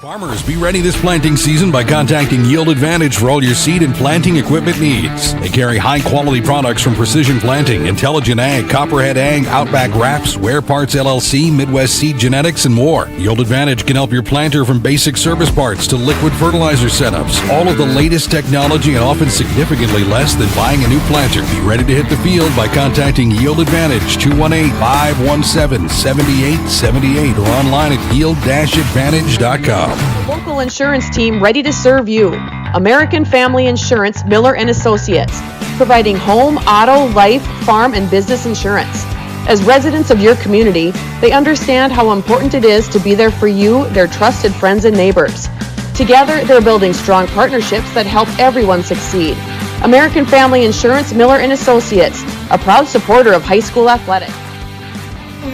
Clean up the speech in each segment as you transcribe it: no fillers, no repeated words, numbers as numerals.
Farmers, be ready this planting season by contacting Yield Advantage for all your seed and planting equipment needs. They carry high-quality products from Precision Planting, Intelligent Ag, Copperhead Ag, Outback Wraps, Ware Parts LLC, Midwest Seed Genetics, and more. Yield Advantage can help your planter from basic service parts to liquid fertilizer setups. All of the latest technology and often significantly less than buying a new planter. Be ready to hit the field by contacting Yield Advantage, 218-517-7878, or online at yield-advantage.com. Local insurance team ready to serve you. American Family Insurance, Miller & Associates, providing home, auto, life, farm, and business insurance. As residents of your community, they understand how important it is to be there for you, their trusted friends and neighbors. Together, they're building strong partnerships that help everyone succeed. American Family Insurance, Miller & Associates, a proud supporter of high school athletics.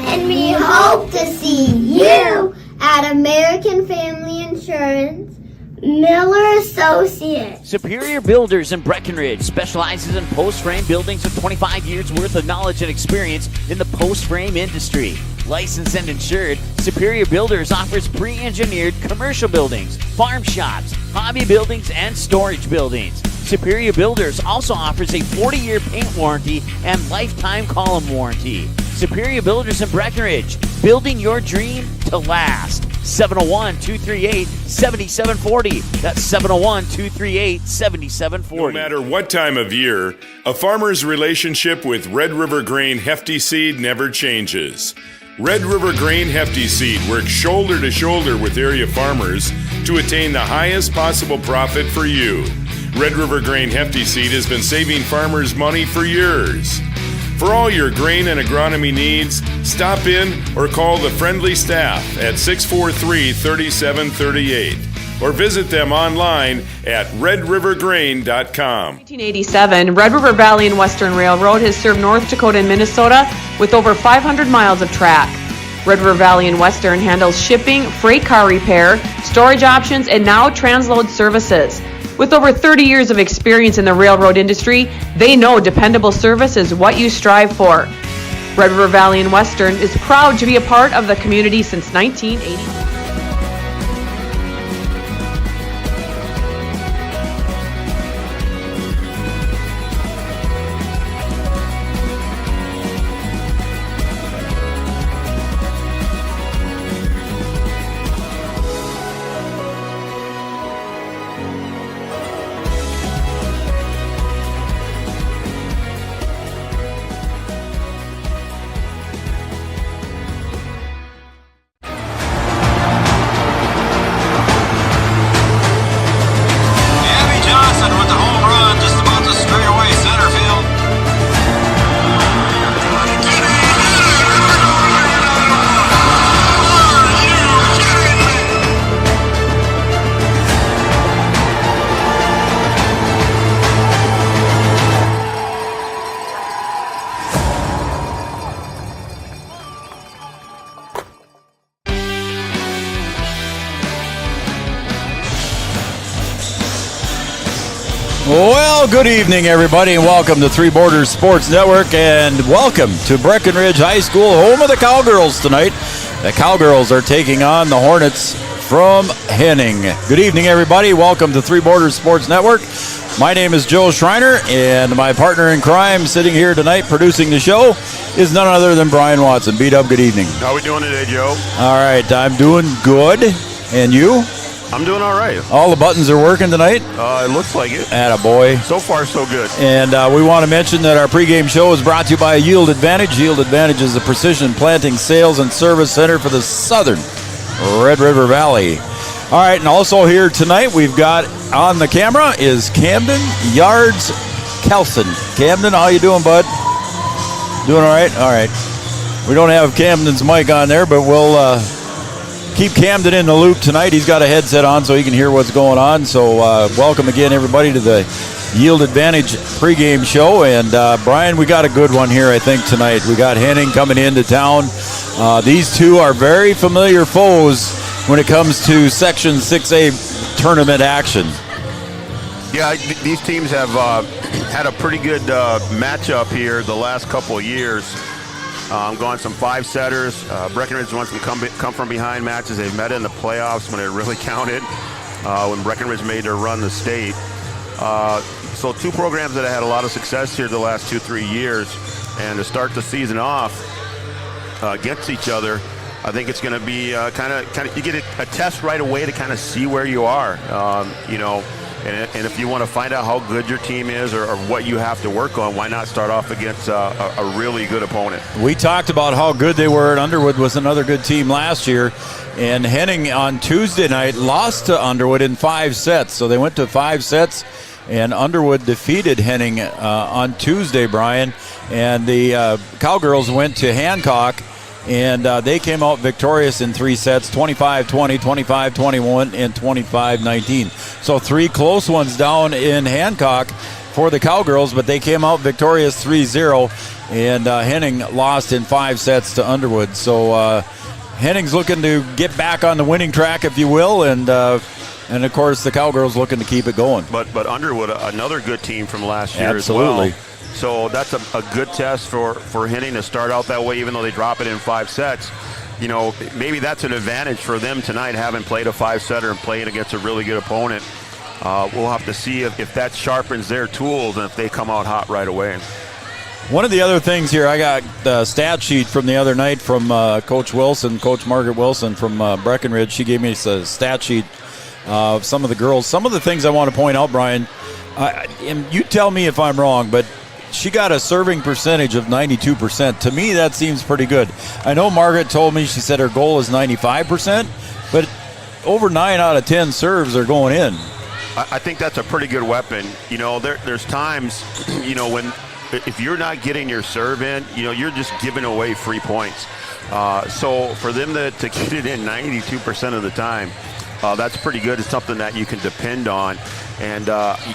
And we hope to see you at American Family Insurance, Miller Associates. Superior Builders in Breckenridge specializes in post-frame buildings with 25 years worth of knowledge and experience in the post-frame industry. Licensed and insured, Superior Builders offers pre-engineered commercial buildings, farm shops, hobby buildings, and storage buildings. Superior Builders also offers a 40-year paint warranty and lifetime column warranty. Superior Builders in Breckenridge, building your dream to last. 701-238-7740. That's 701-238-7740. No matter what time of year, a farmer's relationship with Red River Grain Hefty Seed never changes. Red River Grain Hefty Seed works shoulder to shoulder with area farmers to attain the highest possible profit for you. Red River Grain Hefty Seed has been saving farmers money for years. For all your grain and agronomy needs, stop in or call the friendly staff at 643-3738 or visit them online at redrivergrain.com. 1987, Red River Valley and Western Railroad has served North Dakota and Minnesota with over 500 miles of track. Red River Valley and Western handles shipping, freight car repair, storage options, and now transload services. With over 30 years of experience in the railroad industry, they know dependable service is what you strive for. Red River Valley and Western is proud to be a part of the community since 1980. Well, good evening, everybody, and welcome to Three Borders Sports Network, and welcome to Breckenridge High School, home of the Cowgirls tonight. The Cowgirls are taking on the Hornets from Henning. Good evening, everybody. Welcome to Three Borders Sports Network. My name is Joe Schreiner, and my partner in crime sitting here tonight producing the show is none other than Brian Watson. B-Dub, good evening. How we doing today, Joe? All right, I'm doing good. And you? I'm doing all right. All the buttons are working tonight? It looks like it. Attaboy. So far, so good. And we want to mention that our pregame show is brought to you by Yield Advantage. Yield Advantage is a precision planting sales and service center for the southern Red River Valley. All right, and also here tonight we've got on the camera is Camden Yards Kelson. Camden, how you doing, bud? Doing all right? All right. We don't have Camden's mic on there, but we'll keep Camden in the loop tonight. He's got a headset on so he can hear what's going on. So welcome again, everybody, to the Yield Advantage pregame show. And Brian, we got a good one here, I think, tonight. We got Henning coming into town. These two are very familiar foes when it comes to Section 6A tournament action. Yeah, these teams have had a pretty good matchup here the last couple of years. Gone some 5-setters. Breckenridge won some come from behind matches. They've met in the playoffs when it really counted, when Breckenridge made their run the state. So 2 programs that have had a lot of success here the last 2-3 years, and to start the season off against each other, I think it's going to be kind of you get a test right away to kind of see where you are, And if you want to find out how good your team is or what you have to work on, why not start off against a really good opponent? We talked about how good they were, and Underwood was another good team last year. And Henning on Tuesday night lost to Underwood in 5 sets. So they went to 5 sets, and Underwood defeated Henning on Tuesday, Brian. And the Cowgirls went to Hancock, and they came out victorious in 3 sets, 25-20, 25-21, and 25-19. So 3 close ones down in Hancock for the Cowgirls, but they came out victorious 3-0, and Henning lost in 5 sets to Underwood. So Henning's looking to get back on the winning track, if you will, and of course the Cowgirls looking to keep it going. But Underwood, another good team from last year Absolutely. as well. So that's a good test for Henning to start out that way, even though they drop it in 5 sets. Maybe that's an advantage for them tonight, having played a 5-setter and playing against a really good opponent. We'll have to see if that sharpens their tools and if they come out hot right away. One of the other things here, I got the stat sheet from the other night from Coach Wilson, Coach Margaret Wilson from Breckenridge. She gave me a stat sheet of some of the girls. Some of the things I want to point out, Brian, and you tell me if I'm wrong, but she got a serving percentage of 92%. To me, that seems pretty good. I know Margaret told me, she said her goal is 95%, but over 9 out of 10 serves are going in. I think that's a pretty good weapon. There's times, when if you're not getting your serve in, you're just giving away free points. So for them to get it in 92% of the time, that's pretty good. It's something that you can depend on. And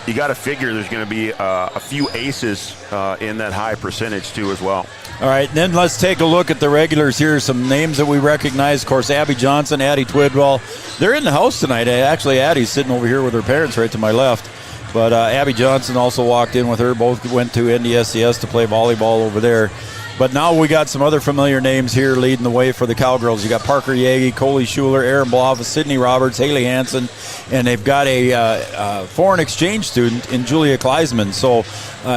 you got to figure there's going to be a few aces in that high percentage, too, as well. All right, then let's take a look at the regulars here. Some names that we recognize. Of course, Abby Johnson, Addie Twidwell. They're in the house tonight. Actually, Addie's sitting over here with her parents right to my left. But Abby Johnson also walked in with her. Both went to NDSCS to play volleyball over there. But now we got some other familiar names here leading the way for the Cowgirls. You got Parker Yagi, Coley Schuler, Aaron Bloff, Sydney Roberts, Haley Hansen, and they've got a foreign exchange student in Julia Kleisman. So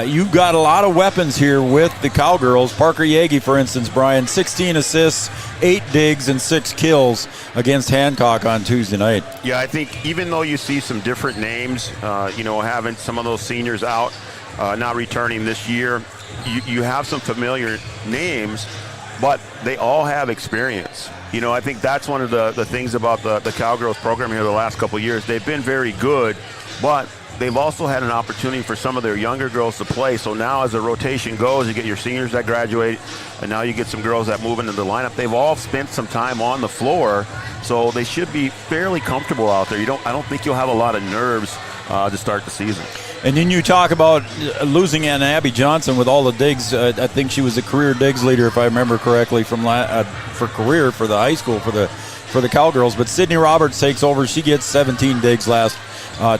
you've got a lot of weapons here with the Cowgirls. Parker Yagi, for instance, Brian, 16 assists, 8 digs, and 6 kills against Hancock on Tuesday night. Yeah, I think even though you see some different names, having some of those seniors out, not returning this year, you have some familiar names, but they all have experience. I think that's one of the things about the Cowgirls program here the last couple of years. They've been very good, but they've also had an opportunity for some of their younger girls to play. So now as the rotation goes, you get your seniors that graduate, and now you get some girls that move into the lineup. They've all spent some time on the floor, so they should be fairly comfortable out there. I don't think you'll have a lot of nerves to start the season. And then you talk about losing an Abby Johnson with all the digs. I think she was the career digs leader, if I remember correctly, for career for the high school for the Cowgirls. But Sydney Roberts takes over. She gets 17 digs last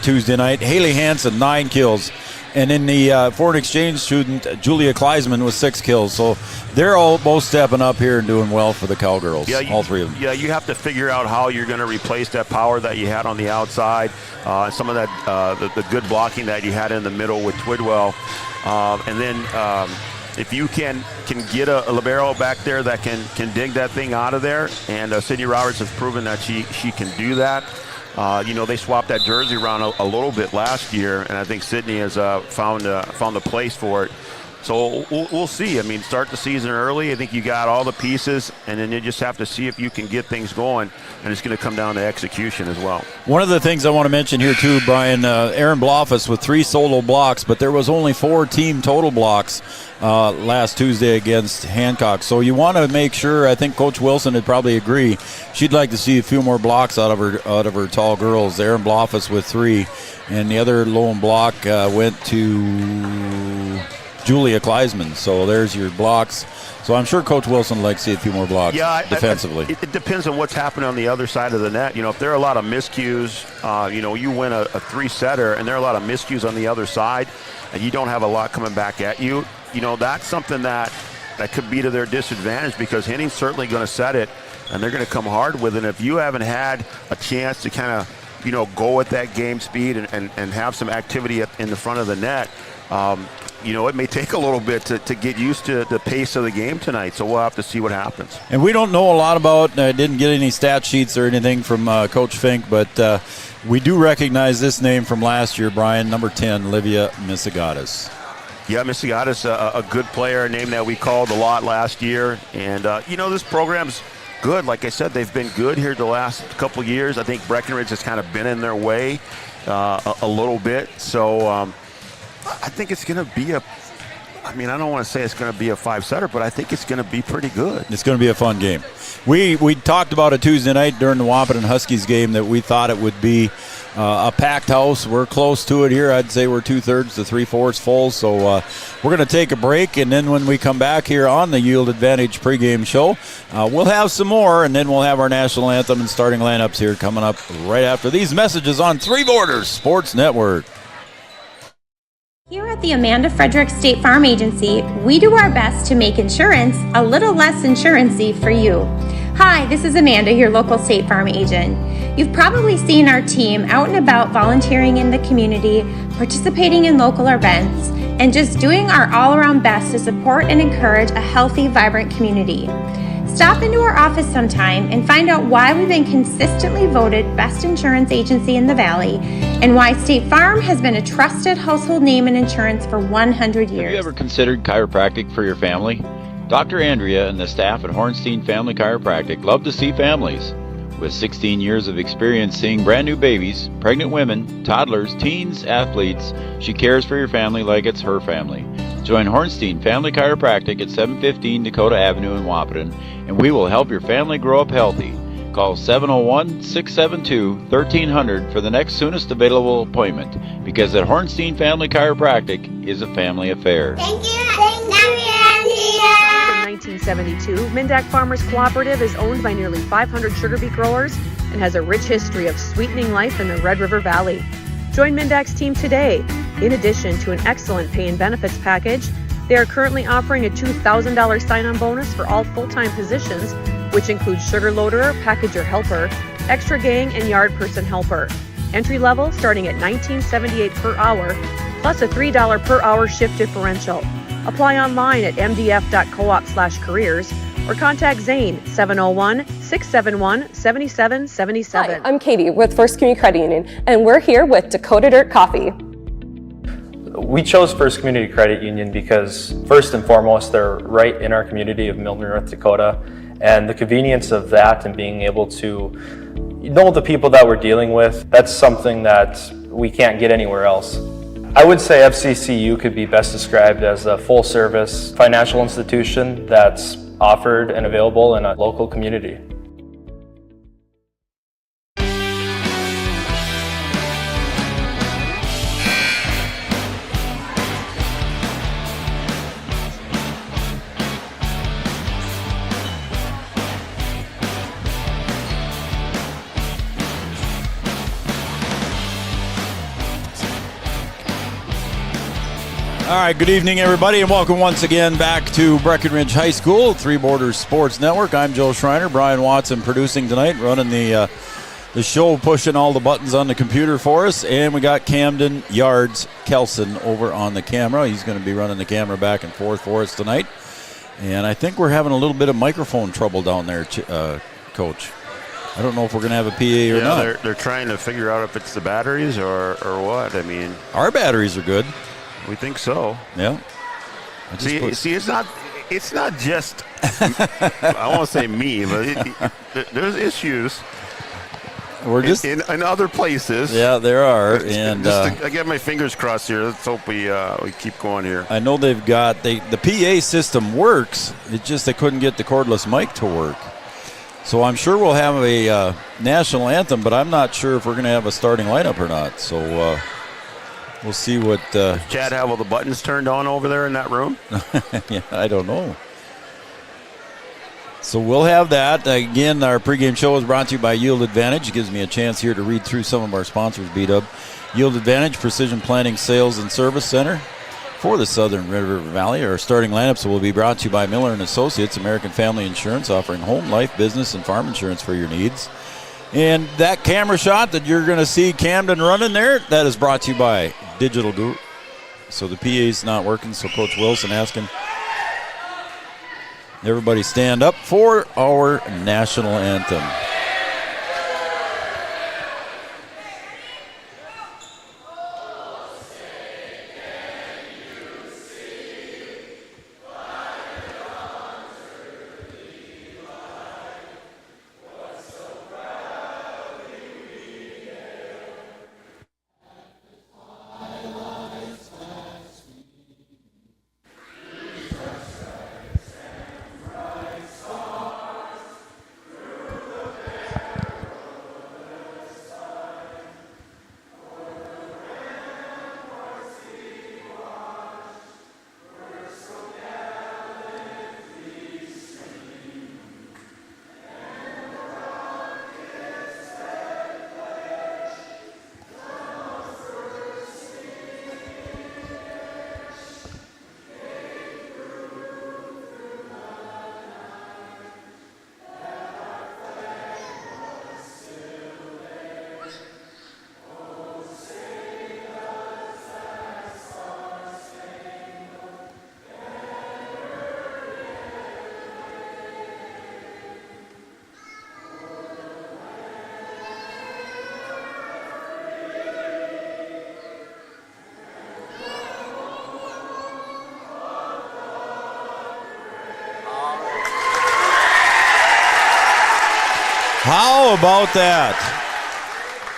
Tuesday night. Haley Hansen, 9 kills. And then the foreign exchange student, Julia Kleisman, with 6 kills. So they're all both stepping up here and doing well for the Cowgirls, all 3 of them. Yeah, you have to figure out how you're going to replace that power that you had on the outside, some of that the good blocking that you had in the middle with Twidwell. And then if you can get a libero back there that can dig that thing out of there, and Sydney Roberts has proven that she can do that. They swapped that jersey around a little bit last year, and I think Sydney has found a place for it. So we'll see. I mean, start the season early. I think you got all the pieces, and then you just have to see if you can get things going, and it's going to come down to execution as well. One of the things I want to mention here too, Brian, Aaron Bloffus with 3 solo blocks, but there was only 4 team total blocks last Tuesday against Hancock. So you want to make sure, I think Coach Wilson would probably agree, she'd like to see a few more blocks out of her tall girls. Aaron Bloffus with 3, and the other lone block went to Julia Kleisman. So there's your blocks. So I'm sure Coach Wilson would like to see a few more blocks defensively. It depends on what's happening on the other side of the net. If there are a lot of miscues, you win a 3-setter and there are a lot of miscues on the other side and you don't have a lot coming back at you, that's something that that could be to their disadvantage because Henning's certainly going to set it, and they're going to come hard with it. And if you haven't had a chance to kind of, go at that game speed and have some activity in the front of the net, it may take a little bit to get used to the pace of the game tonight. So we'll have to see what happens. And we don't know a lot about, didn't get any stat sheets or anything from Coach Fink, but we do recognize this name from last year, Brian, number 10, Livia Misigatis. Yeah, Misigatis, a good player, a name that we called a lot last year. And, this program's good. Like I said, they've been good here the last couple years. I think Breckenridge has kind of been in their way a little bit. So I think it's going to be I don't want to say it's going to be a 5-setter, but I think it's going to be pretty good. It's going to be a fun game. We talked about it Tuesday night during the Wahpeton Huskies game that we thought it would be a packed house. We're close to it here. I'd say we're 2/3 to 3/4 full. So we're going to take a break, and then when we come back here on the Yield Advantage pregame show, we'll have some more, and then we'll have our national anthem and starting lineups here coming up right after these messages on Three Borders Sports Network. Here at the Amanda Frederick State Farm Agency, we do our best to make insurance a little less insurance-y for you. Hi, this is Amanda, your local State Farm agent. You've probably seen our team out and about volunteering in the community, participating in local events, and just doing our all-around best to support and encourage a healthy, vibrant community. Stop into our office sometime and find out why we've been consistently voted best insurance agency in the Valley and why State Farm has been a trusted household name in insurance for 100 years. Have you ever considered chiropractic for your family? Dr. Andrea and the staff at Hornstein Family Chiropractic love to see families. With 16 years of experience seeing brand new babies, pregnant women, toddlers, teens, athletes, she cares for your family like it's her family. Join Hornstein Family Chiropractic at 715 Dakota Avenue in Wahpeton, and we will help your family grow up healthy. Call 701-672-1300 for the next soonest available appointment, because at Hornstein Family Chiropractic is a family affair. Thank you, Andrea. In 1972, Mindak Farmers Cooperative is owned by nearly 500 sugar beet growers and has a rich history of sweetening life in the Red River Valley. Join Mindak's team today. In addition to an excellent pay and benefits package, they are currently offering a $2,000 sign-on bonus for all full-time positions, which includes sugar loader, packager helper, extra gang, and yard person helper. Entry level starting at $19.78 per hour, plus a $3 per hour shift differential. Apply online at mdf.coop/careers or contact Zane 701-671-7777. Hi, I'm Katie with First Community Credit Union, and we're here with Dakota Dirt Coffee. We chose First Community Credit Union because, first and foremost, they're right in our community of Milton, North Dakota, and the convenience of that and being able to know the people that we're dealing with, that's something that we can't get anywhere else. I would say FCCU could be best described as a full-service financial institution that's offered and available in a local community. All right, good evening, everybody, and welcome once again back to Breckenridge High School, Three Borders Sports Network. I'm Joe Schreiner, Brian Watson producing tonight, running the show, pushing all the buttons on the computer for us, and we got Camden Yards Kelson over on the camera. He's going to be running the camera back and forth for us tonight, and I think we're having a little bit of microphone trouble down there, Coach. I don't know if we're going to have a PA or not. They're trying to figure out if it's the batteries or what. I mean, our batteries are good. We think so. Yeah. See, it's not just, I won't say me, but there's issues. We're just in other places. Yeah, there are. And I get my fingers crossed here. Let's hope we keep going here. I know they've got the PA system works. It's just they couldn't get the cordless mic to work. So I'm sure we'll have a national anthem, but I'm not sure if we're going to have a starting lineup or not. So. We'll see what... Does Chad have all the buttons turned on over there in that room? Yeah, I don't know. So we'll have that. Again, our pregame show is brought to you by Yield Advantage. It gives me a chance here to read through some of our sponsors, B-Dub. Yield Advantage, Precision Planting Sales and Service Center. for the Southern Red River Valley. Our starting lineups will be brought to you by Miller & Associates, American Family Insurance, offering home, life, business, and farm insurance for your needs. And that camera shot that you're going to see Camden running there, that is brought to you by Digital Guru. So the PA's not working, so Coach Wilson asking everybody stand up for our national anthem. How about that?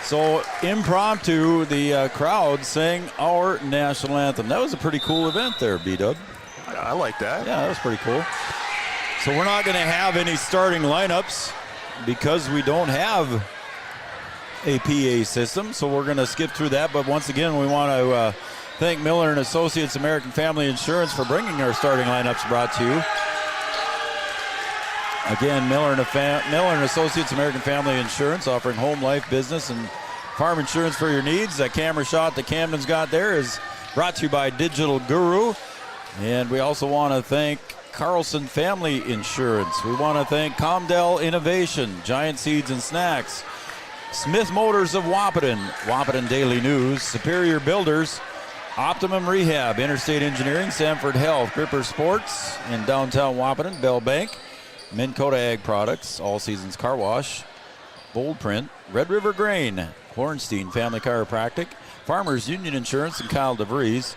So impromptu, the crowd sang our national anthem. That was a pretty cool event there, B-Dub. I like that. Yeah, that was pretty cool. So we're not going to have any starting lineups because we don't have a PA system. So we're going to skip through that. But once again, we want to thank Miller & Associates American Family Insurance for bringing our starting lineups brought to you. Again, Miller & Associates American Family Insurance, offering home, life, business, and farm insurance for your needs. That camera shot that Camden's got there is brought to you by Digital Guru. And we also want to thank Carlson Family Insurance. We want to thank Comdell Innovation, Giant Seeds and Snacks, Smith Motors of Wahpeton, Wahpeton Daily News, Superior Builders, Optimum Rehab, Interstate Engineering, Sanford Health, Gripper Sports in downtown Wahpeton, Bell Bank, Minn Kota Ag Products, All Seasons Car Wash, Bold Print, Red River Grain, Hornstein Family Chiropractic, Farmers Union Insurance and Kyle DeVries,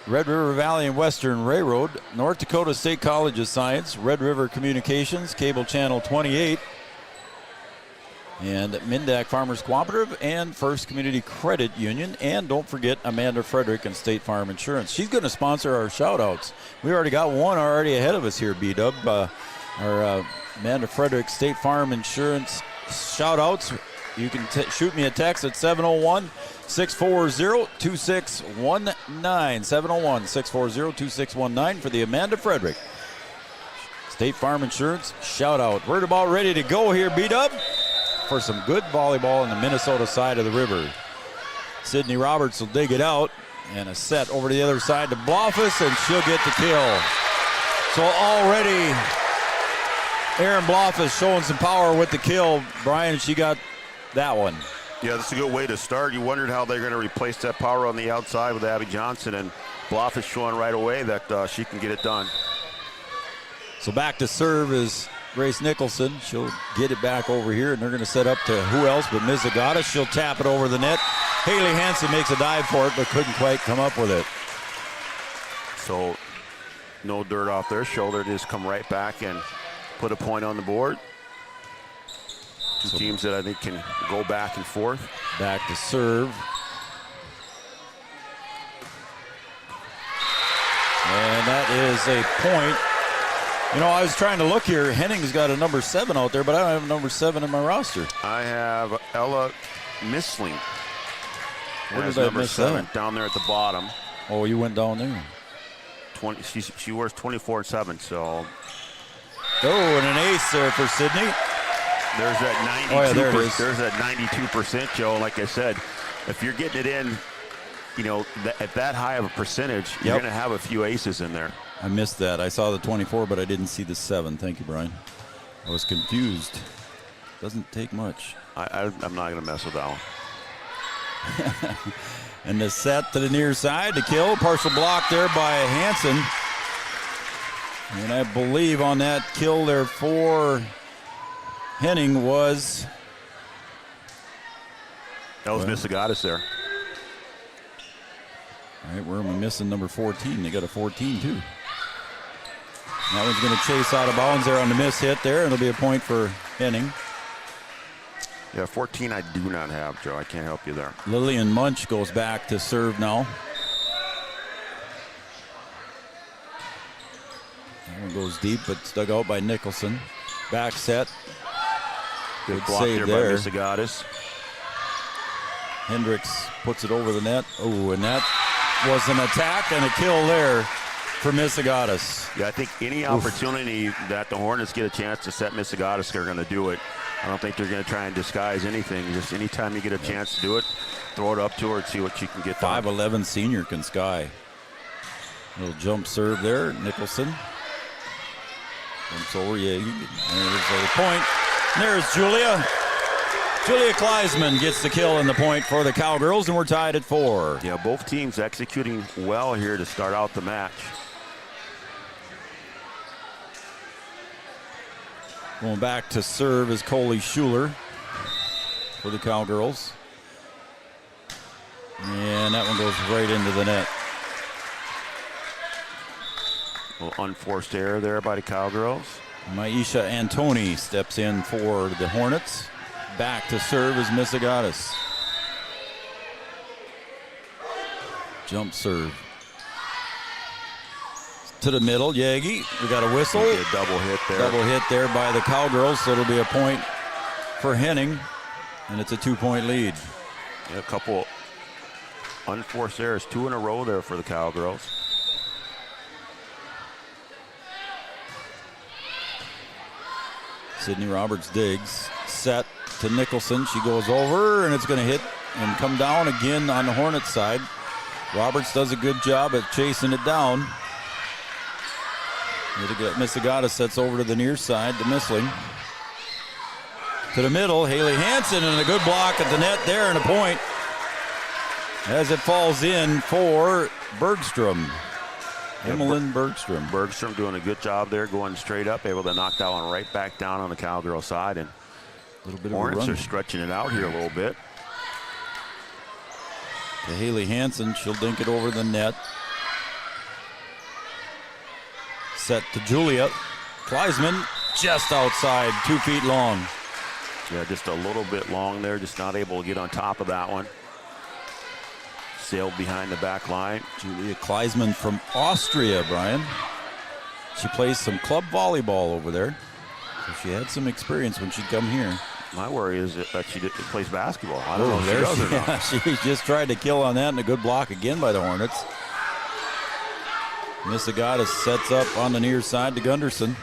Red River Valley and Western Railroad, North Dakota State College of Science, Red River Communications, Cable Channel 28, and Mindak Farmers Cooperative and First Community Credit Union. And don't forget Amanda Frederick and State Farm Insurance. She's going to sponsor our shout-outs. We already got one already ahead of us here, B-Dub. Our Amanda Frederick State Farm Insurance shout-outs. You can shoot me a text at 701-640-2619. 701-640-2619 for the Amanda Frederick State Farm Insurance shout-out. We're about ready to go here, B-Dub, for some good volleyball on the Minnesota side of the river. Sydney Roberts will dig it out, and a set over to the other side to Blofus, and she'll get the kill. So already Aaron Blofus showing some power with the kill. Brian, she got that one. Yeah, that's a good way to start. You wondered how they're going to replace that power on the outside with Abby Johnson, and Blofus showing right away that she can get it done. So back to serve is Grace Nicholson. She'll get it back over here, and they're going to set up to who else but Ms. Agata. She'll tap it over the net. Haley Hansen makes a dive for it, but couldn't quite come up with it. So no dirt off their shoulder. Just come right back and put a point on the board. Two teams that I think can go back and forth. Back to serve. And that is a point. You know, I was trying to look here. Henning's got a number 7 out there, but I don't have a number 7 in my roster. I have Ella Missling. Where did I number miss 7 that? down there at the bottom. Oh, you went down there. 20. She wears 24/7. So. Oh, and an ace there for Sydney. There's that 92%. Oh, yeah, there it is. There's that 92%, Joe. Like I said, if you're getting it in at that high of a percentage, you're going to have a few aces in there. I missed that. I saw the 24, but I didn't see the 7. Thank you, Brian. I was confused. Doesn't take much. I'm not going to mess with that one. And the set to the near side to kill. Partial block there by Hansen. And I believe on that kill there for Henning was... That was Missigatis there. All right, where am I missing number 14? They got a 14 too. That one's going to chase out of bounds there on the miss hit there, and it'll be a point for Henning. Yeah, 14 I do not have, Joe. I can't help you there. Lillian Munch goes back to serve now. That one goes deep, but it's dug out by Nicholson. Back set. Good block there by Missigatis. Hendricks puts it over the net. Oh, and that was an attack and a kill there for Missigatis. Yeah, I think any opportunity that the Hornets get a chance to set Missigatis, they're going to do it. I don't think they're going to try and disguise anything. Just anytime you get a chance to do it, throw it up to her and see what she can get done. 5'11" senior can sky. Little jump serve there, Nicholson. Jumps over, yeah. There's the point. And there's Julia. Julia Kleisman gets the kill and the point for the Cowgirls, and we're tied at 4. Yeah, both teams executing well here to start out the match. Going back to serve is Coley Schuler for the Cowgirls. And that one goes right into the net. A little unforced error there by the Cowgirls. Maisha Antoni steps in for the Hornets. Back to serve is Missigatis. Jump serve. To the middle, Yagi. We got a whistle. A double hit there. Double hit there by the Cowgirls, so it'll be a point for Henning, and it's a 2-point lead. Yeah, a couple unforced errors, 2 in a row there for the Cowgirls. Sydney Roberts digs. Set to Nicholson. She goes over, and it's going to hit and come down again on the Hornets side. Roberts does a good job at chasing it down. Missigatis sets over to the near side to Missling. To the middle, Haley Hansen, and a good block at the net there, and a point as it falls in for Bergstrom. Emmeline Bergstrom. Bergstrom doing a good job there, going straight up, able to knock that one right back down on the Cowgirl side. And a little bit Hornets of a run. are stretching it out here a little bit. To Haley Hansen, she'll dink it over the net. Set to Julia. Kleisman just outside, 2 feet long. Yeah, just a little bit long there, just not able to get on top of that one. Sailed behind the back line. Julia Kleisman from Austria, Brian. She plays some club volleyball over there. So she had some experience when she'd come here. My worry is that she plays basketball. I don't know if she does or not. She just tried to kill on that, and a good block again by the Hornets. Missigatis sets up on the near side to Gunderson.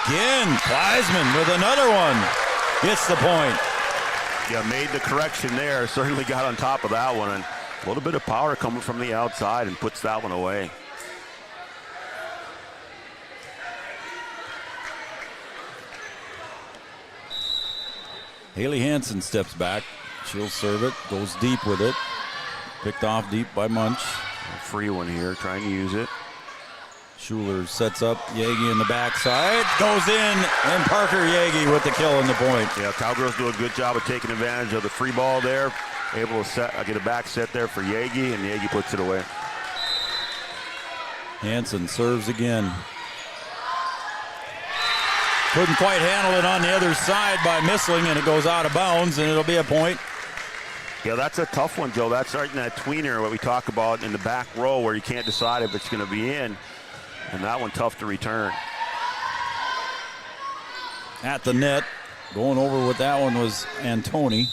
Again, Kleisman with another one. Gets the point. Yeah, made the correction there. Certainly got on top of that one. And a little bit of power coming from the outside and puts that one away. Haley Hansen steps back. She'll serve it. Goes deep with it. Picked off deep by Munch. A free one here, trying to use it. Schuler sets up Yagi in the backside. Goes in, and Parker Yagi with the kill and the point. Yeah, Cowgirls do a good job of taking advantage of the free ball there. Able to get a back set there for Yagi, and Yagi puts it away. Hansen serves again. Couldn't quite handle it on the other side by Missling, and it goes out of bounds, and it'll be a point. Yeah, that's a tough one, Joe. That's right in that tweener, what we talk about in the back row where you can't decide if it's going to be in. And that one tough to return. At the net, going over with that one was Antoni.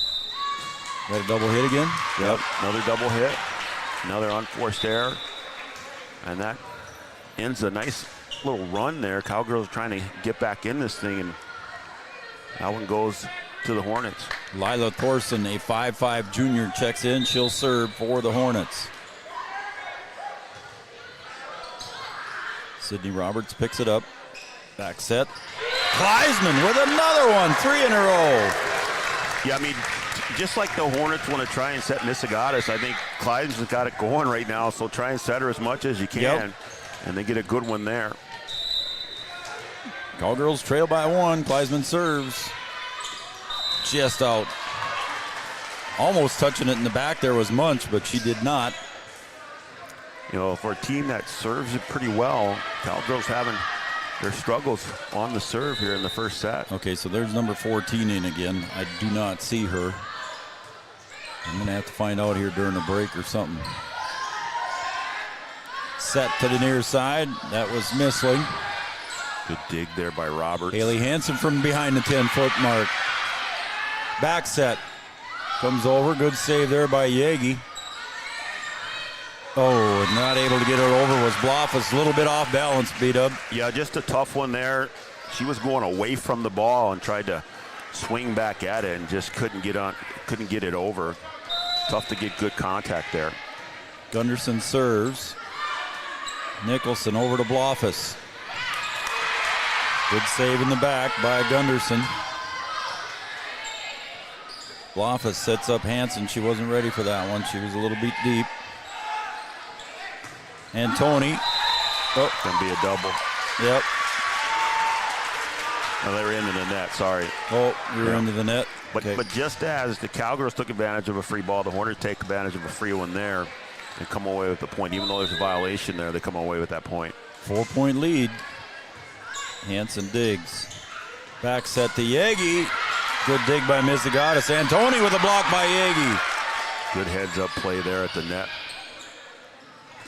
Got a double hit again? Yep, another double hit. Another unforced error. And that ends a nice little run there. Cowgirls trying to get back in this thing, and that one goes to the Hornets. Lila Thorson, a 5'5 junior, checks in. She'll serve for the Hornets. Sydney Roberts picks it up. Back set. Kleisman with another one. 3 in a row. Yeah, I mean, just like the Hornets want to try and set Missigatis, I think Kleisman's got it going right now, so try and set her as much as you can, and they get a good one there. Cowgirls trail by 1. Kleisman serves. Just out. Almost touching it in the back there was Munch, but she did not. You know, for a team that serves it pretty well, Cowgirls having their struggles on the serve here in the first set. Okay, so there's number 14 in again. I do not see her. I'm going to have to find out here during the break or something. Set to the near side. That was Missling. Good dig there by Roberts. Haley Hansen from behind the 10-foot mark. Back set. Comes over. Good save there by Yagi. Oh, not able to get it over was Bloffus. A little bit off balance, B-Dub. Yeah, just a tough one there. She was going away from the ball and tried to swing back at it and just couldn't get it over. Tough to get good contact there. Gunderson serves. Nicholson over to Bloffus. Good save in the back by Gunderson. Bloffus sets up Hansen. She wasn't ready for that one. She was a little bit deep. And Tony. Oh, gonna be a double. Yep. No, they were into the net, sorry. Oh, you were into the net. But just as the Cowgirls took advantage of a free ball, the Hornets take advantage of a free one there and come away with the point. Even though there's a violation there, they come away with that point. 4-point lead. Hansen digs. Back set to Yagi. Good dig by Mizigatis. Antoni with a block by Yagi. Good heads-up play there at the net.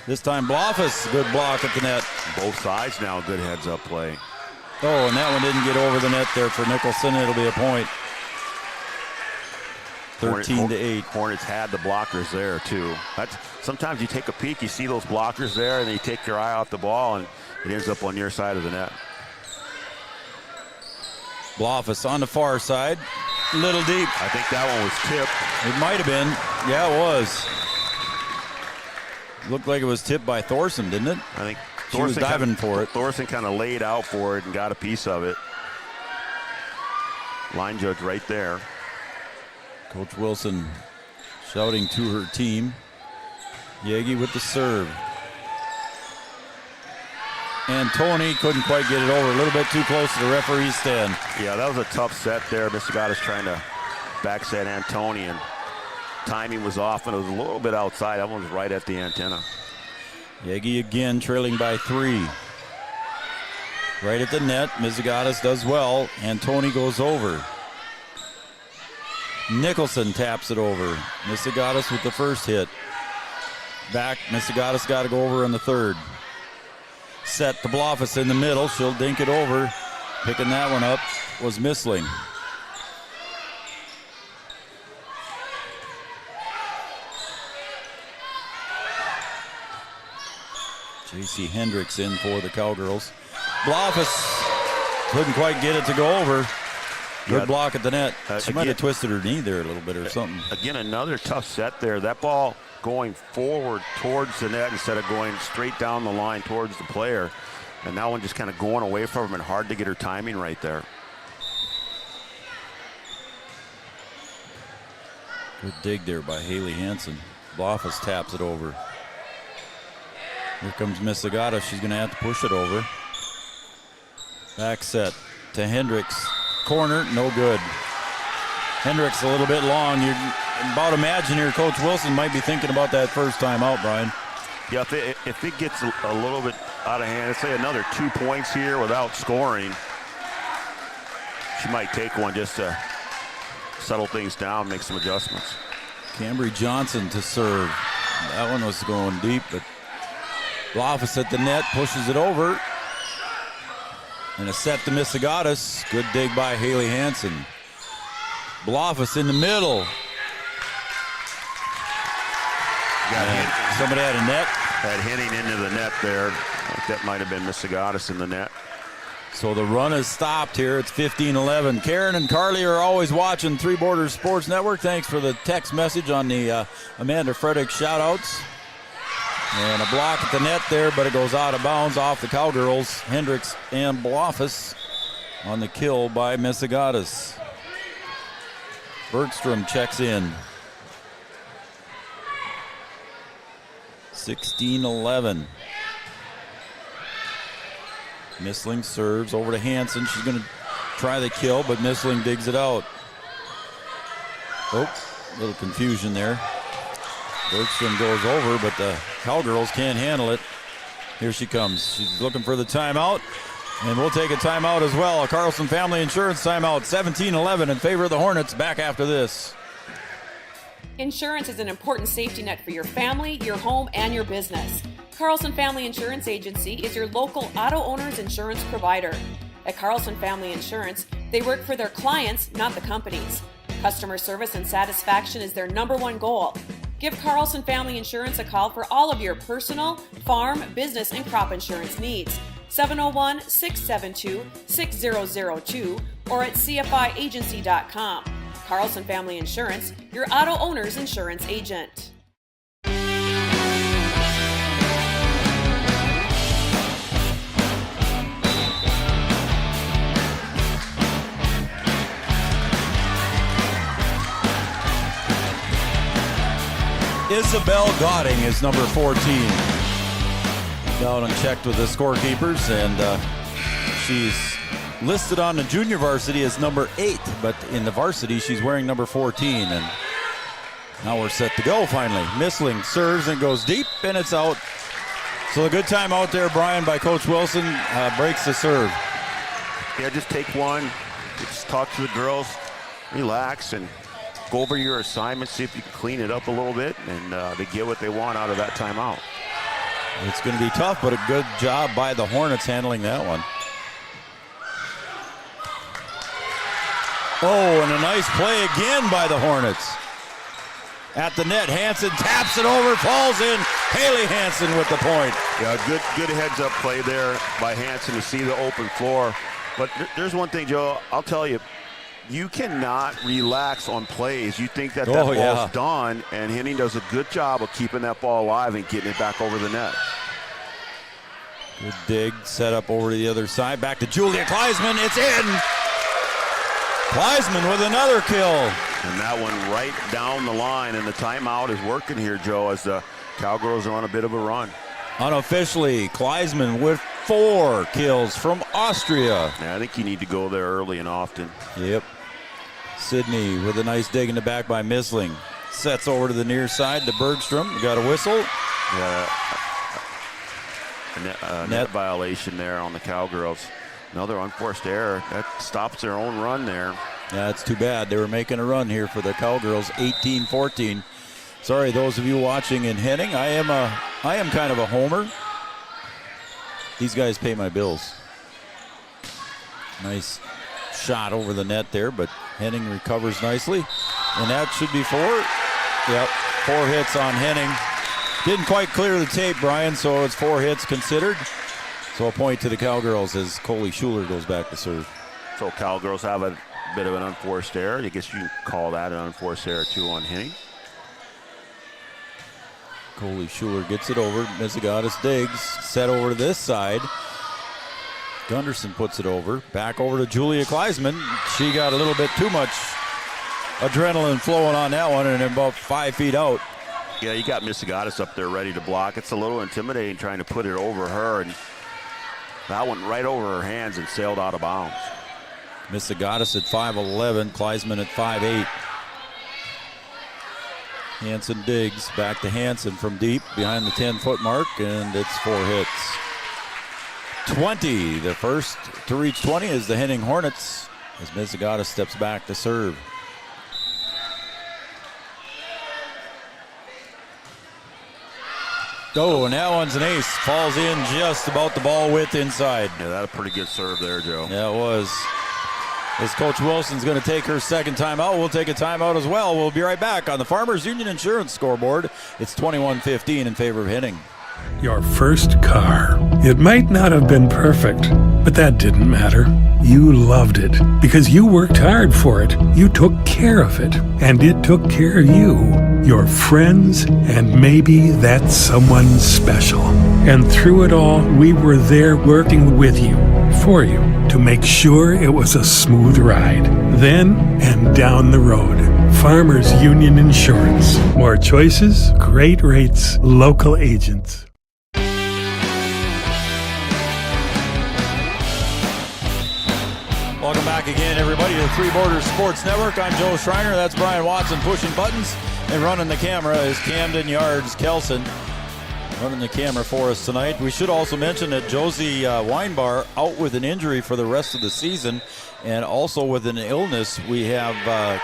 This time Bloffus, good block at the net. Both sides now, good heads-up play. Oh, and that one didn't get over the net there for Nicholson. It'll be a point. 13-8. Hornets had the blockers there, too. Sometimes you take a peek, you see those blockers there, and then you take your eye off the ball, and it ends up on your side of the net. Bloffus on the far side. Little deep. I think that one was tipped. It might have been. Yeah, it was. Looked like it was tipped by Thorson, didn't it? I think she was diving for it. Thorson kind of laid out for it and got a piece of it. Line judge right there. Coach Wilson shouting to her team. Yagi with the serve. And Tony couldn't quite get it over. A little bit too close to the referee's stand. Yeah, that was a tough set there. Missigatis trying to back set Antoni, and timing was off, and it was a little bit outside. That one was right at the antenna. Yagi again trailing by 3. Right at the net. Mizigatis does well. Antoni goes over. Nicholson taps it over. Mizigatis with the first hit. Back. Mizigatis got to go over on the third. Set to Bloffus in the middle. She'll dink it over. Picking that one up was Missling. J.C. Hendricks in for the Cowgirls. Bloffus couldn't quite get it to go over. Good block at the net. She might have twisted her knee there a little bit or something. Again, another tough set there. That ball going forward towards the net instead of going straight down the line towards the player. And that one just kind of going away from him, and hard to get her timing right there. Good dig there by Haley Hansen. Bloffus taps it over. Here comes Mizigatis. She's going to have to push it over. Back set to Hendricks. Corner, no good. Hendricks a little bit long. You're about imagine here Coach Wilson might be thinking about that first time out, Brian. Yeah, if it gets a little bit out of hand, let's say another 2 points here without scoring, she might take one just to settle things down, make some adjustments. Cambry Johnson to serve. That one was going deep, but Bloffus at the net, pushes it over. And a set to Mizigatis. Good dig by Haley Hansen. Bloffus in the middle. Somebody had a net. Had Henning into the net there. I think that might have been Mizigatis in the net. So the run is stopped here. It's 15-11. Karen and Carly are always watching Three Borders Sports Network. Thanks for the text message on the Amanda Frederick shout-outs. And a block at the net there, but it goes out of bounds off the Cowgirls. Hendricks and Blofus on the kill by Messigatis. Bergstrom checks in. 16-11. Missling serves over to Hansen. She's going to try the kill, but Missling digs it out. Oh, a little confusion there. Bergstrom goes over, but the Cowgirls can't handle it. Here she comes. She's looking for the timeout, and we'll take a timeout as well. A Carlson Family Insurance timeout, 17-11 in favor of the Hornets. Back after this. Insurance is an important safety net for your family, your home, and your business. Carlson Family Insurance Agency is your local auto owner's insurance provider. At Carlson Family Insurance, they work for their clients, not the companies. Customer service and satisfaction is their #1 goal. Give Carlson Family Insurance a call for all of your personal, farm, business, and crop insurance needs. 701-672-6002 or at cfiagency.com. Carlson Family Insurance, your auto owner's insurance agent. Isabel Godding is number 14. Down and checked with the scorekeepers, and she's listed on the junior varsity as number 8, but in the varsity she's wearing number 14. And now we're set to go finally. Missling serves and goes deep, and it's out. So a good time out there, Brian, by Coach Wilson. Breaks the serve. Yeah, just take one. Just talk to the girls, relax, and go over your assignment, see if you can clean it up a little bit, and they get what they want out of that timeout. It's going to be tough, but a good job by the Hornets handling that one. Oh, and a nice play again by the Hornets. At the net, Hansen taps it over, falls in. Haley Hansen with the point. Yeah, good heads-up play there by Hansen to see the open floor. But there's one thing, Joe, I'll tell you. You cannot relax on plays. You think that ball's done, and Henning does a good job of keeping that ball alive and getting it back over the net. Good dig, set up over to the other side. Back to Julia Kleisman. It's in. Kleisman with another kill. And that one right down the line, and the timeout is working here, Joe, as the Cowgirls are on a bit of a run. Unofficially, Kleisman with 4 kills from Austria. Yeah, I think you need to go there early and often. Yep. Sydney with a nice dig in the back by Missling. Sets over to the near side to Bergstrom. We got a whistle. Yeah, a net violation there on the Cowgirls. Another unforced error. That stops their own run there. Yeah, it's too bad. They were making a run here for the Cowgirls, 18-14. Sorry, those of you watching in Henning. I am kind of a homer. These guys pay my bills. Nice shot over the net there, but Henning recovers nicely. And that should be 4. Yep, 4 hits on Henning. Didn't quite clear the tape, Brian, so it's 4 hits considered. So a point to the Cowgirls as Coley Schuler goes back to serve. So Cowgirls have a bit of an unforced error. I guess you can call that an unforced error too on Henning. Coley Schuler gets it over. Messigatis digs. Set over to this side. Gunderson puts it over. Back over to Julia Kleisman. She got a little bit too much adrenaline flowing on that one, and about 5 feet out. Yeah, you got Messigatis up there ready to block. It's a little intimidating trying to put it over her, and that went right over her hands and sailed out of bounds. Messigatis at 5'11", Kleisman at 5'8". Hansen digs. Back to Hansen from deep behind the 10-foot mark, and it's 4 hits. 20. The first to reach 20 is the Henning Hornets as Messigatis steps back to serve. Oh, and that one's an ace. Falls in just about the ball width inside. Yeah, that's a pretty good serve there, Joe. Yeah, it was. As Coach Wilson's going to take her second timeout, we'll take a timeout as well. We'll be right back on the Farmers Union Insurance scoreboard. It's 21-15 in favor of Henning. Your first car. It might not have been perfect, but that didn't matter. You loved it because you worked hard for it. You took care of it, and it took care of you, your friends, and maybe that someone special. And through it all, we were there working with you, for you, to make sure it was a smooth ride. Then and down the road. Farmers Union Insurance. More choices, great rates, local agents. Welcome back again, everybody, to the Three Borders Sports Network. I'm Joe Schreiner. That's Brian Watson pushing buttons. And running the camera is Camden Yards Kelson. Running the camera for us tonight. We should also mention that Josie Weinbar out with an injury for the rest of the season. And also with an illness, we have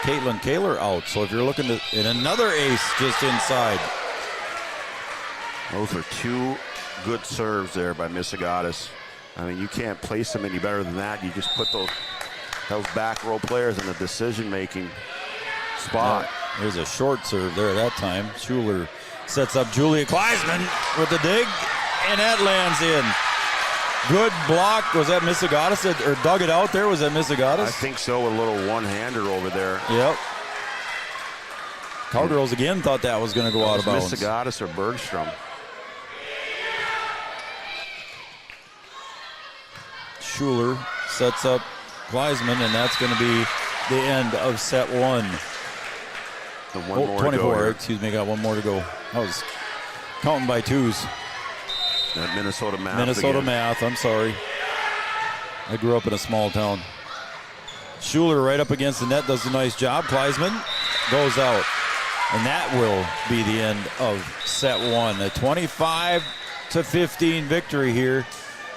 Caitlin Kaler out. So if you're looking at another ace just inside. Those are two good serves there by Missigatis. I mean, you can't place them any better than that. You just put those back row players in a decision-making spot. Yeah, there's a short serve there that time. Schuler sets up Julia Kleisman with the dig, and that lands in. Good block. Was that Missigatis or dug it out there? Was that Missigatis? I think so, a little one-hander over there. Yep. Cowgirls again thought that was going to go out of bounds. Missigatis or Bergstrom. Schuler sets up Kleisman, and that's going to be the end of set one. 24, excuse me, got one more to go. I was counting by twos. That Minnesota math. Minnesota math, I'm sorry. I grew up in a small town. Schuler right up against the net, does a nice job. Kleisman goes out. And that will be the end of set one. A 25-15 victory here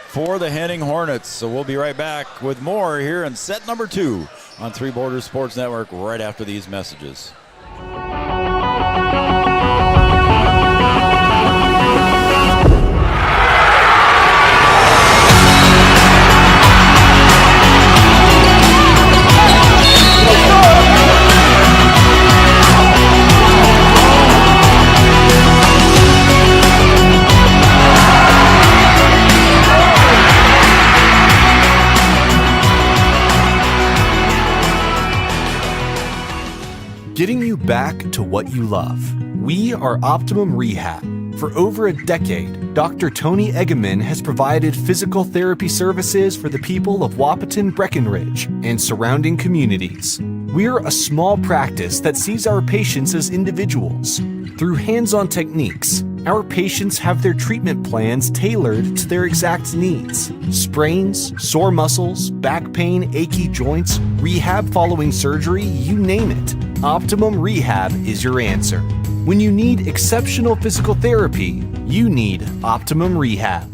for the Henning Hornets. So we'll be right back with more here in set number 2 on Three Borders Sports Network right after these messages. Getting you back to what you love. We are Optimum Rehab. For over a decade, Dr. Tony Eggeman has provided physical therapy services for the people of Wahpeton, Breckenridge, and surrounding communities. We're a small practice that sees our patients as individuals. Through hands-on techniques, our patients have their treatment plans tailored to their exact needs. Sprains, sore muscles, back pain, achy joints, rehab following surgery, you name it. Optimum Rehab is your answer. When you need exceptional physical therapy, you need Optimum Rehab.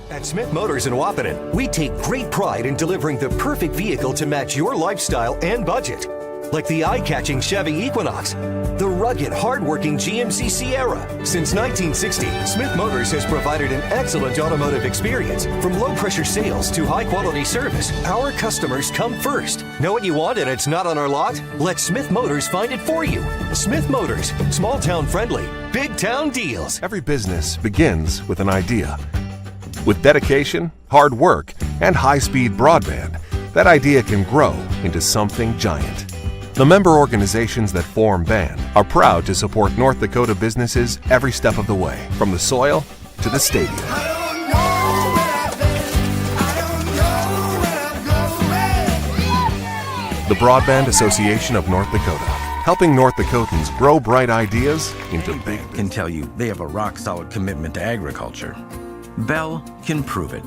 At Smith Motors in Wahpeton, we take great pride in delivering the perfect vehicle to match your lifestyle and budget. Like the eye-catching Chevy Equinox, the rugged, hard-working GMC Sierra. Since 1960, Smith Motors has provided an excellent automotive experience. From low-pressure sales to high-quality service, our customers come first. Know what you want and it's not on our lot? Let Smith Motors find it for you. Smith Motors, small-town friendly, big-town deals. Every business begins with an idea. With dedication, hard work, and high-speed broadband, that idea can grow into something giant. The member organizations that form BAN are proud to support North Dakota businesses every step of the way, from the soil to the stadium. The Broadband Association of North Dakota, helping North Dakotans grow bright ideas into big. Can tell you they have a rock-solid commitment to agriculture. Bell can prove it.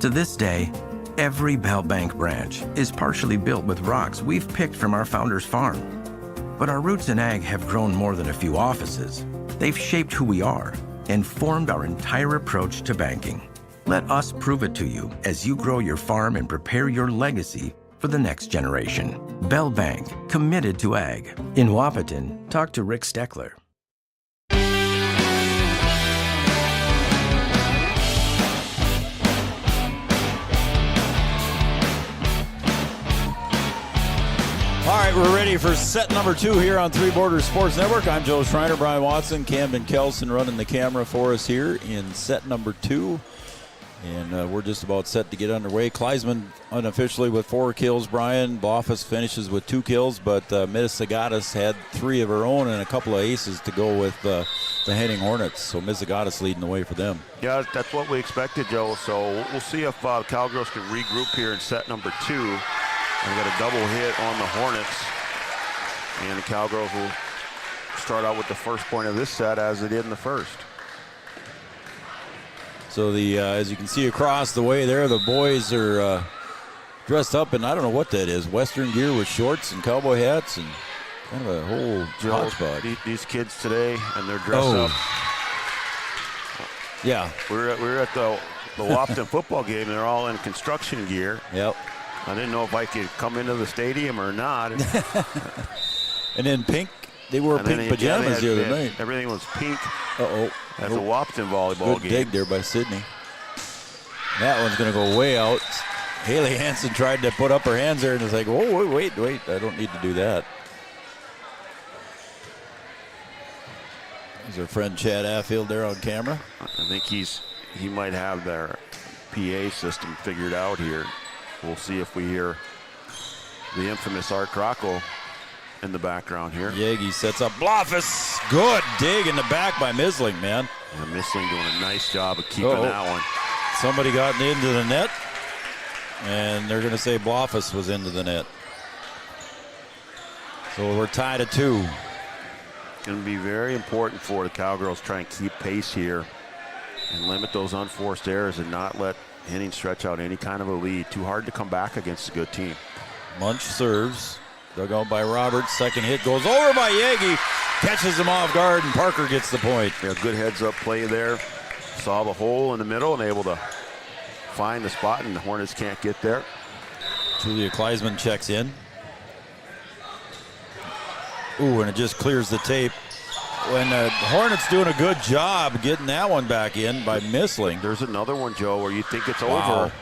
To this day, every Bell Bank branch is partially built with rocks we've picked from our founder's farm. But our roots in ag have grown more than a few offices. They've shaped who we are and formed our entire approach to banking. Let us prove it to you as you grow your farm and prepare your legacy for the next generation. Bell Bank, committed to ag. In Wahpeton, talk to Rick Steckler. All right, We're ready for set number 2 here on Three Borders Sports Network. I'm Joe Schreiner, Brian Watson, Camden Kelson running the camera for us here in set number 2. And we're just about set to get underway. Kleisman unofficially with 4 kills. Brian Blofus finishes with 2 kills, but Missagatis had 3 of her own and a couple of aces to go with the Henning Hornets. So Missagatis leading the way for them. Yeah, that's what we expected, Joe. So we'll see if Cowgirls can regroup here in set number 2. And we got a double hit on the Hornets. And the Cowgirls will start out with the first point of this set as they did in the first. So the as you can see across the way there, the boys are dressed up in, I don't know what that is, Western gear with shorts and cowboy hats and kind of a whole hodgepodge. These kids today, and they're dressed up. Yeah. We were at the Wapton football game, and they're all in construction gear. Yep. I didn't know if I could come into the stadium or not. And then pink, they wore pink pajamas the other night. Everything was pink. Uh-oh. At the Wapton volleyball Good game. dig there by Sydney. That one's going to go way out. Haley Hansen tried to put up her hands there and was like, whoa, wait, I don't need to do that. There's our friend Chad Affield there on camera. I think he might have their PA system figured out here. We'll see if we hear the infamous Art Crocco in the background here. Yagi sets up Blofus. Good dig in the back by Misling, man. And Misling doing a nice job of keeping that one. Somebody got into the net, and they're going to say Blofus was into the net. So we're tied at 2. Going to be very important for the Cowgirls try and keep pace here and limit those unforced errors and not let Henning stretch out any kind of a lead. Too hard to come back against a good team. Munch serves. Dug out by Roberts. Second hit goes over by Yagi. Catches him off guard, and Parker gets the point. Yeah, good heads-up play there. Saw the hole in the middle and able to find the spot, and the Hornets can't get there. Julia Kleisman checks in. Ooh, and it just clears the tape. When the Hornets doing a good job getting that one back in by Misling. There's another one, Joe, where you think it's Wow. over.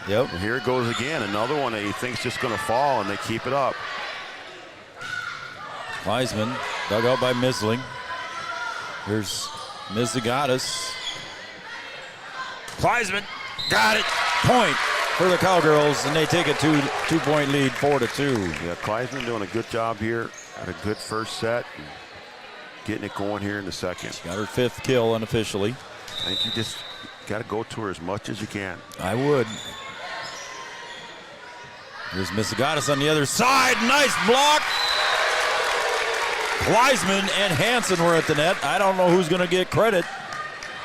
Yep. And here it goes again. Another one that you think's just going to fall, and they keep it up. Kleisman dug out by Misling. Here's Missagatis. Kleisman got it. Point for the Cowgirls, and they take a two-point lead, 4-2. Yeah, Kleisman doing a good job here. Had a good first set. And getting it going here in the second. She got her 5th kill unofficially. I think you just got to go to her as much as you can. I would. Here's Missagatis on the other side. Nice block. Kleisman and Hansen were at the net. I don't know who's going to get credit,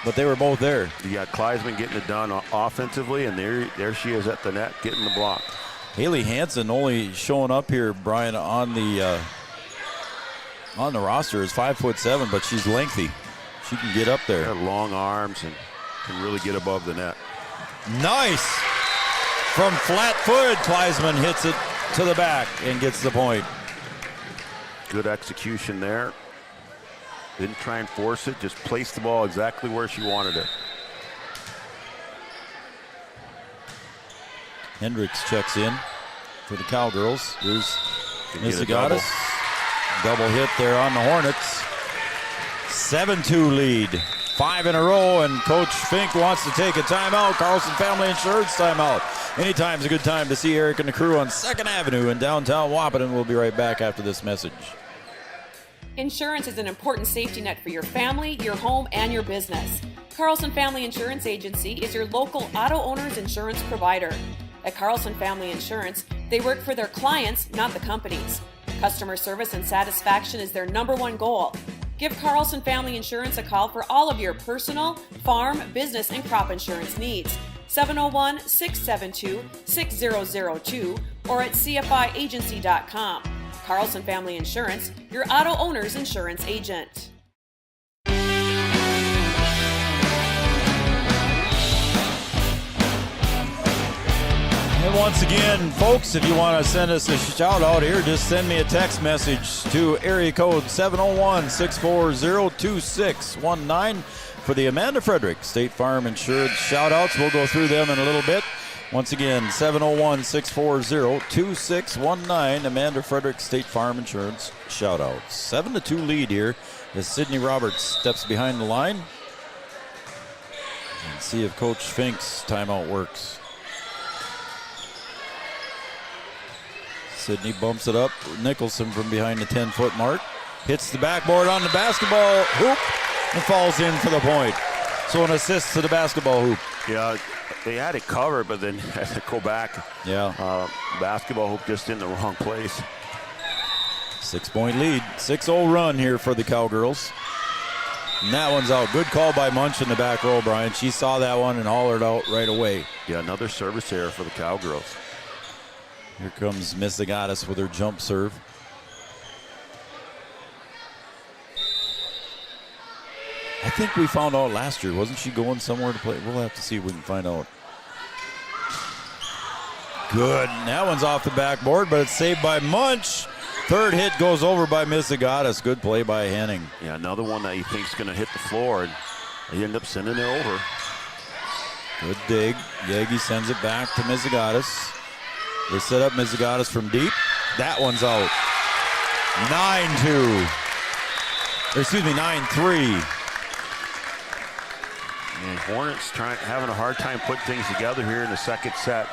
but they were both there. You got Kleisman getting it done offensively, and there she is at the net getting the block. Haley Hansen only showing up here, Brian, on the roster is 5'7", but she's lengthy. She can get up there. Got long arms and can really get above the net. Nice! From flat foot, Kleisman hits it to the back and gets the point. Good execution there. Didn't try and force it, just placed the ball exactly where she wanted it. Hendricks checks in for the Cowgirls. Here's Missagatis. Double hit there on the Hornets. 7-2 lead. 5 in a row, and Coach Fink wants to take a timeout. Carlson Family Insurance timeout. Anytime's a good time to see Eric and the crew on 2nd Avenue in downtown Wahpeton. We'll be right back after this message. Insurance is an important safety net for your family, your home, and your business. Carlson Family Insurance Agency is your local auto owner's insurance provider. At Carlson Family Insurance, they work for their clients, not the companies. Customer service and satisfaction is their #1 goal. Give Carlson Family Insurance a call for all of your personal, farm, business, and crop insurance needs. 701-672-6002 or at cfiagency.com. Carlson Family Insurance, your auto owner's insurance agent. And once again, folks, if you want to send us a shout out here, just send me a text message to area code 701-640-2619 for the Amanda Frederick State Farm Insured shout outs. We'll go through them in a little bit. Once again, 701-640-2619. Amanda Frederick, State Farm Insurance shout-out. 7-2 lead here as Sydney Roberts steps behind the line. And see if Coach Fink's timeout works. Sydney bumps it up. Nicholson from behind the 10-foot mark. Hits the backboard on the basketball hoop and falls in for the point. So an assist to the basketball hoop. Yeah, they had it covered, but then had to go back. Yeah. Basketball hoop just in the wrong place. 6-point lead. 6-0 run here for the Cowgirls. And that one's out. Good call by Munch in the back row, Brian. She saw that one and hollered out right away. Yeah, another service error for the Cowgirls. Here comes Miss Zagatis with her jump serve. I think we found out last year. Wasn't she going somewhere to play? We'll have to see if we can find out. Good. And that one's off the backboard, but it's saved by Munch. Third hit goes over by Miss Zagatis. Good play by Henning. Yeah, another one that you think is going to hit the floor, and they end up sending it over. Good dig. Yagi sends it back to Miss Zagatis. They set up Miss Zagatis from deep. That one's out. 9-2. Or excuse me, 9-3. And Hornets having a hard time putting things together here in the second set.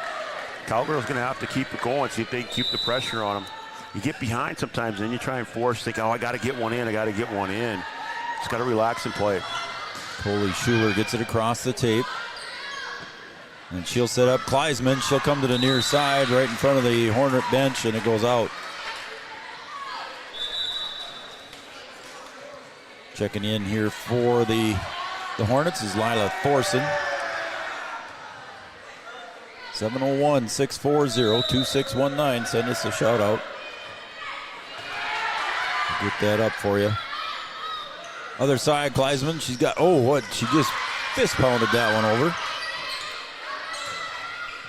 Cowgirls going to have to keep it going, see if they can keep the pressure on them. You get behind sometimes, and then you try and think, oh, I got to get one in, I got to get one in. Just got to relax and play. Coley Schuler gets it across the tape. And she'll set up Kleisman. She'll come to the near side right in front of the Hornet bench, and it goes out. Checking in here for the Hornets is Lila Thorson. 701-640-2619. Send us a shout out. Get that up for you. Other side, Kleisman. She's got, she just fist pounded that one over.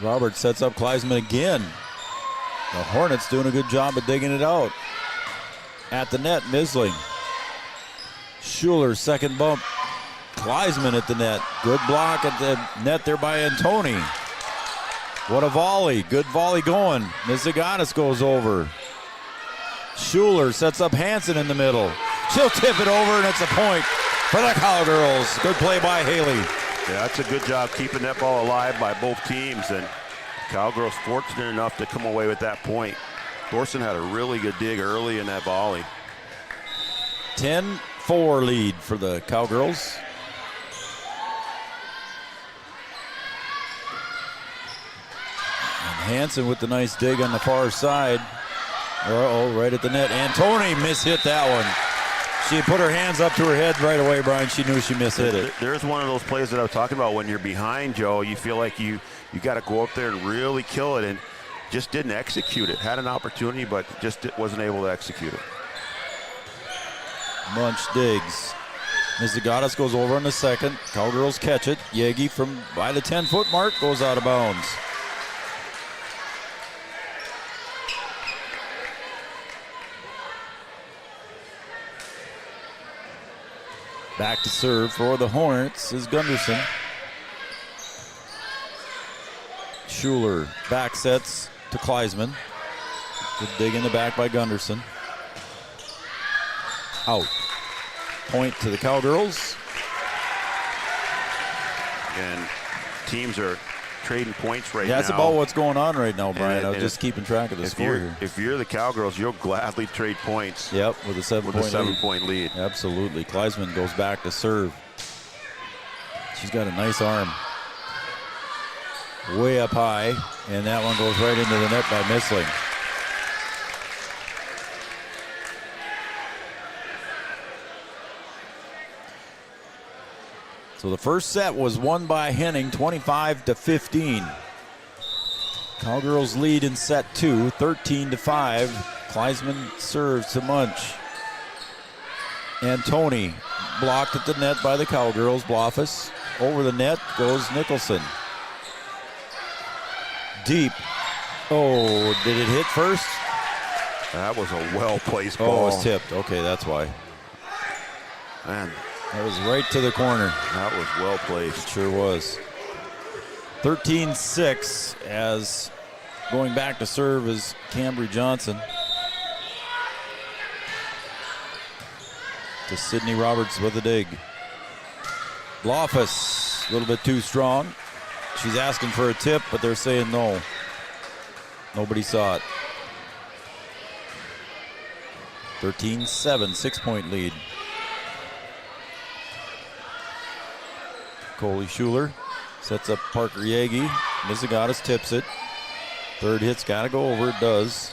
Roberts sets up Kleisman again. The Hornets doing a good job of digging it out. At the net, Misling. Schuler, second bump. Kleisman at the net. Good block at the net there by Antoni. What a volley. Good volley going. Miss Zagatis goes over. Schuler sets up Hansen in the middle. She'll tip it over, and it's a point for the Cowgirls. Good play by Haley. Yeah, that's a good job keeping that ball alive by both teams, and Cowgirls fortunate enough to come away with that point. Thorson had a really good dig early in that volley. 10-4 lead for the Cowgirls. And Hansen with the nice dig on the far side. Right at the net. Antoni mishit that one. She put her hands up to her head right away, Brian. She knew she mishit it. There's one of those plays that I was talking about when you're behind, Joe. You feel like you got to go up there and really kill it, and just didn't execute it. Had an opportunity, but just wasn't able to execute it. Munch digs. Miss Zagatis goes over on the second. Cowgirls catch it. Yagi from by the 10-foot mark goes out of bounds. Back to serve for the Hornets is Gunderson. Schuler back sets to Kleisman. Good dig in the back by Gunderson. Out. Point to the Cowgirls. And teams are trading points right now. That's about what's going on right now, Brian. I was just keeping track of the score here. If you're the Cowgirls, you'll gladly trade points. Yep, with a 7-point lead. Absolutely. Kleisman goes back to serve. She's got a nice arm. Way up high, and that one goes right into the net by Misling. So the first set was won by Henning, 25-15. Cowgirls lead in set two, 13-5. Kleisman serves to Munch. Antoni blocked at the net by the Cowgirls. Bloffus over the net goes Nicholson. Deep. Oh, did it hit first? That was a well-placed ball. Oh, it was tipped. Okay, that's why. Man. That was right to the corner. That was well placed. It sure was. 13-6 as going back to serve is Cambry Johnson. To Sydney Roberts with a dig. Blofus, a little bit too strong. She's asking for a tip, but they're saying no. Nobody saw it. 13-7, 6-point lead. Coley Schuler sets up Parker Yagi. Mizigatis tips it. Third hit's got to go over. It does.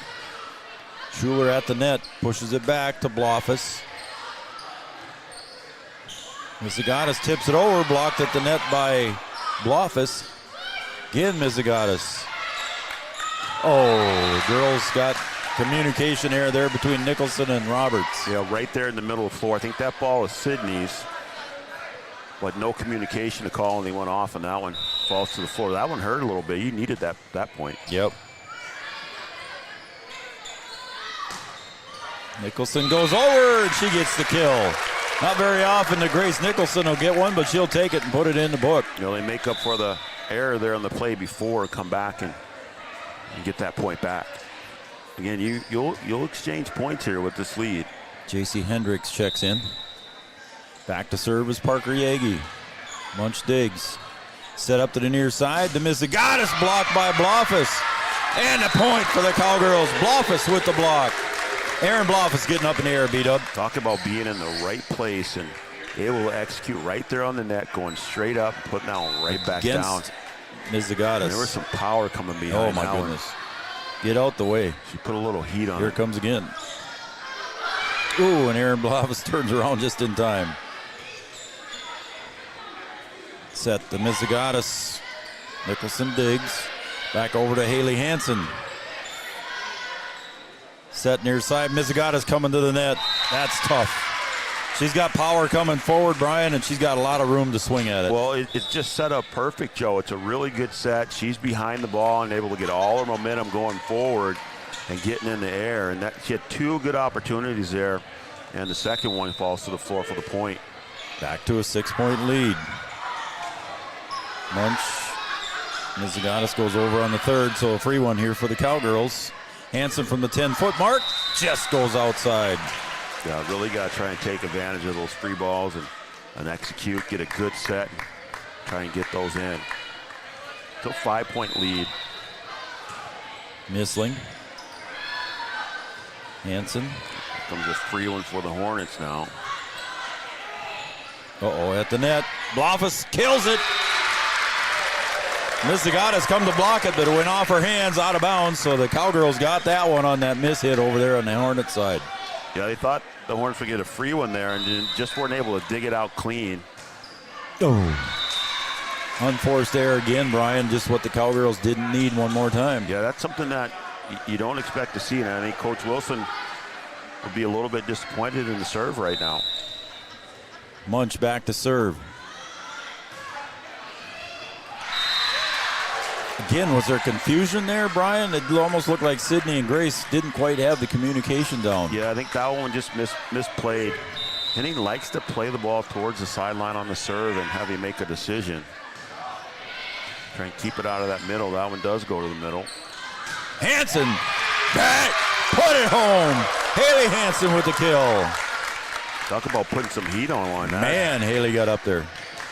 Schuler at the net. Pushes it back to Blofus. Mizigatis tips it over. Blocked at the net by Blofus. Again, Mizigatis. Oh, the girls got communication error there between Nicholson and Roberts. Yeah, right there in the middle of the floor. I think that ball is Sydney's, but no communication to call, and they went off, and that one falls to the floor. That one hurt a little bit. You needed that point. Yep. Nicholson goes over, and she gets the kill. Not very often that Grace Nicholson will get one, but she'll take it and put it in the book. You know, they make up for the error there on the play before, come back and get that point back. Again, you'll exchange points here with this lead. J.C. Hendricks checks in. Back to serve is Parker Yagi. Munch digs. Set up to the near side. The Mizigatis blocked by Blofus. And a point for the Cowgirls. Blofus with the block. Aaron Blofus getting up in the air, B-Dub. Talk about being in the right place and able to execute right there on the net, going straight up, putting that one right back down. Mizigatis. And there was some power coming behind. Oh, my goodness. Get out the way. She put a little heat on Here it comes again. Ooh, and Aaron Blofus turns around just in time. Set the Mizigatis. Nicholson digs. Back over to Haley Hansen. Set near side. Mizigatis coming to the net. That's tough. She's got power coming forward, Brian, and she's got a lot of room to swing at it. Well, it's just set up perfect, Joe. It's a really good set. She's behind the ball and able to get all her momentum going forward and getting in the air. And she had two good opportunities there, and the second one falls to the floor for the point. Back to a 6-point lead. Munch. Mizigatis goes over on the third, so a free one here for the Cowgirls. Hansen from the 10-foot mark just goes outside. Yeah, really got to try and take advantage of those free balls and execute, get a good set, and try and get those in. Still 5-point lead. Missling. Hansen. Comes a free one for the Hornets now. Uh-oh, at the net. Blofus kills it. Mizigatis come to block it, but it went off her hands out of bounds, so the Cowgirls got that one on that miss hit over there on the Hornets side. Yeah, they thought the Hornets would get a free one there and just weren't able to dig it out clean. Oh. Unforced error again, Brian, just what the Cowgirls didn't need one more time. Yeah, that's something that you don't expect to see, and I think Coach Wilson would be a little bit disappointed in the serve right now. Munch back to serve. Again, was there confusion there, Brian? It almost looked like Sydney and Grace didn't quite have the communication down. Yeah, I think that one just misplayed. Henning likes to play the ball towards the sideline on the serve and have him make a decision. Try and keep it out of that middle. That one does go to the middle. Hansen, back, put it home. Haley Hansen with the kill. Talk about putting some heat on one. Man, Haley got up there.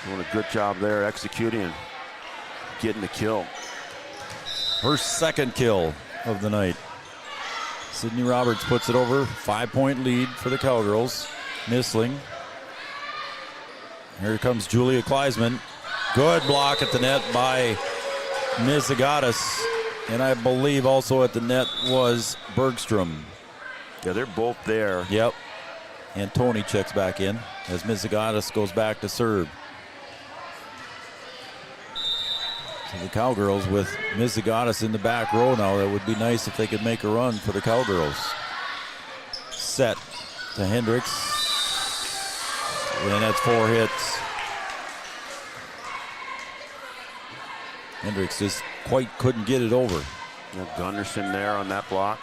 Doing a good job there executing and getting the kill. Her second kill of the night. Sydney Roberts puts it over. 5-point lead for the Cowgirls. Missling. Here comes Julia Kleisman. Good block at the net by Mizigatis. And I believe also at the net was Bergstrom. Yeah, they're both there. Yep. And Tony checks back in as Mizigatis goes back to serve. So the Cowgirls with Mizigatis in the back row now. That would be nice if they could make a run for the Cowgirls. Set to Hendricks. And that's 4 hits. Hendricks just quite couldn't get it over. Gunnarsson there on that block.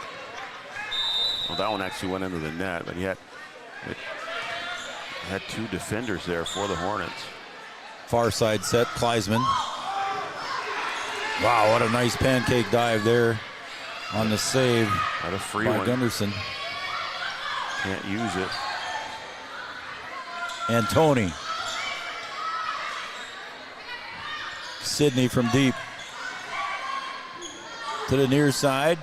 Well, that one actually went into the net, but he had two defenders there for the Hornets. Far side set, Kleisman. Wow, what a nice pancake dive there on the save. Not a free by one. Gunderson. Can't use it. And Tony. Sidney from deep. To the near side.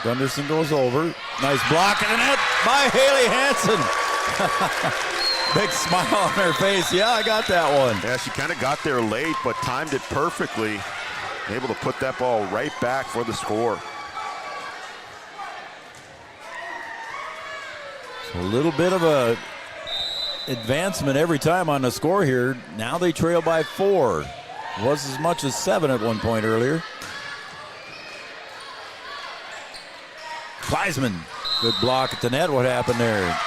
Gunderson goes over. Nice block in the net by Haley Hansen. Big smile on her face. Yeah, I got that one. Yeah, she kind of got there late, but timed it perfectly. Able to put that ball right back for the score. So a little bit of a advancement every time on the score here. Now they trail by 4. Was as much as 7 at one point earlier. Kleisman, good block at the net. What happened there?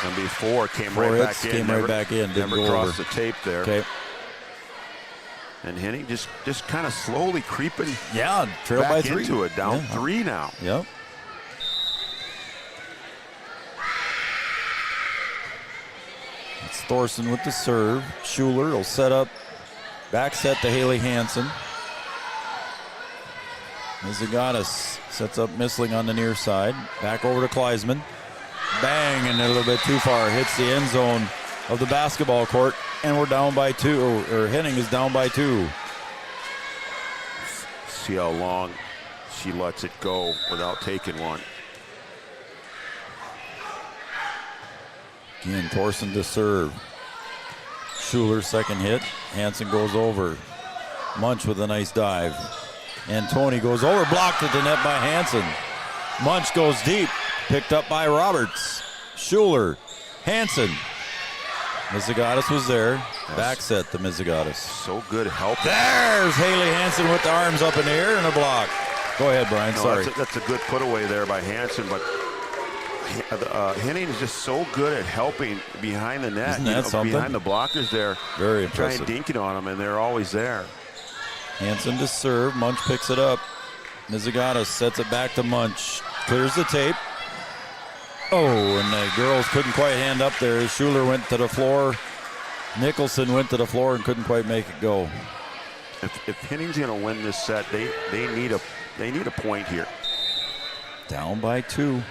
Gonna be 4. Came 4 right hits, back in. came right back in. Didn't Never go crossed over. the tape there. Okay. And Henning just kind of slowly creeping. Yeah, trail back by 3. into it. Down Yeah. 3 now. Yep. It's Thorson with the serve. Schuler will set up. Back set to Haley Hansen. Mizigatis sets up Missling on the near side. Back over to Kleisman. Bang, and a little bit too far. Hits the end zone of the basketball court, and we're down by 2, or Henning is down by 2. See how long she lets it go without taking one. Again, Thorson to serve. Schuler, second hit. Hansen goes over. Munch with a nice dive. And Tony goes over, blocked at the net by Hansen. Munch goes deep, picked up by Roberts. Schuler, Hansen. Mizigatis was there. Back set to Mizigatis. So good help. There's Haley Hansen with the arms up in the air and a block. Go ahead, Brian. No, Sorry. that's a good put away there by Hansen, but Henning is just so good at helping behind the net. Isn't that something? Behind the blockers there. Very Try impressive. and dink it on them, and they're always there. Hansen to serve. Munch picks it up. Mizigatis sets it back to Munch. Clears the tape. Oh, and the girls couldn't quite hand up there. Schuler went to the floor. Nicholson went to the floor and couldn't quite make it go. If Henning's going to win this set, they need a point here. Down by 2.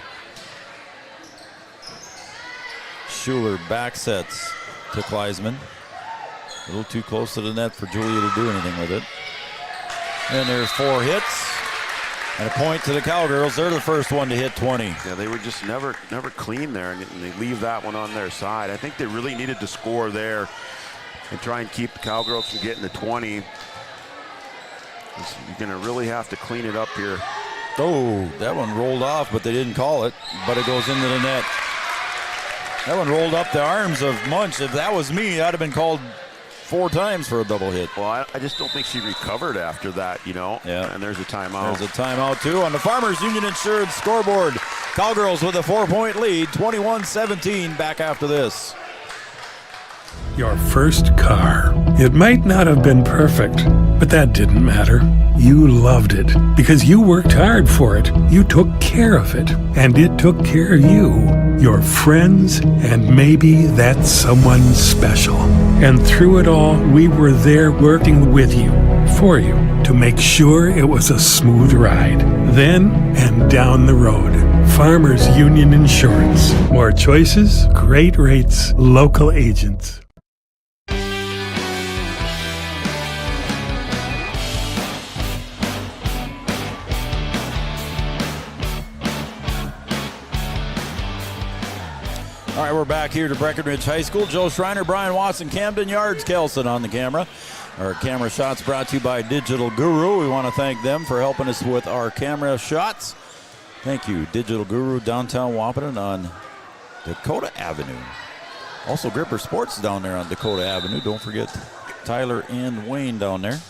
Schuler back sets to Kleisman. A little too close to the net for Julia to do anything with it. And there's 4 hits. And a point to the Cowgirls. They're the first one to hit 20. Yeah, they were just never clean there, and they leave that one on their side. I think they really needed to score there and try and keep the Cowgirls from getting to 20. You're going to really have to clean it up here. Oh, that one rolled off, but they didn't call it. But it goes into the net. That one rolled up the arms of Munch. If that was me, I'd have been called 4 times for a double hit. Well, I just don't think she recovered after that, you know. Yeah. And there's a timeout. There's a timeout, too, on the Farmers Union Insurance scoreboard. Cowgirls with a 4-point lead, 21-17, back after this. Your first car. It might not have been perfect, but that didn't matter. You loved it because you worked hard for it. You took care of it, and it took care of you, your friends, and maybe that someone special. And through it all, we were there working with you, for you, to make sure it was a smooth ride. Then and down the road. Farmers Union Insurance. More choices, great rates, local agents. All right, we're back here to Breckenridge High School. Joe Schreiner, Brian Watson, Camden Yards, Kelson on the camera. Our camera shots brought to you by Digital Guru. We want to thank them for helping us with our camera shots. Thank you, Digital Guru, downtown Wahpeton on Dakota Avenue. Also, Gripper Sports down there on Dakota Avenue. Don't forget Tyler and Wayne down there.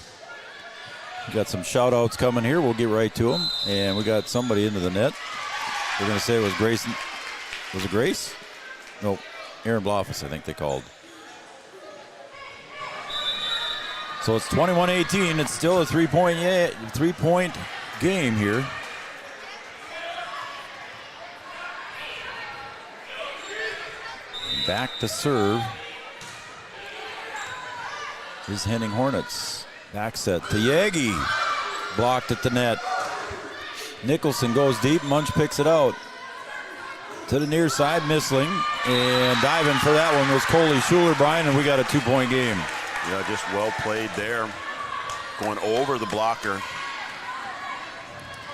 We got some shout-outs coming here. We'll get right to them. And we got somebody into the net. We're going to say it was Grace. Was it Grace? No, Aaron Blofus, I think they called. So it's 21-18. It's still a three-point game here. Back to serve is Henning Hornets. Back set to Yagi. Blocked at the net. Nicholson goes deep. Munch picks it out. To the near side, Missling. And diving for that one was Coley Schuler, Brian, and we got a 2-point game. Yeah, just well played there. Going over the blocker.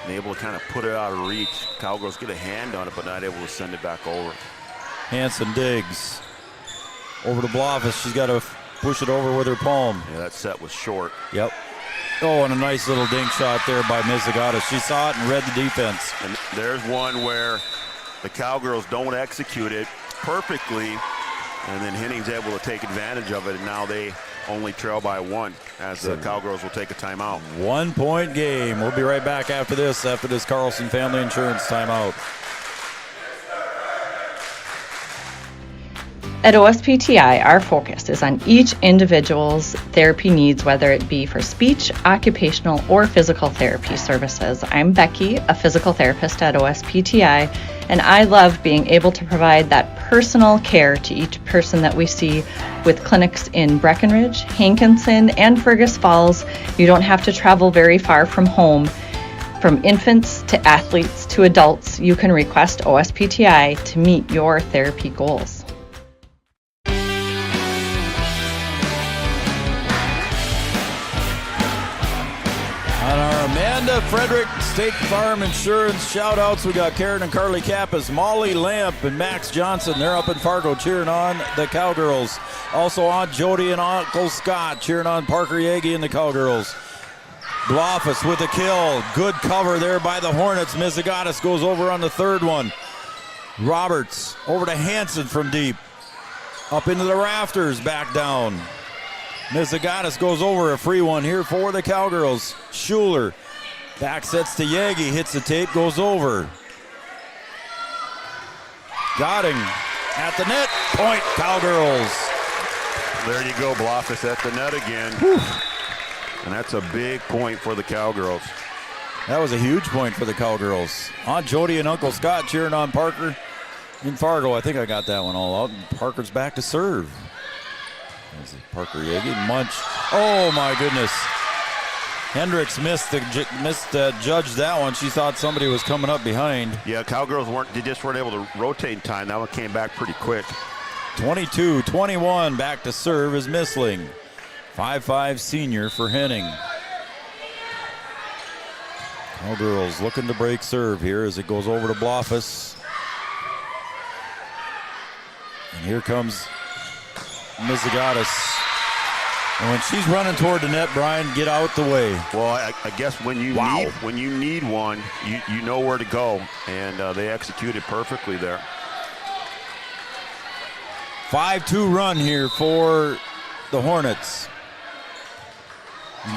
And able to kind of put it out of reach. Cowgirls get a hand on it, but not able to send it back over. Hanson digs. Over to Blofis. She's got to push it over with her palm. Yeah, that set was short. Yep. Oh, and a nice little dink shot there by Mizagatis. She saw it and read the defense. And there's one where the Cowgirls don't execute it perfectly, and then Henning's able to take advantage of it, and now they only trail by 1 as the Cowgirls will take a timeout. 1-point game. We'll be right back after this Carlson Family Insurance timeout. At OSPTI, our focus is on each individual's therapy needs, whether it be for speech, occupational, or physical therapy services. I'm Becky, a physical therapist at OSPTI, and I love being able to provide that personal care to each person that we see with clinics in Breckenridge, Hankinson, and Fergus Falls. You don't have to travel very far from home. From infants to athletes to adults, you can request OSPTI to meet your therapy goals. On our Amanda Frederick State Farm Insurance shout-outs, we got Karen and Carly Kappas, Molly Lamp, and Max Johnson. They're up in Fargo cheering on the Cowgirls. Also Aunt Jody and Uncle Scott cheering on Parker Yagi and the Cowgirls. Blofis with a kill. Good cover there by the Hornets. Mizagatis goes over on the third one. Roberts over to Hanson from deep. Up into the rafters, back down. Mizagatis goes over, a free one here for the Cowgirls. Schuler back sets to Yagi, hits the tape, goes over. Godding at the net, point Cowgirls. There you go, Blofis at the net again. Whew. And that's a big point for the Cowgirls. That was a huge point for the Cowgirls. Aunt Jody and Uncle Scott cheering on Parker in Fargo. I think I got that one all out. Parker's back to serve. This is Parker Yagi. Munch. Oh my goodness. Hendricks missed judge that one. She thought somebody was coming up behind. Yeah, Cowgirls just weren't able to rotate in time. That one came back pretty quick. 22-21 back to serve is Missling. 5'5" senior for Henning. Cowgirls looking to break serve here as it goes over to Blofis. And here comes Mizagatis. And when she's running toward the net, Brian, get out the way. Well, I guess when you need one, you know where to go, and they executed perfectly there. 5-2 run here for the Hornets.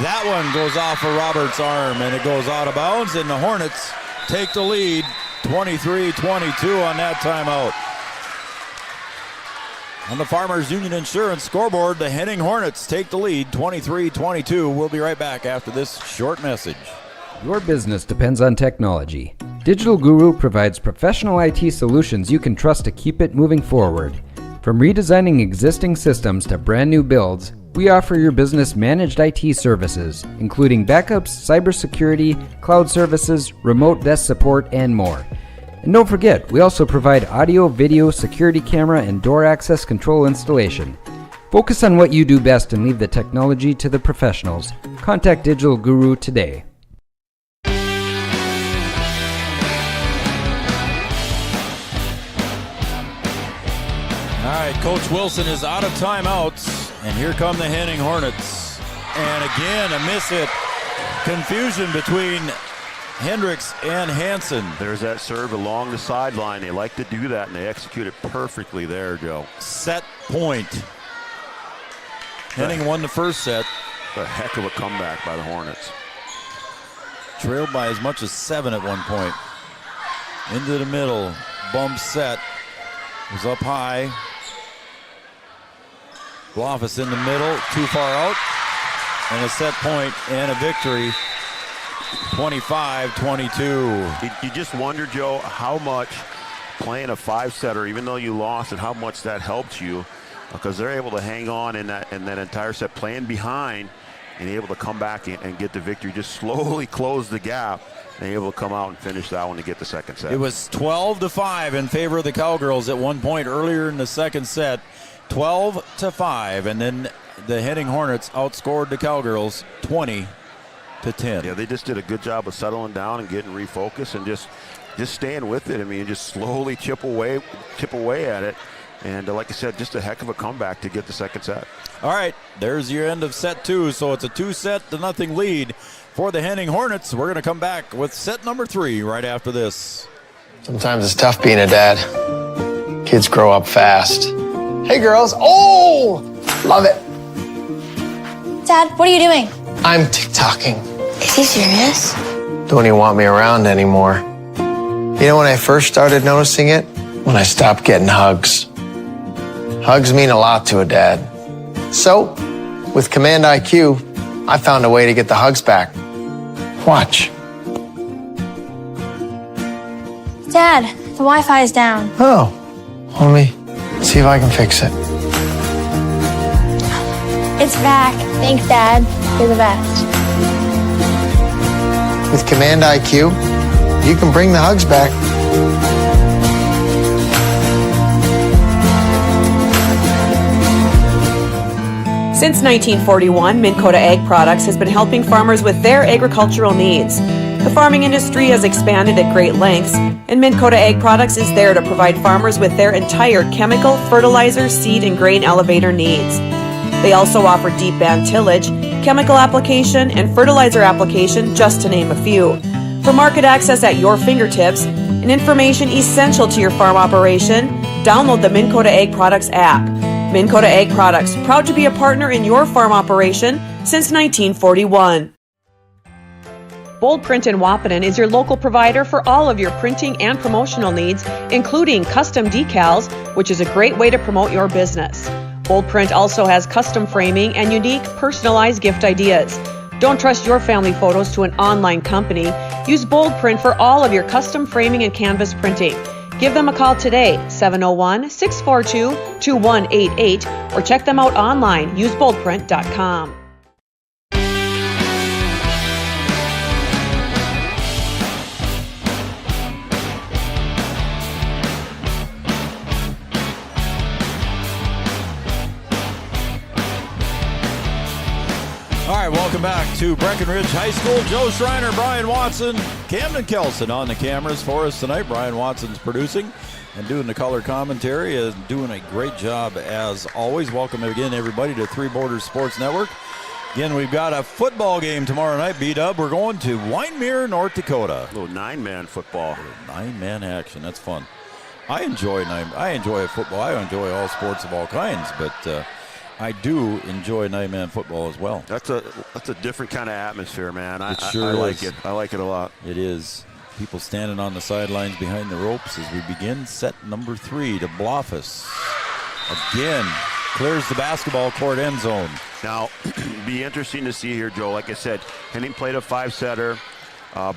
That one goes off of Roberts' arm, and it goes out of bounds, and the Hornets take the lead, 23-22 on that timeout. On the Farmers Union Insurance scoreboard, the Henning Hornets take the lead, 23-22. We'll be right back after this short message. Your business depends on technology. Digital Guru provides professional IT solutions you can trust to keep it moving forward. From redesigning existing systems to brand new builds, we offer your business managed IT services, including backups, cybersecurity, cloud services, remote desk support, and more. And don't forget, we also provide audio, video, security camera, and door access control installation. Focus on what you do best and leave the technology to the professionals. Contact Digital Guru today. All right, Coach Wilson is out of timeouts, and here come the Henning Hornets. And again, a miss hit. Confusion between Hendricks and Hanson. There's that serve along the sideline. They like to do that, and they execute it perfectly there, Joe. Set point. Henning won the first set. A heck of a comeback by the Hornets. Trailed by as much as 7 at one point. Into the middle. Bump set. Was up high. Blofis in the middle. Too far out. And a set point and a victory. 25-22. You just wonder, Joe, how much playing a 5-setter, even though you lost, and how much that helped you, because they're able to hang on in that entire set, playing behind and able to come back and get the victory, just slowly close the gap, and able to come out and finish that one to get the second set. It was 12-5 in favor of the Cowgirls at one point earlier in the second set. 12-5, and then the Henning Hornets outscored the Cowgirls 20-10. Yeah, they just did a good job of settling down and getting refocused and just staying with it. I mean, just slowly chip away at it. And like I said, just a heck of a comeback to get the second set. All right, there's your end of set 2. So it's a 2-0 lead for the Henning Hornets. We're going to come back with set number 3 right after this. Sometimes it's tough being a dad. Kids grow up fast. Hey, girls. Oh, love it. Dad, what are you doing? I'm TikToking. Is he serious? Don't even want me around anymore. You know when I first started noticing it? When I stopped getting hugs. Hugs mean a lot to a dad. So, with Command IQ, I found a way to get the hugs back. Watch. Dad, the Wi-Fi is down. Oh, let me see if I can fix it. It's back. Thanks, Dad. You're the best. With Command IQ, you can bring the hugs back. Since 1941, Minn Kota Ag Products has been helping farmers with their agricultural needs. The farming industry has expanded at great lengths, and Minn Kota Ag Products is there to provide farmers with their entire chemical, fertilizer, seed, and grain elevator needs. They also offer deep band tillage, chemical application, and fertilizer application, just to name a few. For market access at your fingertips and information essential to your farm operation, download the Minn Kota Ag Products app. Minn Kota Ag Products, proud to be a partner in your farm operation since 1941. Bold Print in Wahpeton is your local provider for all of your printing and promotional needs, including custom decals, which is a great way to promote your business. Bold Print also has custom framing and unique personalized gift ideas. Don't trust your family photos to an online company. Use Bold Print for all of your custom framing and canvas printing. Give them a call today, 701-642-2188, or check them out online, useboldprint.com. All right, welcome back to Breckenridge High School. Joe Schreiner, Brian Watson, Camden Kelson on the cameras for us tonight. Brian Watson's producing and doing the color commentary, and doing a great job as always. Welcome again, everybody, to Three Borders Sports Network. Again, we've got a football game tomorrow night, B-Dub. We're going to Wyndmere, North Dakota. A little 9-man football. 9-man action. That's fun. I enjoy football. I enjoy all sports of all kinds, but I do enjoy 9-man football as well. That's a different kind of atmosphere, man. I like it. I like it a lot. It is. People standing on the sidelines behind the ropes as we begin set number 3 to Blofus. Again, clears the basketball court end zone. Now, be interesting to see here, Joe. Like I said, Henning played a 5-setter.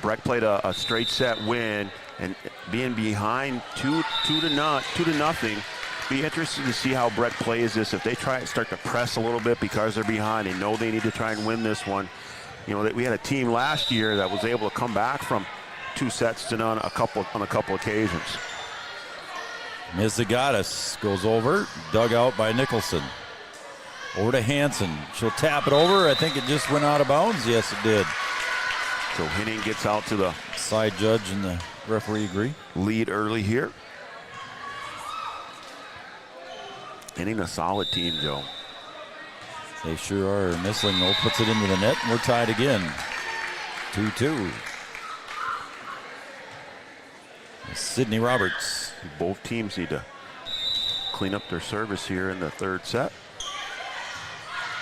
Breck played a straight set win, and being behind 2-0. Be interested to see how Breck plays this. If they start to press a little bit because they're behind, they know they need to try and win this one. You know, that we had a team last year that was able to come back from 2-0 on a couple occasions. Mizagatis goes over, dug out by Nicholson. Over to Hansen. She'll tap it over. I think it just went out of bounds. Yes, it did. So Henning gets out to the side judge and the referee agree. Lead early here. Henning a solid team, Joe. They sure are. Missling, though, puts it into the net, and we're tied again. 2-2. Sydney Roberts. Both teams need to clean up their service here in the third set.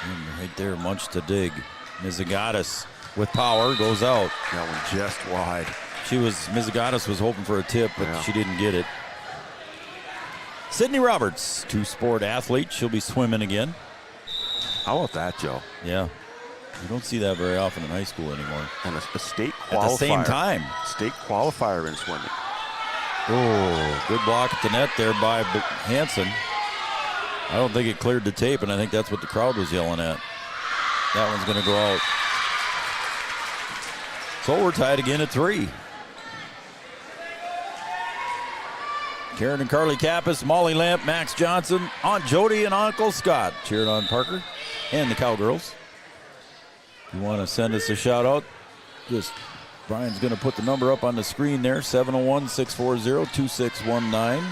And right there, much to dig. Mizagatis with power goes out. That one just wide. Mizagatis was hoping for a tip, but she didn't get it. Sydney Roberts, two-sport athlete. She'll be swimming again. How about that, Joe? Yeah. You don't see that very often in high school anymore. And a state qualifier. At the same time. State qualifier in swimming. Oh, good block at the net there by Hansen. I don't think it cleared the tape, and I think that's what the crowd was yelling at. That one's going to go out. So we're tied again at 3. Karen and Carly Kappas, Molly Lamp, Max Johnson, Aunt Jody, and Uncle Scott cheering on Parker and the Cowgirls. If you want to send us a shout out, just Brian's going to put the number up on the screen there, 701-640-2619.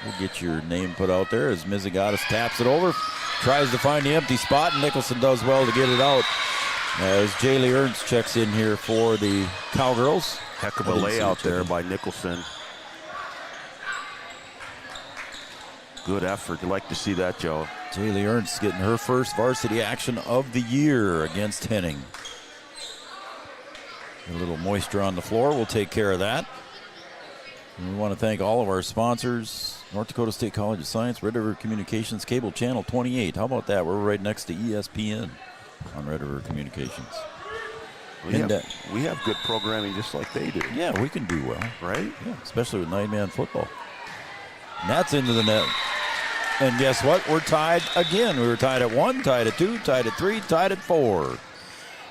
We'll get your name put out there as Mizigatis taps it over, tries to find the empty spot, and Nicholson does well to get it out. As Jaylee Ernst checks in here for the Cowgirls. Heck of a layout there by Nicholson. Good effort. You like to see that, Joe. Jaylee Ernst getting her first varsity action of the year against Henning. A little moisture on the floor. We'll take care of that. And we want to thank all of our sponsors. North Dakota State College of Science, Red River Communications, Cable Channel 28. How about that? We're right next to ESPN on Red River Communications. We have good programming just like they do. Yeah, we can do well. Right? Yeah, especially with 9-man football. And that's into the net. And guess what? We're tied again. We were tied at 1, tied at 2, tied at 3, tied at 4.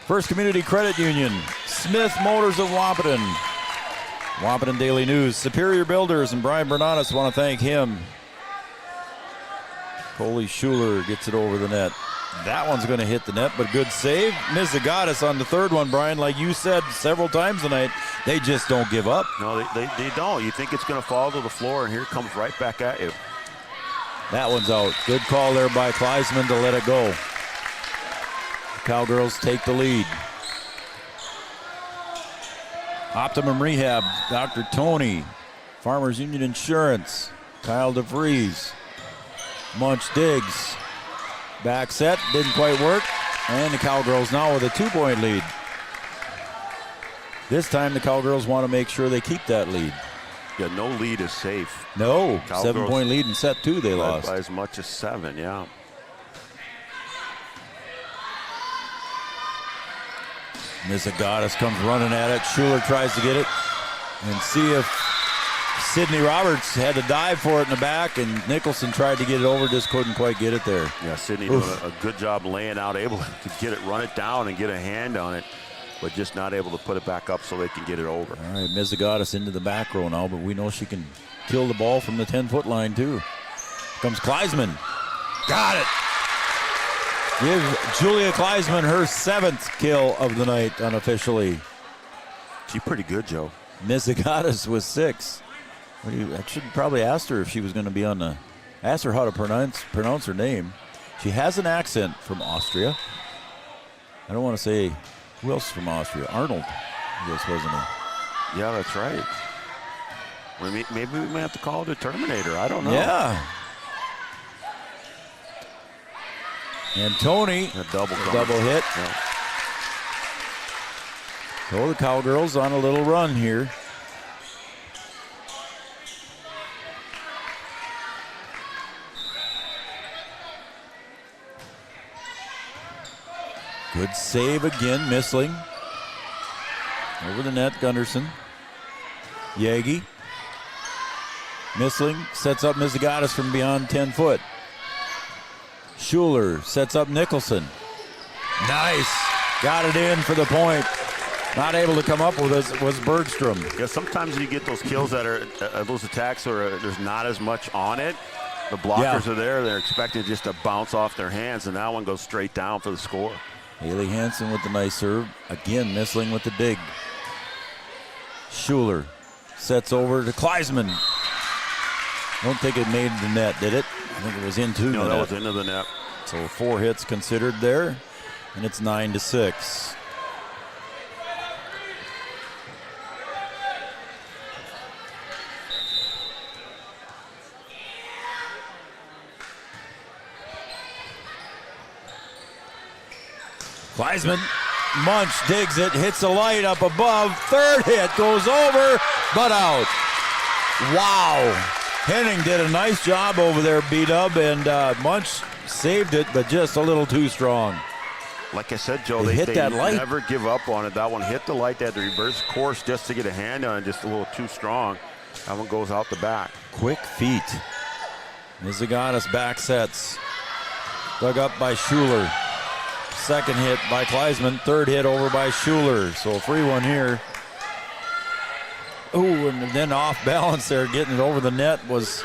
First Community Credit Union, Smith Motors of Wahpeton. Wahpeton Daily News, Superior Builders, and Brian Bernanis, want to thank him. Coley Schuler gets it over the net. That one's going to hit the net, but good save. Mizigatis on the third one, Brian. Like you said several times tonight, they just don't give up. No, they don't. You think it's going to fall to the floor, and here it comes right back at you. That one's out. Good call there by Kleisman to let it go. The Cowgirls take the lead. Optimum Rehab, Dr. Tony, Farmers Union Insurance, Kyle DeVries, Munch Diggs. Back set, didn't quite work. And the Cowgirls now with a 2-point lead. This time the Cowgirls want to make sure they keep that lead. Yeah, no lead is safe. No, Cowgirls 7-point lead in set 2 they lost. By as much as 7, yeah. Mizigatis comes running at it. Schuler tries to get it. And see if Sidney Roberts had to dive for it in the back, and Nicholson tried to get it over, just couldn't quite get it there. Yeah, Sidney doing a good job laying out, able to get it, run it down, and get a hand on it, but just not able to put it back up so they can get it over. All right, Mizigatis into the back row now, but we know she can kill the ball from the 10-foot line, too. Comes Kleisman. Got it! Give Julia Kleisman her 7th kill of the night unofficially. She's pretty good, Joe. Mizigatis was 6. I should probably ask her if she was going to be on the... Ask her how to pronounce her name. She has an accent from Austria. I don't want to say... Who else is from Austria? Arnold, I guess, wasn't he? Yeah, that's right. Maybe we may have to call it a Terminator. I don't know. Yeah. And Tony, a double hit. Yeah. So the Cowgirls on a little run here. Good save again, Missling. Over the net, Gunderson. Yagi. Missling sets up Mizigatis from beyond 10 foot. Schuler sets up Nicholson. Nice. Got it in for the point. Not able to come up with it was Bergstrom. Yeah, sometimes you get those kills that are those attacks where there's not as much on it. The blockers are there. They're expecting just to bounce off their hands, and that one goes straight down for the score. Haley Hansen with the nice serve. Again, Missling with the dig. Schuler sets over to Kleisman. Don't think it made the net, did it? I think it was into the net. No, that was into the net. So 4 hits considered there, and it's 9-6. Kleisman, Munch digs it, hits the light up above. 3rd hit goes over, but out. Wow. Henning did a nice job over there, B-Dub, and Munch saved it, but just a little too strong. Like I said, Joe, they hit that light. Never give up on it. That one hit the light. They had to reverse course just to get a hand on it, just a little too strong. That one goes out the back. Quick feet. Mizigatis back sets. Dug up by Schuler. Second hit by Kleisman. Third hit over by Schuler. So a free one here. Ooh, and then off balance there, getting it over the net was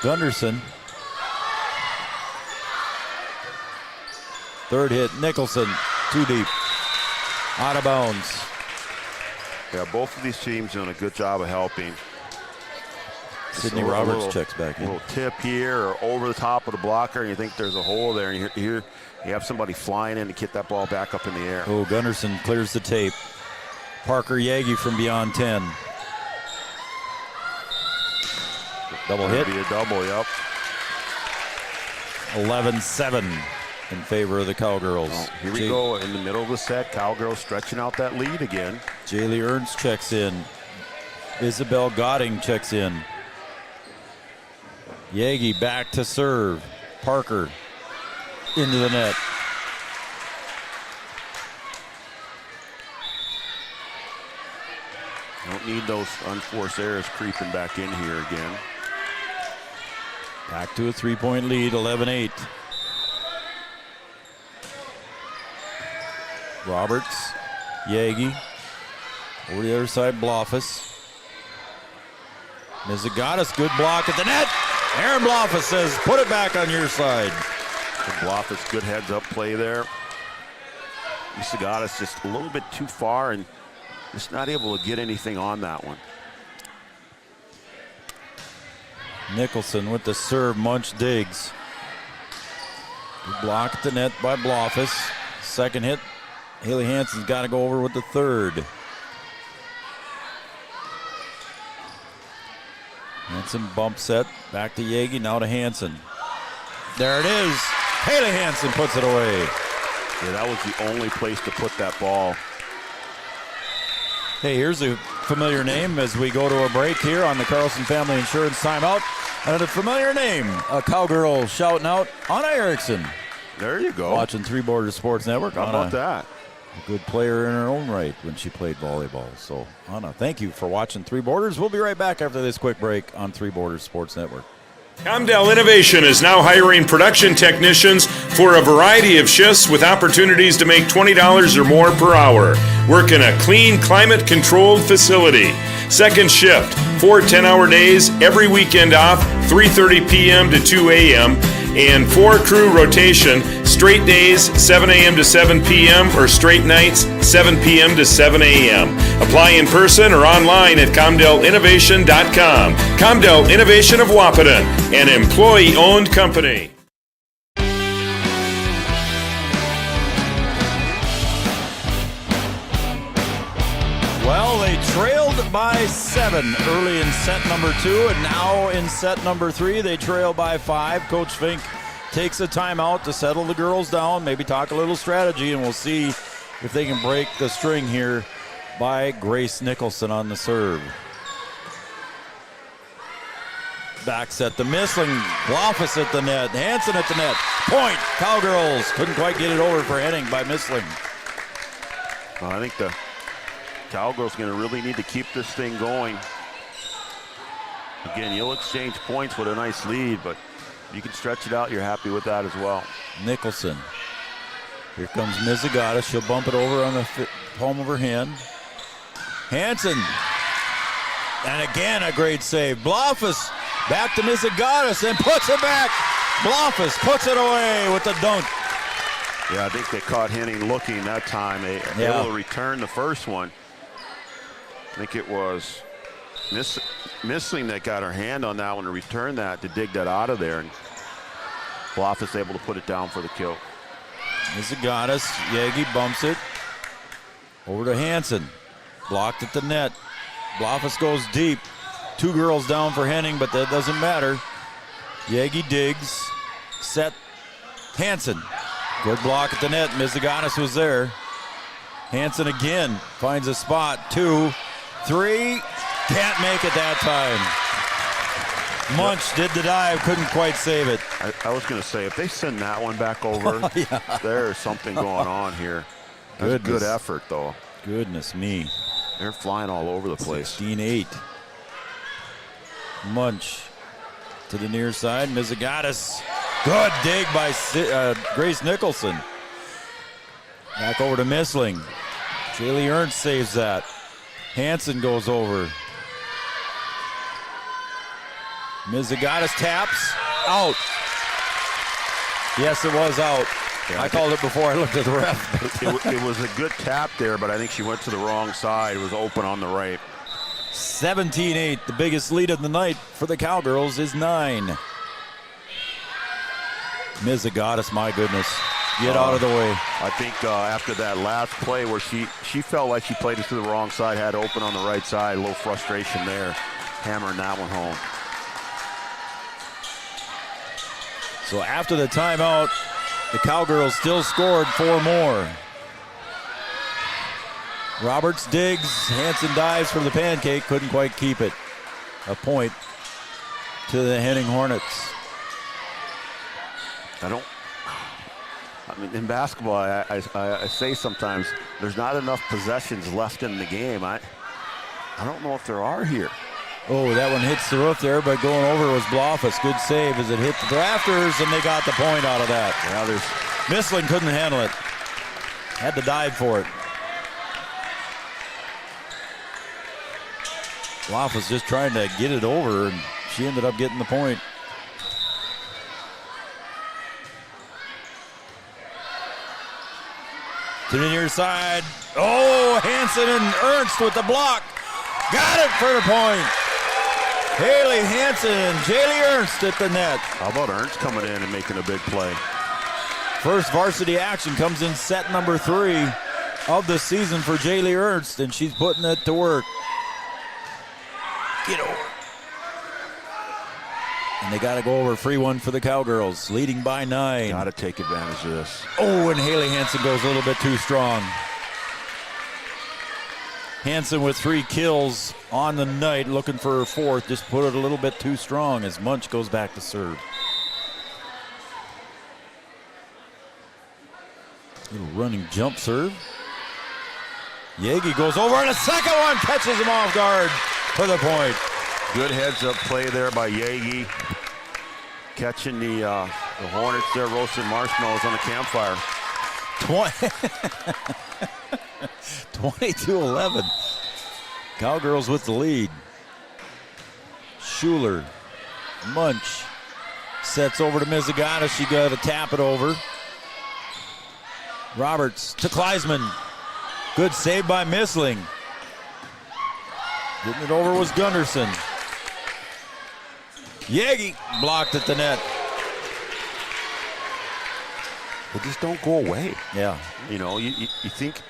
Gunderson. Third hit, Nicholson, too deep. Out of bounds. Yeah, both of these teams doing a good job of helping. Sidney Roberts checks back in. A little tip here or over the top of the blocker, and you think there's a hole there, and here you have somebody flying in to get that ball back up in the air. Oh, Gunderson clears the tape. Parker Yagi from beyond 10. Double hit. Be a double, yep. 11-7 in favor of the Cowgirls. Oh, here we go in the middle of the set. Cowgirls stretching out that lead again. Jaylee Ernst checks in. Isabel Godding checks in. Yagi back to serve. Parker into the net. Don't need those unforced errors creeping back in here again. Back to a 3-point lead, 11-8. Roberts, Yagi, over the other side, Blofus. Mizigatis, good block at the net. Aaron Blofus says, put it back on your side. Blofus, good heads-up play there. Mizigatis just a little bit too far and just not able to get anything on that one. Nicholson with the serve, Munch digs. Good block at the net by Blofus. Second hit, Haley Hansen's got to go over with the third. Hansen bump set, back to Yagi, now to Hansen. There it is. Haley Hansen puts it away. Yeah, that was the only place to put that ball. Hey, here's a familiar name as we go to a break here on the Carlson Family Insurance Timeout. And a familiar name, a Cowgirl shouting out, Anna Erickson. There you go. Watching Three Borders Sports Network. How about that? A good player in her own right when she played volleyball. So, Anna, thank you for watching Three Borders. We'll be right back after this quick break on Three Borders Sports Network. Comdell Innovation is now hiring production technicians for a variety of shifts with opportunities to make $20 or more per hour. Work in a clean, climate-controlled facility. Second shift, 4 10-hour days, every weekend off, 3:30 p.m. to 2 a.m., and 4-crew rotation, straight days, 7 a.m. to 7 p.m., or straight nights, 7 p.m. to 7 a.m. Apply in person or online at ComdellInnovation.com. Comdell Innovation of Wahpeton, an employee-owned company. Well, they trailed by 7 early in set number 2, and now in set number 3, they trail by 5. Coach Fink takes a timeout to settle the girls down, maybe talk a little strategy, and we'll see if they can break the string here by Grace Nicholson on the serve. Back set to Missling, Blofus at the net, Hansen at the net, point, Cowgirls. Couldn't quite get it over for Henning by Missling. Well, I think the Cowgirls going to really need to keep this thing going. Again, you'll exchange points with a nice lead, but you can stretch it out. You're happy with that as well. Nicholson. Here comes Mizigatis. She'll bump it over on the palm of her hand. Hansen. And again, a great save. Blofus back to Mizigatis and puts it back. Blofus puts it away with the dunk. Yeah, I think they caught Henning looking that time. They were able to return the first one. I think it was Missling that got her hand on that one to return that, to dig that out of there. And Blofus able to put it down for the kill. Mizigatis, Yagi bumps it. Over to Hansen. Blocked at the net. Blofus goes deep. 2 girls down for Henning, but that doesn't matter. Yagi digs. Set. Hansen. Good block at the net. Mizigatis was there. Hansen again finds a spot. 2, 3. Can't make it that time. Munch did the dive, couldn't quite save it. I was going to say, if they send that one back over, there's something going on here. That's a good effort, though. Goodness me. They're flying all over the place. 16-8. Munch to the near side. Mizigatis. Good dig by Grace Nicholson. Back over to Missling. Jaylee Ernst saves that. Hansen goes over. Mizigatis taps. Out. Yes, it was out. Yeah, I called it before I looked at the ref. It was a good tap there, but I think she went to the wrong side. It was open on the right. 17-8. The biggest lead of the night for the Cowgirls is 9. Mizigatis, my goodness. Get out of the way. I think after that last play where she felt like she played it to the wrong side, had open on the right side, a little frustration there, hammering that one home. So after the timeout, the Cowgirls still scored 4 more. Roberts digs, Hansen dives for the pancake, couldn't quite keep it. A point to the Henning Hornets. I mean, in basketball, I say sometimes there's not enough possessions left in the game. I don't know if there are here. Oh, that one hits the roof there, but going over was Blofus. Good save as it hit the rafters, and they got the point out of that. Yeah, Missling couldn't handle it. Had to dive for it. Blofus just trying to get it over, and she ended up getting the point. To the near side. Oh, Hansen and Ernst with the block. Got it for the point. Haley Hansen and Jaylee Ernst at the net. How about Ernst coming in and making a big play? First varsity action comes in set number 3 of the season for Jaylee Ernst, and she's putting it to work. Get over. And they got to go over. Free one for the Cowgirls, leading by 9. Got to take advantage of this. Oh, and Haley Hansen goes a little bit too strong. Hansen with 3 kills on the night, looking for her 4th. Just put it a little bit too strong as Munch goes back to serve. Little running jump serve. Yagi goes over, and a second one catches him off guard for the point. Good heads-up play there by Yagi. Catching the Hornets there, roasting marshmallows on the campfire. 22-11. Cowgirls with the lead. Schuler. Munch. Sets over to Mizigatis. She got to tap it over. Roberts to Kleisman. Good save by Missling. Getting it over was Gunderson. Yagi blocked at the net. They just don't go away. Yeah. You know, you think,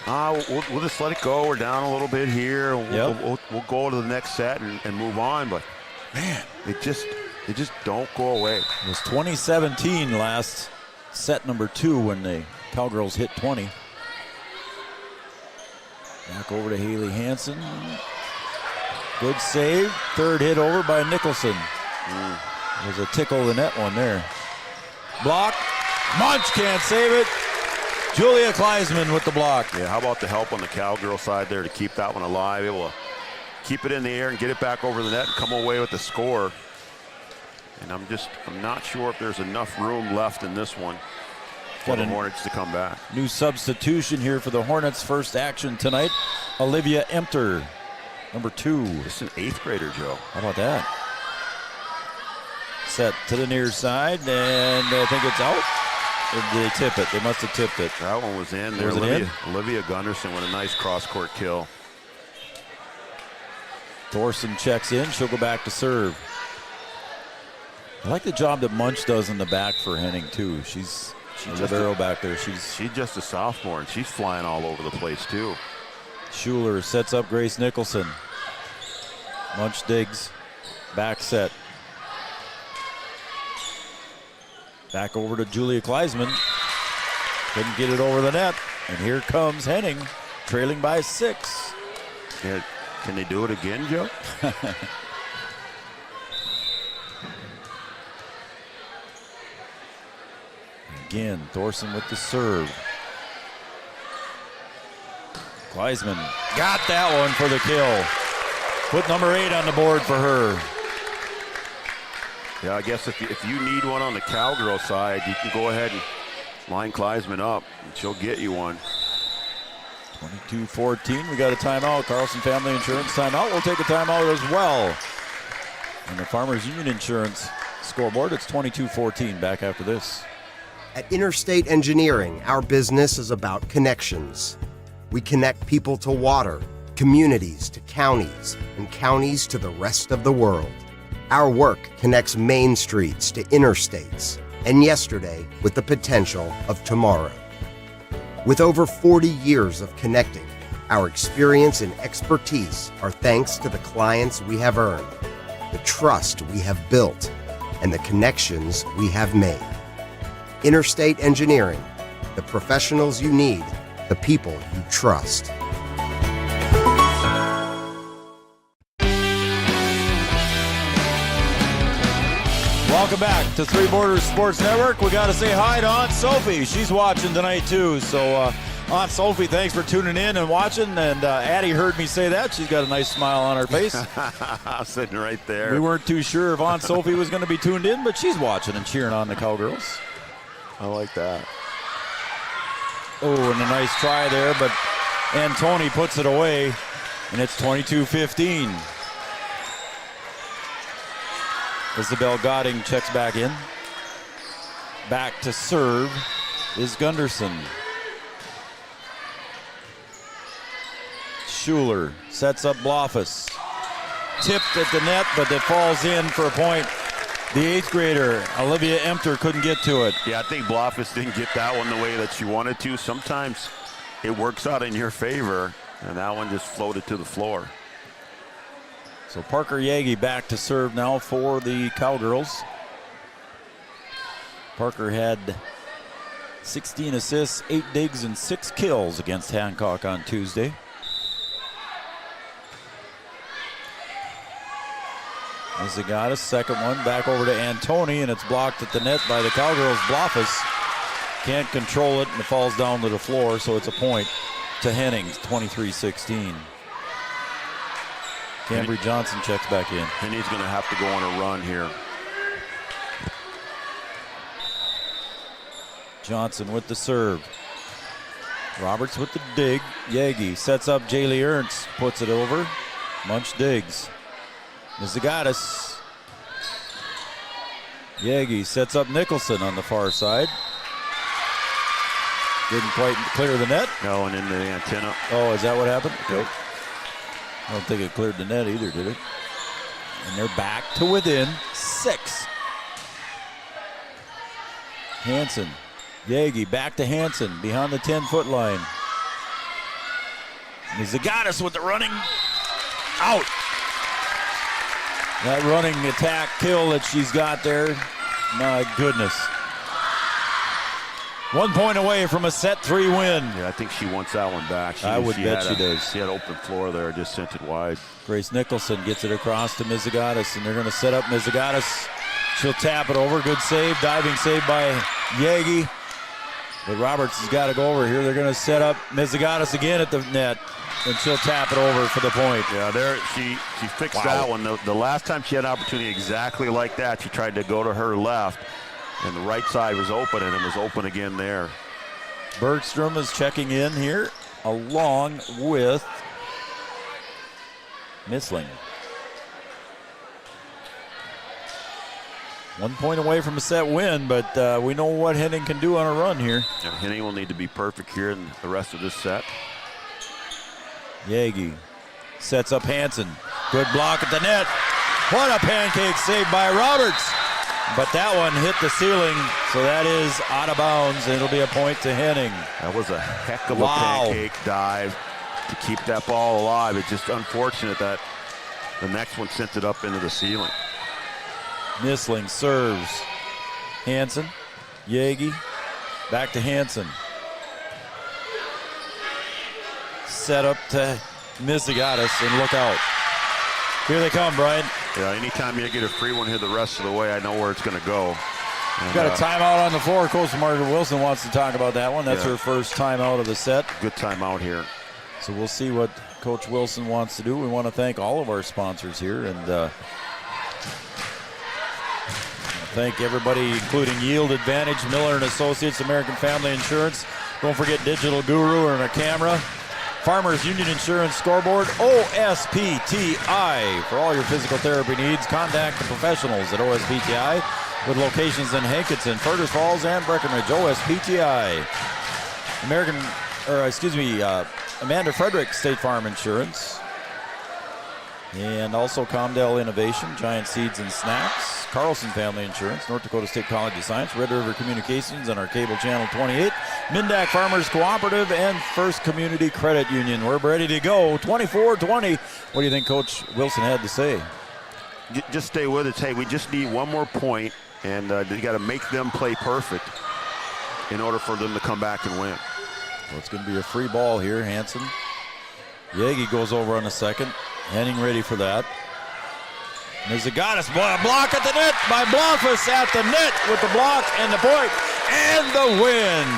we'll just let it go. We're down a little bit here. We'll go to the next set and move on. But, man, they just don't go away. It was 2017 last set number 2 when the Cowgirls hit 20. Back over to Haley Hansen. Good save. 3rd hit over by Nicholson. There's a tickle the net one there. Block. Munch can't save it. Julia Kleisman with the block. Yeah, how about the help on the Cowgirl side there to keep that one alive, able to keep it in the air and get it back over the net and come away with the score. And I'm not sure if there's enough room left in this one for the Hornets to come back. New substitution here for the Hornets' first action tonight. Olivia Emter, number 2. This is an 8th grader, Joe. How about that? Set to the near side, and I think it's out. Or did they tip it? They must have tipped it. That one was in there. Was it in? Olivia Gunderson with a nice cross-court kill. Thorson checks in. She'll go back to serve. I like the job that Munch does in the back for Henning, too. She's libero back there. She's just a sophomore, and she's flying all over the place, too. Schuler sets up Grace Nicholson. Munch digs. Back set. Back over to Julia Kleisman. Couldn't get it over the net. And here comes Henning, trailing by 6. Yeah, can they do it again, Joe? Again, Thorson with the serve. Kleisman got that one for the kill. Put number 8 on the board for her. Yeah, I guess if you need one on the Cowgirl side, you can go ahead and Line Kleisman up, and she'll get you one. 22-14. We got a timeout. Carlson Family Insurance timeout. We'll take a timeout as well. And the Farmers Union Insurance scoreboard, it's 22-14. Back after this. At Interstate Engineering, our business is about connections. We connect people to water, communities to counties, and counties to the rest of the world. Our work connects main streets to interstates, and yesterday with the potential of tomorrow. With over 40 years of connecting, our experience and expertise are thanks to the clients we have earned, the trust we have built, and the connections we have made. Interstate Engineering, the professionals you need, the people you trust. Welcome back to Three Borders Sports Network. We got to say hi to Aunt Sophie. She's watching tonight too. So Aunt Sophie, thanks for tuning in and watching. And Addie heard me say that. She's got a nice smile on her face. I'm sitting right there. We weren't too sure if Aunt Sophie was going to be tuned in, but she's watching and cheering on the Cowgirls. I like that. Oh, and a nice try there, but Antoni puts it away, and it's 22-15. Isabel Godding checks back in. Back to serve is Gunderson. Schuler sets up Blofus. Tipped at the net, but it falls in for a point. The 8th grader, Olivia Emter, couldn't get to it. Yeah, I think Blofus didn't get that one the way that she wanted to. Sometimes it works out in your favor, and that one just floated to the floor. So Parker Yagi back to serve now for the Cowgirls. Parker had 16 assists, 8 digs, and 6 kills against Hancock on Tuesday. Zagatis, second one, back over to Antoni, and it's blocked at the net by the Cowgirls. Blofus can't control it, and it falls down to the floor, so it's a point to Henning, 23-16. Cambry Johnson checks back in. And he's going to have to go on a run here. Johnson with the serve. Roberts with the dig. Yagi sets up Jaylee Ernst, puts it over. Munch digs. Zagatis. Yagi sets up Nicholson on the far side. Didn't quite clear the net. No, and into the antenna. Oh, is that what happened? Okay. I don't think it cleared the net either, did it? And they're back to within 6. Hansen. Yagi back to Hansen behind the 10-foot line. Zagatis with the running out. That running attack kill that she's got there, my goodness. 1 point away from a set 3 win. Yeah, I think she wants that one back. I would bet she does. She had open floor there, just sent it wide. Grace Nicholson gets it across to Zagatis, and they're going to set up Zagatis. She'll tap it over. Good save, diving save by Yagi. But Roberts has got to go over here. They're going to set up Zagatis again at the net, and she'll tap it over for the point. Yeah, there she fixed that one. The last time she had an opportunity exactly like that, she tried to go to her left, and the right side was open, and it was open again there. Bergstrom is checking in here, along with Missling. 1 point away from a set win, but we know what Henning can do on a run here. Yeah, Henning will need to be perfect here in the rest of this set. Yagi sets up Hansen. Good block at the net. What a pancake save by Roberts. But that one hit the ceiling, so that is out of bounds, and it'll be a point to Henning. That was a heck of a pancake dive to keep that ball alive. It's just unfortunate that the next one sent it up into the ceiling. Missling serves. Hansen, Yagi, back to Hansen. Set up to Zagatis, and look out. Here they come, Brian. Yeah, anytime you get a free one here the rest of the way, I know where it's going to go. And, got a timeout on the floor. Coach Margaret Wilson wants to talk about that one. That's her first timeout of the set. Good timeout here. So we'll see what Coach Wilson wants to do. We want to thank all of our sponsors here. And thank everybody, including Yield Advantage, Miller & Associates, American Family Insurance. Don't forget Digital Guru and a camera. Farmers Union Insurance Scoreboard, OSPTI. For all your physical therapy needs, contact the professionals at OSPTI with locations in Hankinson, Fergus Falls, and Breckenridge. OSPTI. Amanda Frederick, State Farm Insurance. And also Comdell Innovation, Giant Seeds and Snacks, Carlson Family Insurance, North Dakota State College of Science, Red River Communications on our cable channel 28, Mindak Farmers Cooperative, and First Community Credit Union. We're ready to go, 24-20. What do you think Coach Wilson had to say? Just stay with it. Hey, we just need one more point, and you got to make them play perfect in order for them to come back and win. Well, it's going to be a free ball here. Hansen. Yagi goes over on the second. Henning ready for that. Nizigatis, boy, a block at the net by Bluffus at the net with the block and the point and the win.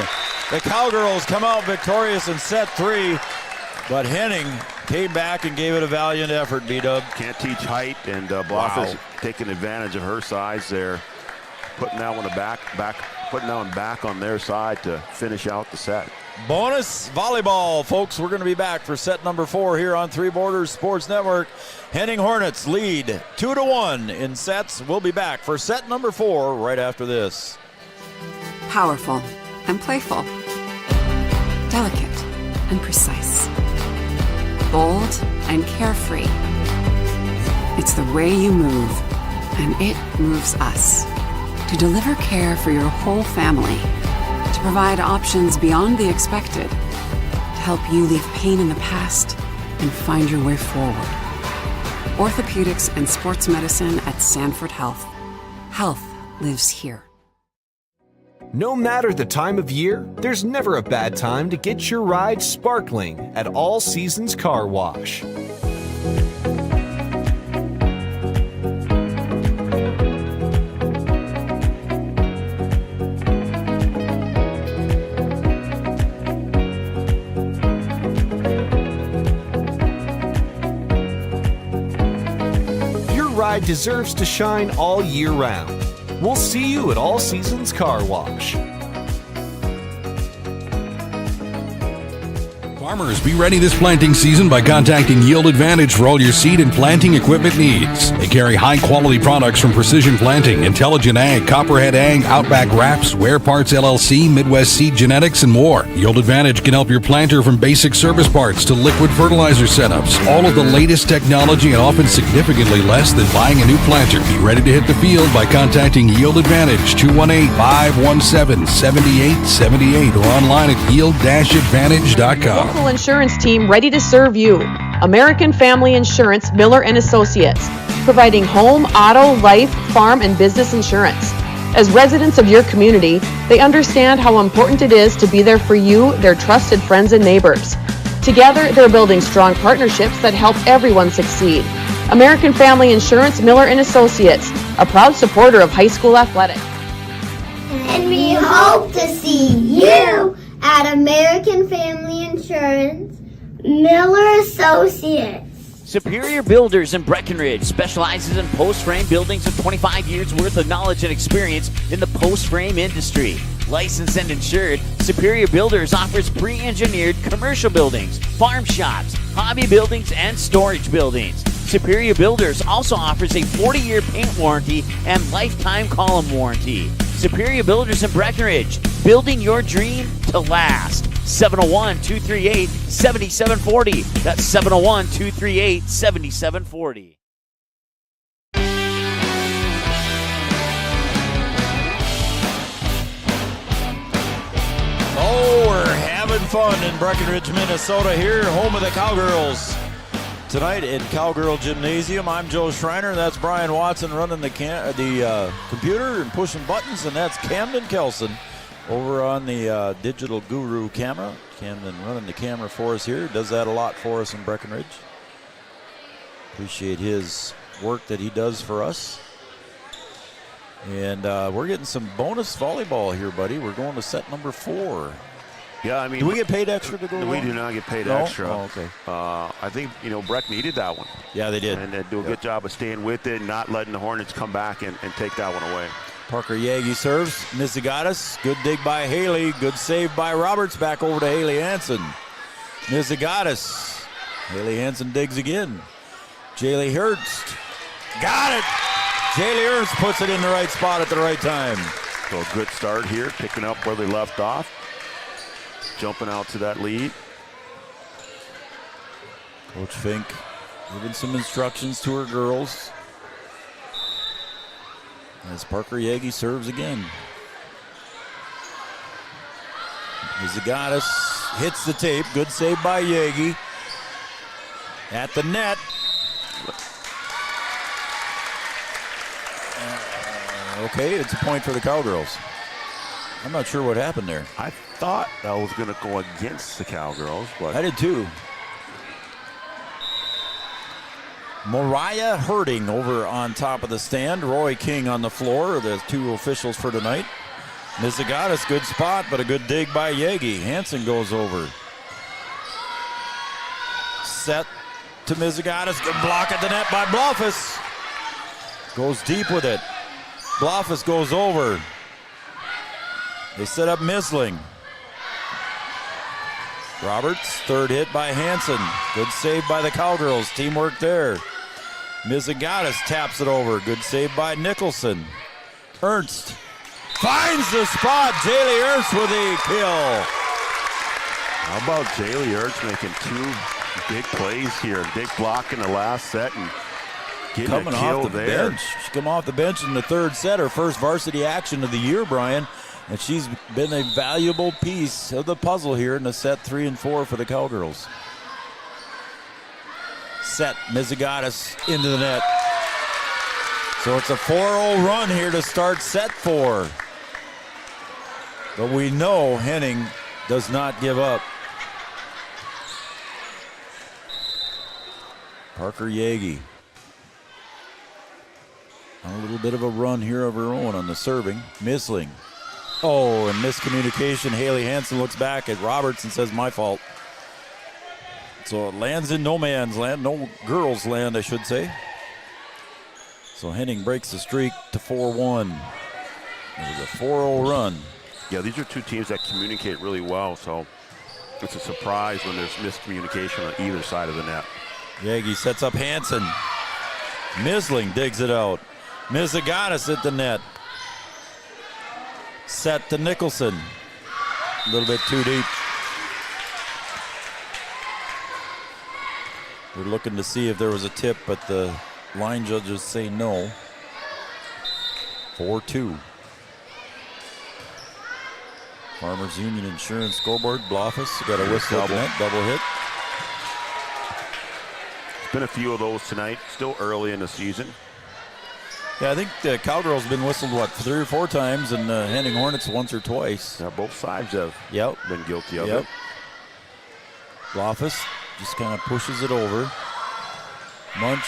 The Cowgirls come out victorious in set 3, but Henning came back and gave it a valiant effort, B-Dub. Can't teach height, and Bluffus taking advantage of her size there, putting that one back on their side to finish out the set. Bonus volleyball, folks. We're going to be back for set number 4 here on Three Borders Sports Network. Henning Hornets lead 2-1 in sets. We'll be back for set number 4 right after this. Powerful and playful. Delicate and precise. Bold and carefree. It's the way you move, and it moves us. To deliver care for your whole family. To provide options beyond the expected, to help you leave pain in the past and find your way forward. Orthopedics and sports medicine at Sanford Health. Health lives here. No matter the time of year, there's never a bad time to get your ride sparkling at All Seasons Car Wash. Ride deserves to shine all year round. We'll see you at All Seasons Car Wash. Farmers, be ready this planting season by contacting Yield Advantage for all your seed and planting equipment needs. They carry high-quality products from Precision Planting, Intelligent Ag, Copperhead Ag, Outback Wraps, Wear Parts LLC, Midwest Seed Genetics, and more. Yield Advantage can help your planter from basic service parts to liquid fertilizer setups. All of the latest technology and often significantly less than buying a new planter. Be ready to hit the field by contacting Yield Advantage, 218-517-7878, or online at yield-advantage.com. Local insurance team ready to serve you. American Family Insurance, Miller & Associates, providing home, auto, life, farm, and business insurance. As residents of your community, they understand how important it is to be there for you, their trusted friends and neighbors. Together, they're building strong partnerships that help everyone succeed. American Family Insurance, Miller & Associates, a proud supporter of high school athletics. And we hope to see you at American Family Insurance, Miller Associates. Superior Builders in Breckenridge specializes in post-frame buildings with 25 years worth of knowledge and experience in the post-frame industry. Licensed and insured, Superior Builders offers pre-engineered commercial buildings, farm shops, hobby buildings, and storage buildings. Superior Builders also offers a 40-year paint warranty and lifetime column warranty. Superior Builders in Breckenridge, building your dream to last. 701-238-7740. That's 701-238-7740. Oh, we're having fun in Breckenridge, Minnesota here, home of the Cowgirls. Tonight in Cowgirl Gymnasium, I'm Joe Schreiner. That's Brian Watson running the computer and pushing buttons, and that's Camden Kelson over on the Digital Guru camera. Camden running the camera for us here. Does that a lot for us in Breckenridge. Appreciate his work that he does for us. And we're getting some bonus volleyball here, buddy. We're going to set number 4. Yeah, I mean, do we get paid extra to go? We do not get paid extra. Oh, okay. I think Breck needed that one. Yeah, they did, and do a good job of staying with it, and not letting the Hornets come back and take that one away. Parker Yagi serves. Mizigatis. Good dig by Haley. Good save by Roberts. Back over to Haley Hansen. Mizigatis. Haley Hansen digs again. Jaylee Hurst. Got it. Jaylee Hurst puts it in the right spot at the right time. So a good start here, picking up where they left off. Jumping out to that lead. Coach Fink giving some instructions to her girls. As Parker Yagi serves again. Mizigatis hits the tape. Good save by Yagi. At the net. Okay, it's a point for the Cowgirls. I'm not sure what happened there. I thought that was going to go against the Cowgirls, but I did too. Mariah Herding over on top of the stand. Roy King on the floor, the two officials for tonight. Mizigatis, good spot, but a good dig by Yagi. Hansen goes over. Set to Mizigatis. Good block at the net by Blofus. Goes deep with it. Blofus goes over. They set up Misling. Roberts, third hit by Hansen. Good save by the Cowgirls. Teamwork there. Mizigatis taps it over. Good save by Nicholson. Ernst finds the spot. Jaylee Ernst with a kill. How about Jaylee Ernst making two big plays here? Big block in the last set and getting Coming a kill off the there. bench. She come off the bench in the third set. Her first varsity action of the year, Brian. And she's been a valuable piece of the puzzle here in the set 3 and 4 for the Cowgirls. Set Mizigatis into the net. So it's a 4-0 run here to start set 4. But we know Henning does not give up. Parker Yagi. On a little bit of a run here of her own on the serving. Misling. Oh, and miscommunication. Haley Hansen looks back at Roberts and says, my fault. So it lands in no man's land, no girls' land, I should say. So Henning breaks the streak to 4-1. It was a 4-0 run. Yeah, these are two teams that communicate really well, so it's a surprise when there's miscommunication on either side of the net. Yagi sets up Hansen. Misling digs it out. Mizigatis at the net. Set to Nicholson. A little bit too deep. We're looking to see if there was a tip, but the line judges say no. 4-2. Farmers Union Insurance scoreboard. Blofus got a whistle at the net. Double hit. There's been a few of those tonight. Still early in the season. Yeah, I think the Cowgirls have been whistled, 3 or 4 times, and Henning Hornets once or twice. Yeah, both sides have been guilty of it. Blofus just kind of pushes it over. Munch.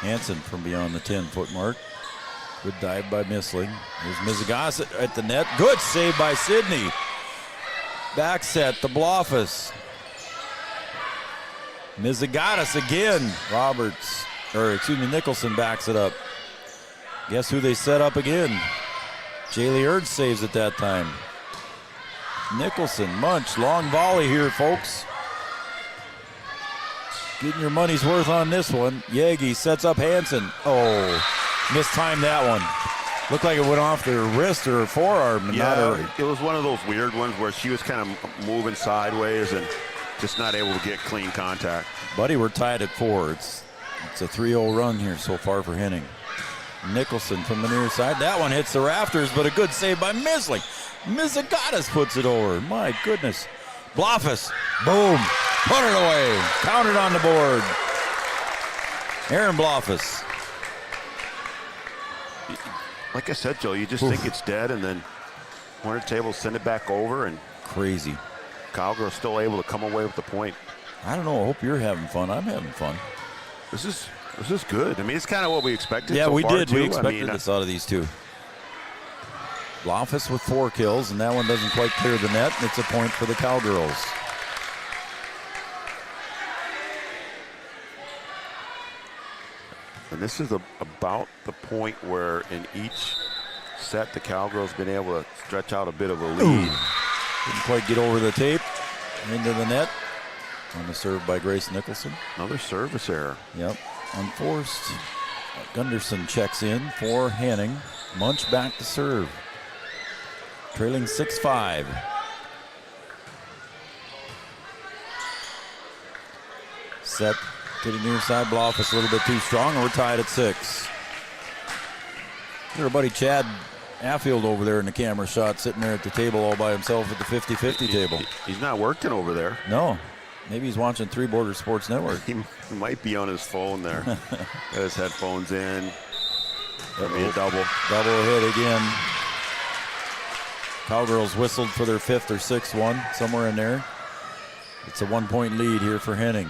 Hansen from beyond the 10-foot mark. Good dive by Misling. There's Mizigatis at the net. Good save by Sidney. Back set to Blofus. Mizigatis again. Nicholson backs it up. Guess who they set up again? Jaylee Ernst saves it that time. Nicholson, Munch, long volley here, folks. Getting your money's worth on this one. Yagi sets up Hansen. Oh, mistimed that one. Looked like it went off their wrist or her forearm. And it was one of those weird ones where she was kind of moving sideways and just not able to get clean contact. Buddy, we're tied at 4. It's a 3-0 run here so far for Henning. Nicholson from the near side. That one hits the rafters, but a good save by Misling. Mizigatis puts it over. My goodness. Blofus. Boom. Put it away. Counted on the board. Aaron Blofus. Like I said, Joe, you just think it's dead, and then corner table send it back over, and crazy. Cowgirls still able to come away with the point. I don't know. I hope you're having fun. I'm having fun. This is good. I mean, it's kind of what we expected. Yeah, so we far did. Too. We expected this out of these two. Blofus with 4 kills, and that one doesn't quite clear the net. It's a point for the Cowgirls. And this is about the point where in each set the Cowgirls been able to stretch out a bit of a lead. Didn't quite get over the tape. Into the net. On the serve by Grace Nicholson. Another service error. Yep. Unforced. Gunderson checks in for Henning. Munch back to serve. Trailing 6-5. Set to the near side. Blofus a little bit too strong. We're tied at 6. Our buddy Chad Affield over there in the camera shot, sitting there at the table all by himself at the 50-50 table. He's not working over there. No. Maybe he's watching Three Borders Sports Network. He might be on his phone there. Got his headphones in. That'll be a double. Double hit again. Cowgirls whistled for their 5th or 6th one, somewhere in there. It's a 1-point lead here for Henning.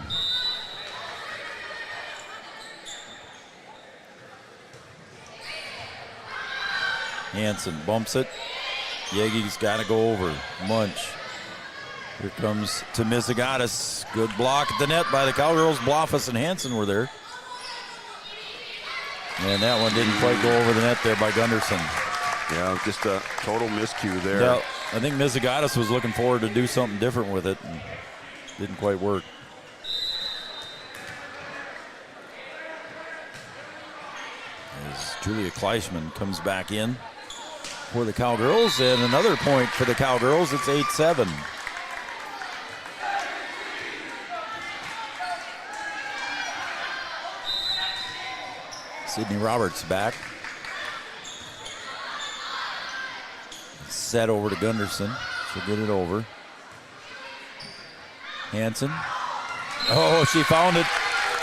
Hansen bumps it. Yegi's got to go over. Munch. Here comes to Mizigatis. Good block at the net by the Cowgirls. Blofus and Hansen were there. And that one didn't quite go over the net there by Gunderson. Yeah, just a total miscue there. Yeah, I think Mizigatis was looking forward to do something different with it. And didn't quite work. As Julia Kleischman comes back in for the Cowgirls, and another point for the Cowgirls. It's 8-7. Sydney Roberts back. Set over to Gunderson. She'll get it over. Hansen. Oh, she found it.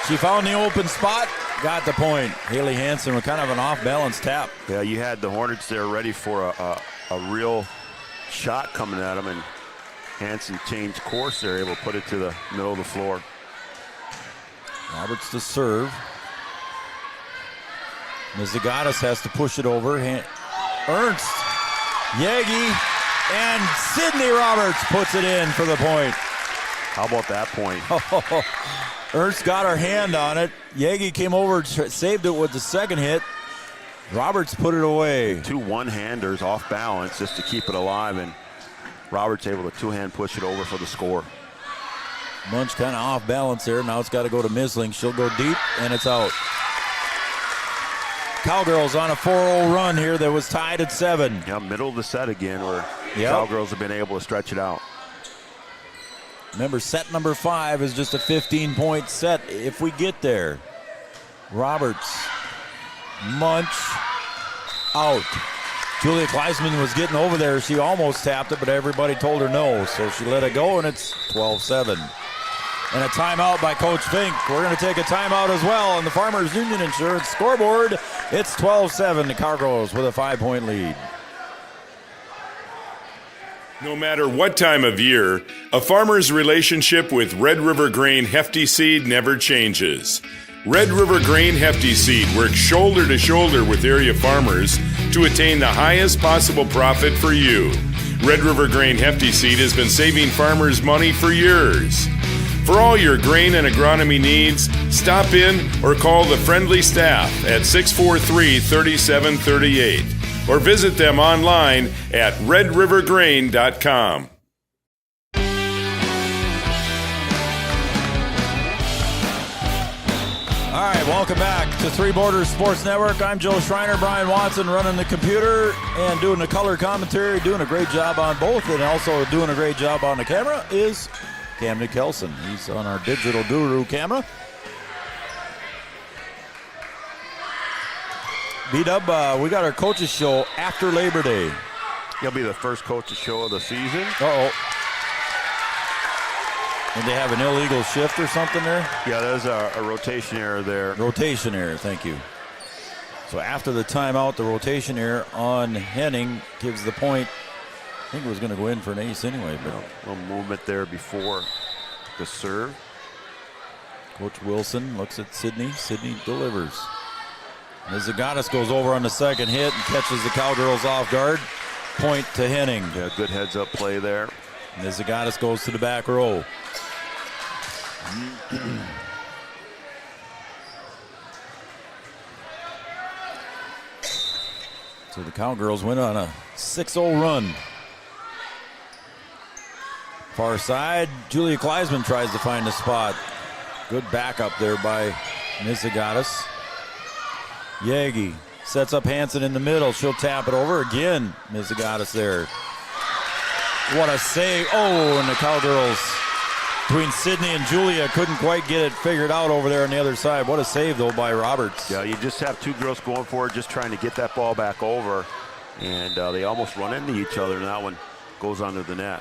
She found the open spot. Got the point. Haley Hansen with kind of an off-balance tap. Yeah, you had the Hornets there ready for a real shot coming at them, and Hansen changed course there, able to put it to the middle of the floor. Roberts to serve. Mizigatis has to push it over. Ernst, Yegi, and Sydney Roberts puts it in for the point. How about that point? Ernst got her hand on it. Yegi came over, saved it with the second hit. Roberts put it away. 2 one-handers off balance just to keep it alive, and Roberts able to two-hand push it over for the score. Munch kind of off balance there. Now it's got to go to Misling. She'll go deep, and it's out. Cowgirls on a 4-0 run here that was tied at 7. Yeah, middle of the set again, where Cowgirls have been able to stretch it out. Remember, set number 5 is just a 15-point set if we get there. Roberts, Munch, out. Julia Kleisman was getting over there. She almost tapped it, but everybody told her no, so she let it go, and it's 12-7. And a timeout by Coach Fink. We're going to take a timeout as well on the Farmers Union Insurance scoreboard. It's 12-7. The Cowgirls with a 5-point lead. No matter what time of year, a farmer's relationship with Red River Grain Hefty Seed never changes. Red River Grain Hefty Seed works shoulder to shoulder with area farmers to attain the highest possible profit for you. Red River Grain Hefty Seed has been saving farmers money for years. For all your grain and agronomy needs, stop in or call the friendly staff at 643-3738 or visit them online at redrivergrain.com. All right, welcome back to Three Borders Sports Network. I'm Joe Schreiner, Brian Watson running the computer and doing the color commentary, doing a great job on both, and also doing a great job on the camera is Cam Nickelson. He's on our digital guru camera. B-Dub, we got our coaches show after Labor Day. It'll be the first coaches show of the season. Uh-oh. Did they have an illegal shift or something there? Yeah, there's a rotation error there. Rotation error, thank you. So after the timeout, the rotation error on Henning gives the point. I think it was going to go in for an ace anyway. But a little movement there before the serve. Coach Wilson looks at Sydney. Sydney delivers. Mizigatis goes over on the second hit and catches the Cowgirls off guard. Point to Henning. Yeah, good heads-up play there. Mizigatis goes to the back row. So the Cowgirls went on a 6-0 run. Far side, Julia Kleisman tries to find a spot. Good backup there by Mizigatis. Yagi sets up Hansen in the middle. She'll tap it over again. Mizigatis there. What a save. Oh, and the Cowgirls between Sydney and Julia couldn't quite get it figured out over there on the other side. What a save, though, by Roberts. Yeah, you just have two girls going for it, just trying to get that ball back over. And they almost run into each other, and that one goes under the net.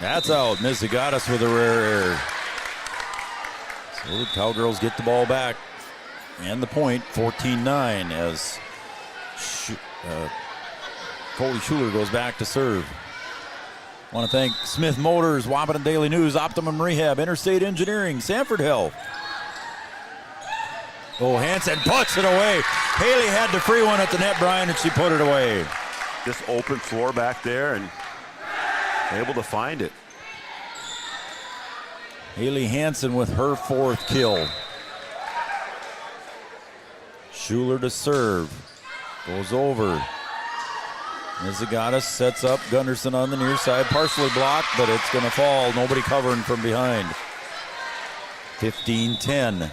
That's out. Mizigatis with a rare error. So the Cowgirls get the ball back. And the point, 14-9, as Coley Schuler goes back to serve. Want to thank Smith Motors, Wapaton Daily News, Optimum Rehab, Interstate Engineering, Sanford Health. Oh, Hansen puts it away. Haley had the free one at the net, Brian, and she put it away. Just open floor back there and able to find it. Haley Hansen with her 4th kill. Schuler to serve. Goes over. Mizigatis sets up Gunderson on the near side. Partially blocked, but it's going to fall. Nobody covering from behind. 15-10.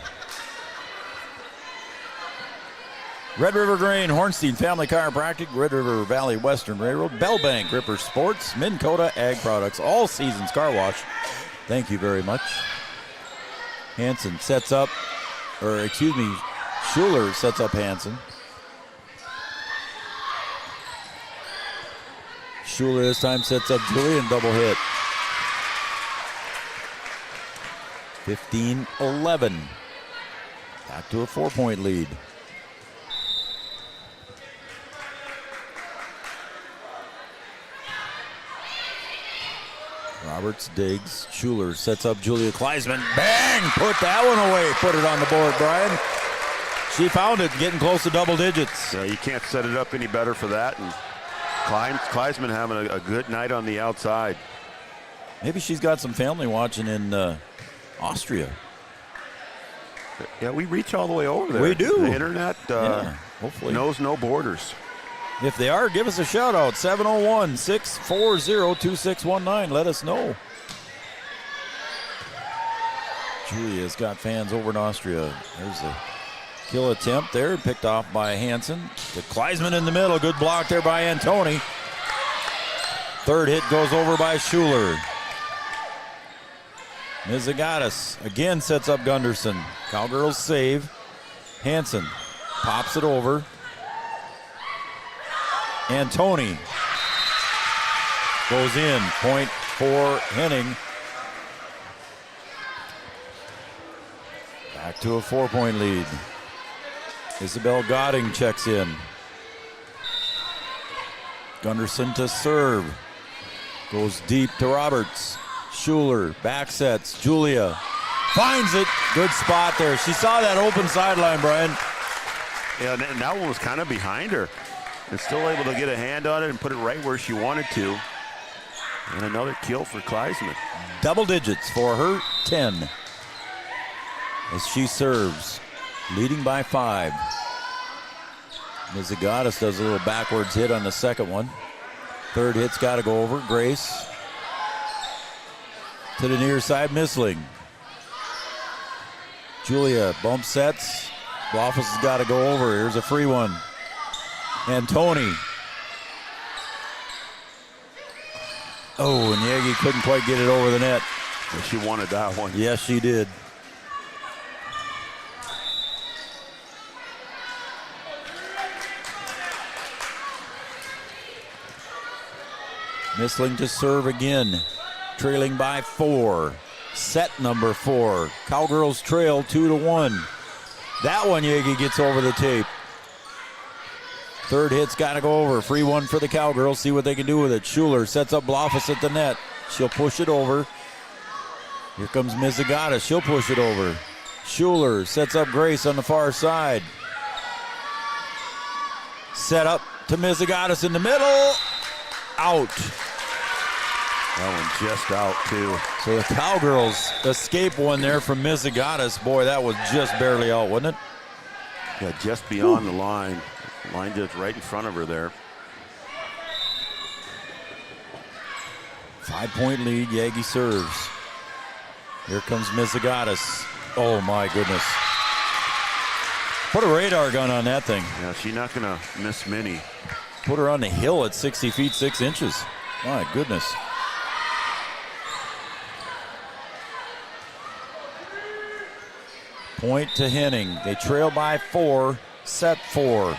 Red River Grain, Hornstein Family Chiropractic, Red River Valley Western Railroad, Bell Bank, Ripper Sports, Minn Kota Ag Products, All Seasons Car Wash. Thank you very much. Hansen sets up, Schuler sets up Hansen. Schuler this time sets up Julian, double hit. 15-11. Back to a 4-point lead. Roberts digs. Schuler sets up Julia Kleisman. Bang! Put that one away. Put it on the board, Brian. She found it, getting close to double digits. You can't set it up any better for that. And Kleisman having a good night on the outside. Maybe she's got some family watching in Austria. Yeah, we reach all the way over there. We do. The internet hopefully knows no borders. If they are, give us a shout out. 701-640-2619. Let us know. Julia's got fans over in Austria. There's a kill attempt there, picked off by Hansen. To Kleisman in the middle. Good block there by Antoni. 3rd hit goes over by Schuler. Mizigatis again sets up Gunderson. Cowgirls save. Hansen pops it over. Antoni goes in. Point for Henning. Back to a 4-point lead. Isabel Godding checks in. Gunderson to serve. Goes deep to Roberts. Schuler back sets. Julia finds it. Good spot there. She saw that open sideline, Brian. Yeah, and that one was kind of behind her. And still able to get a hand on it and put it right where she wanted to. And another kill for Kleisman. Double digits for her, 10. As she serves, leading by 5. Mizigatis does a little backwards hit on the second one. 3rd hit's got to go over. Grace to the near side, Missling. Julia bump sets. Bloffus has got to go over. Here's a free one. Antoni. Oh, and Yagi couldn't quite get it over the net. Well, she wanted that one. Yes, she did. Missling to serve again. Trailing by 4. Set number 4. Cowgirls trail 2-1. That one Yagi gets over the tape. 3rd hit's got to go over. Free one for the Cowgirls. See what they can do with it. Schuler sets up Bloffus at the net. She'll push it over. Here comes Mizigatis. She'll push it over. Schuler sets up Grace on the far side. Set up to Mizigatis in the middle. Out. That one just out, too. So the Cowgirls escape one there from Mizigatis. Boy, that was just barely out, wasn't it? Yeah, just beyond the line. Line just right in front of her there. 5-point lead, Yagi serves. Here comes Mizigatis. Oh my goodness. Put a radar gun on that thing. Yeah, she's not gonna miss many. Put her on the hill at 60 feet 6 inches. My goodness. Point to Henning. They trail by 4, set 4.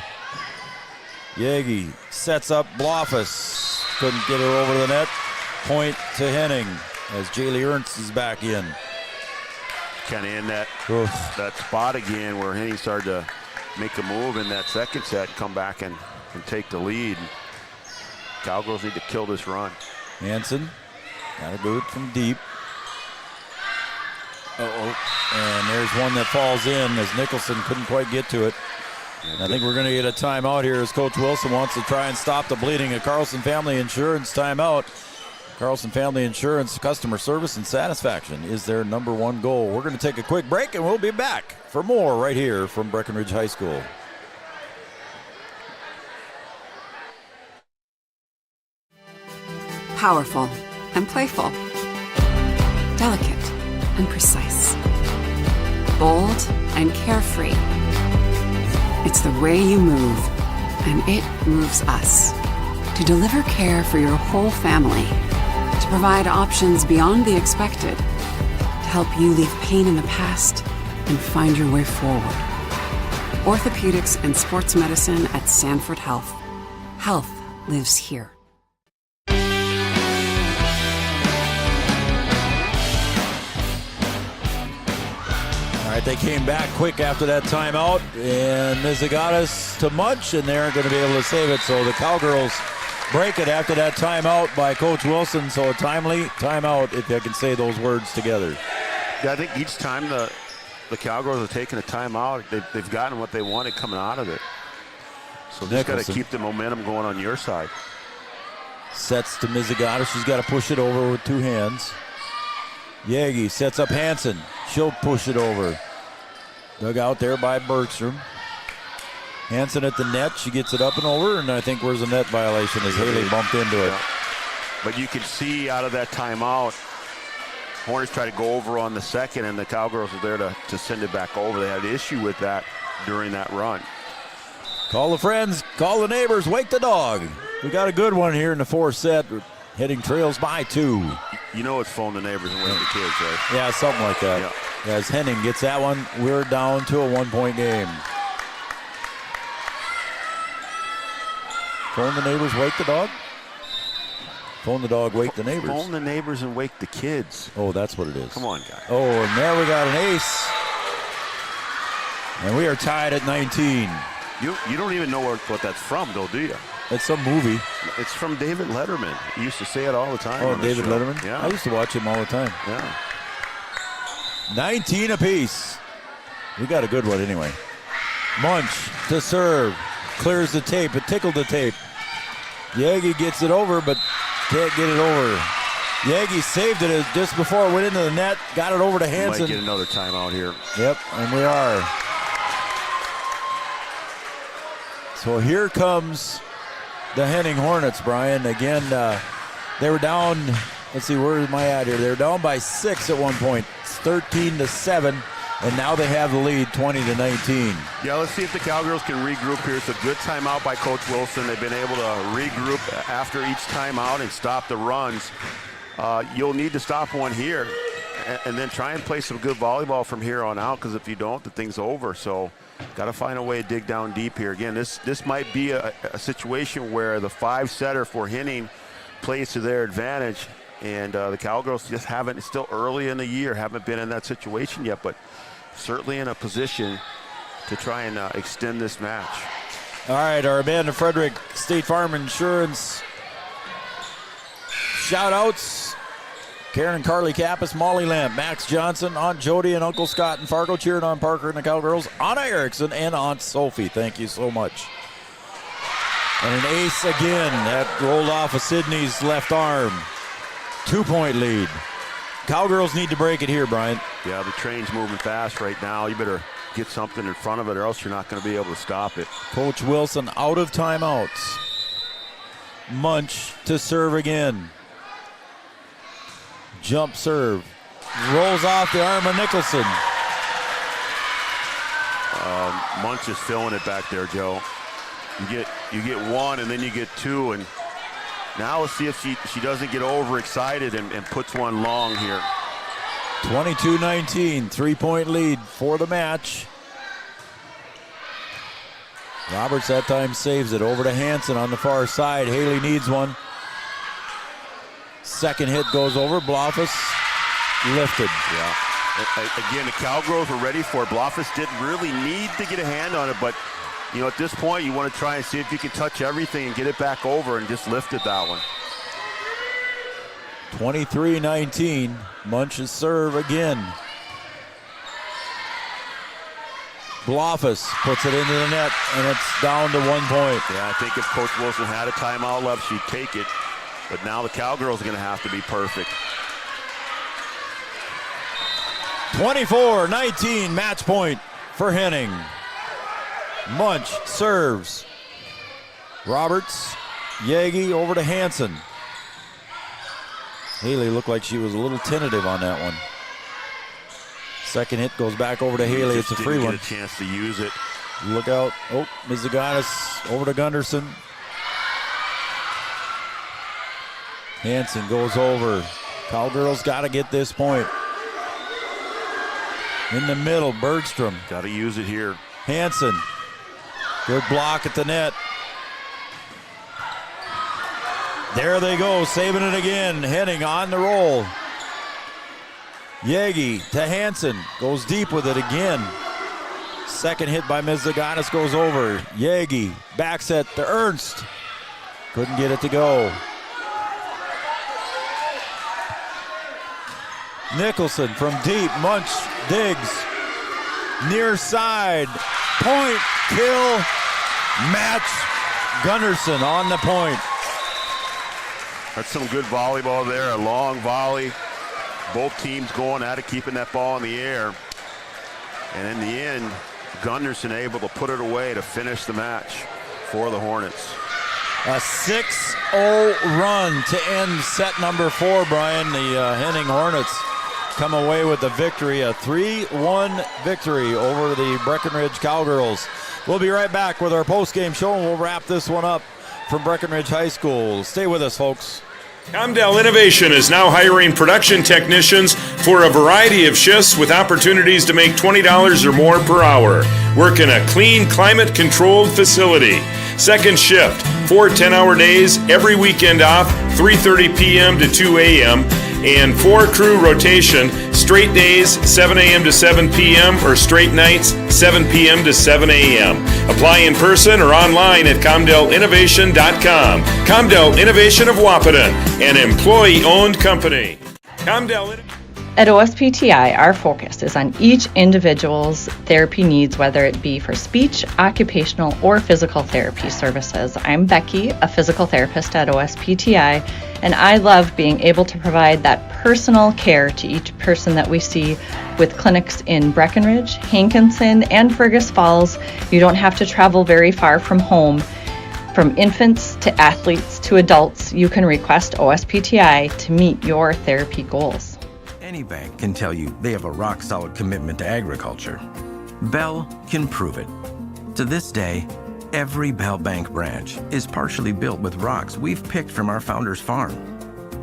Yagi sets up Blofus. Couldn't get her over the net. Point to Henning as Jaylee Ernst is back in. Kind of in that spot again where Henning started to make a move in that second set, come back and take the lead. Cowgirls need to kill this run. Hansen got a boot from deep. And there's one that falls in as Nicholson couldn't quite get to it. And I think we're going to get a timeout here as Coach Wilson wants to try and stop the bleeding. A Carlson Family Insurance timeout. Carlson Family Insurance, customer service and satisfaction is their number one goal. We're going to take a quick break and we'll be back for more right here from Breckenridge High School. Powerful and playful. Delicate and precise. Bold and carefree. It's the way you move, and it moves us. To deliver care for your whole family. To provide options beyond the expected. To help you leave pain in the past and find your way forward. Orthopedics and sports medicine at Sanford Health. Health lives here. All right, they came back quick after that timeout, and Mizigatis to Munch, and they aren't going to be able to save it. So the Cowgirls break it after that timeout by Coach Wilson. So a timely timeout, if I can say those words together. Yeah, I think each time the Cowgirls are taking a timeout, they've gotten what they wanted coming out of it. So just got to keep the momentum going on your side. Sets to Mizigatis. She's got to push it over with two hands. Yagi sets up Hansen. She'll push it over. Dug out there by Bergstrom. Hansen at the net. She gets it up and over, and I think where's the net violation as Haley bumped into it. But you can see out of that timeout, Hornets try to go over on the second, and the Cowgirls are there to send it back over. They had an issue with that during that run. Call the friends, call the neighbors, wake the dog. We got a good one here in the fourth set. Heading trails by 2. You know it's phone the neighbors and wake the kids, right? Yeah, something like that. Yeah. As Henning gets that one, we're down to a 1-point game. Phone the neighbors, wake the dog? Phone the dog, wake the neighbors. Phone the neighbors and wake the kids. Oh, that's what it is. Come on, guys. Oh, and there we got an ace. And we are tied at 19. You don't even know what that's from, though, do you? It's some movie. It's from David Letterman. He used to say it all the time. Oh, David Letterman? Yeah. I used to watch him all the time. Yeah. 19 apiece. We got a good one anyway. Munch to serve. Clears the tape. It tickled the tape. Yagi gets it over, but can't get it over. Yagi saved it just before it went into the net. Got it over to Hansen. Might get another timeout here. Yep, and we are. So here comes the Henning Hornets, Brian. Again, they were down, let's see, where am I at here? They were down by 6 at one point. It's 13-7, and now they have the lead 20-19. Yeah, let's see if the Cowgirls can regroup here. It's a good timeout by Coach Wilson. They've been able to regroup after each timeout and stop the runs. You'll need to stop one here and then try and play some good volleyball from here on out, because if you don't, the thing's over. So got to find a way to dig down deep here. Again, this might be a situation where the 5-setter for Henning plays to their advantage, and the Cowgirls just haven't, it's still early in the year, haven't been in that situation yet, but certainly in a position to try and extend this match. All right, our Amanda Frederick State Farm Insurance shout-outs. Karen Carly Kappas, Molly Lamp, Max Johnson, Aunt Jody and Uncle Scott and Fargo cheering on Parker and the Cowgirls, Anna Erickson and Aunt Sophie. Thank you so much. And an ace again. That rolled off of Sydney's left arm. 2-point lead. Cowgirls need to break it here, Brian. Yeah, the train's moving fast right now. You better get something in front of it, or else you're not going to be able to stop it. Coach Wilson out of timeouts. Munch to serve again. Jump serve. Rolls off the arm of Nicholson. Munch is filling it back there, Joe. You get one, and then you get two, and now let's see if she doesn't get overexcited and puts one long here. 22-19, 3-point lead for the match. Roberts that time saves it over to Hansen on the far side. Haley needs one. Second hit goes over. Blofus lifted. Yeah. Again, the Cowgirls were ready for it. Blofus didn't really need to get a hand on it, but at this point you want to try and see if you can touch everything and get it back over, and just lifted that one. 23-19. Munch's serve again. Blofus puts it into the net, and it's down to 1 point. Yeah, I think if Coach Wilson had a timeout left, she'd take it. But now the Cowgirls are going to have to be perfect. 24-19, match point for Henning. Munch serves. Roberts, Yagi over to Hansen. Haley looked like she was a little tentative on that one. Second hit goes back over to Haley. It's a free one. Get a chance to use it. Look out. Oh, Mizogatis over to Gunderson. Hansen goes over. Cowgirls got to get this point. In the middle, Bergstrom. Got to use it here. Hansen. Good block at the net. There they go, saving it again. Henning on the roll. Yagi to Hansen. Goes deep with it again. Second hit by Mizogatis goes over. Yagi back set to Ernst. Couldn't get it to go. Nicholson from deep. Munch digs. Near side. Point. Kill. Match. Gunderson on the point. That's some good volleyball there. A long volley. Both teams going at it, keeping that ball in the air. And in the end, Gunderson able to put it away to finish the match for the Hornets. A 6-0 run to end set number 4, Brian. The Henning Hornets come away with the victory, a 3-1 victory over the Breckenridge Cowgirls. We'll be right back with our post-game show, and we'll wrap this one up from Breckenridge High School. Stay with us, folks. Comdell Innovation is now hiring production technicians for a variety of shifts with opportunities to make $20 or more per hour. Work in a clean, climate-controlled facility. Second shift, 4 10-hour days, every weekend off, 3:30 p.m. to 2 a.m., and 4-crew rotation, straight days, 7 a.m. to 7 p.m., or straight nights, 7 p.m. to 7 a.m. Apply in person or online at ComdellInnovation.com. Comdell Innovation of Wahpeton, an employee-owned company. Comdell At OSPTI, our focus is on each individual's therapy needs, whether it be for speech, occupational, or physical therapy services. I'm Becky, a physical therapist at OSPTI, and I love being able to provide that personal care to each person that we see with clinics in Breckenridge, Hankinson, and Fergus Falls. You don't have to travel very far from home. From infants to athletes to adults, you can request OSPTI to meet your therapy goals. Any bank can tell you they have a rock-solid commitment to agriculture. Bell can prove it. To this day, every Bell Bank branch is partially built with rocks we've picked from our founder's farm.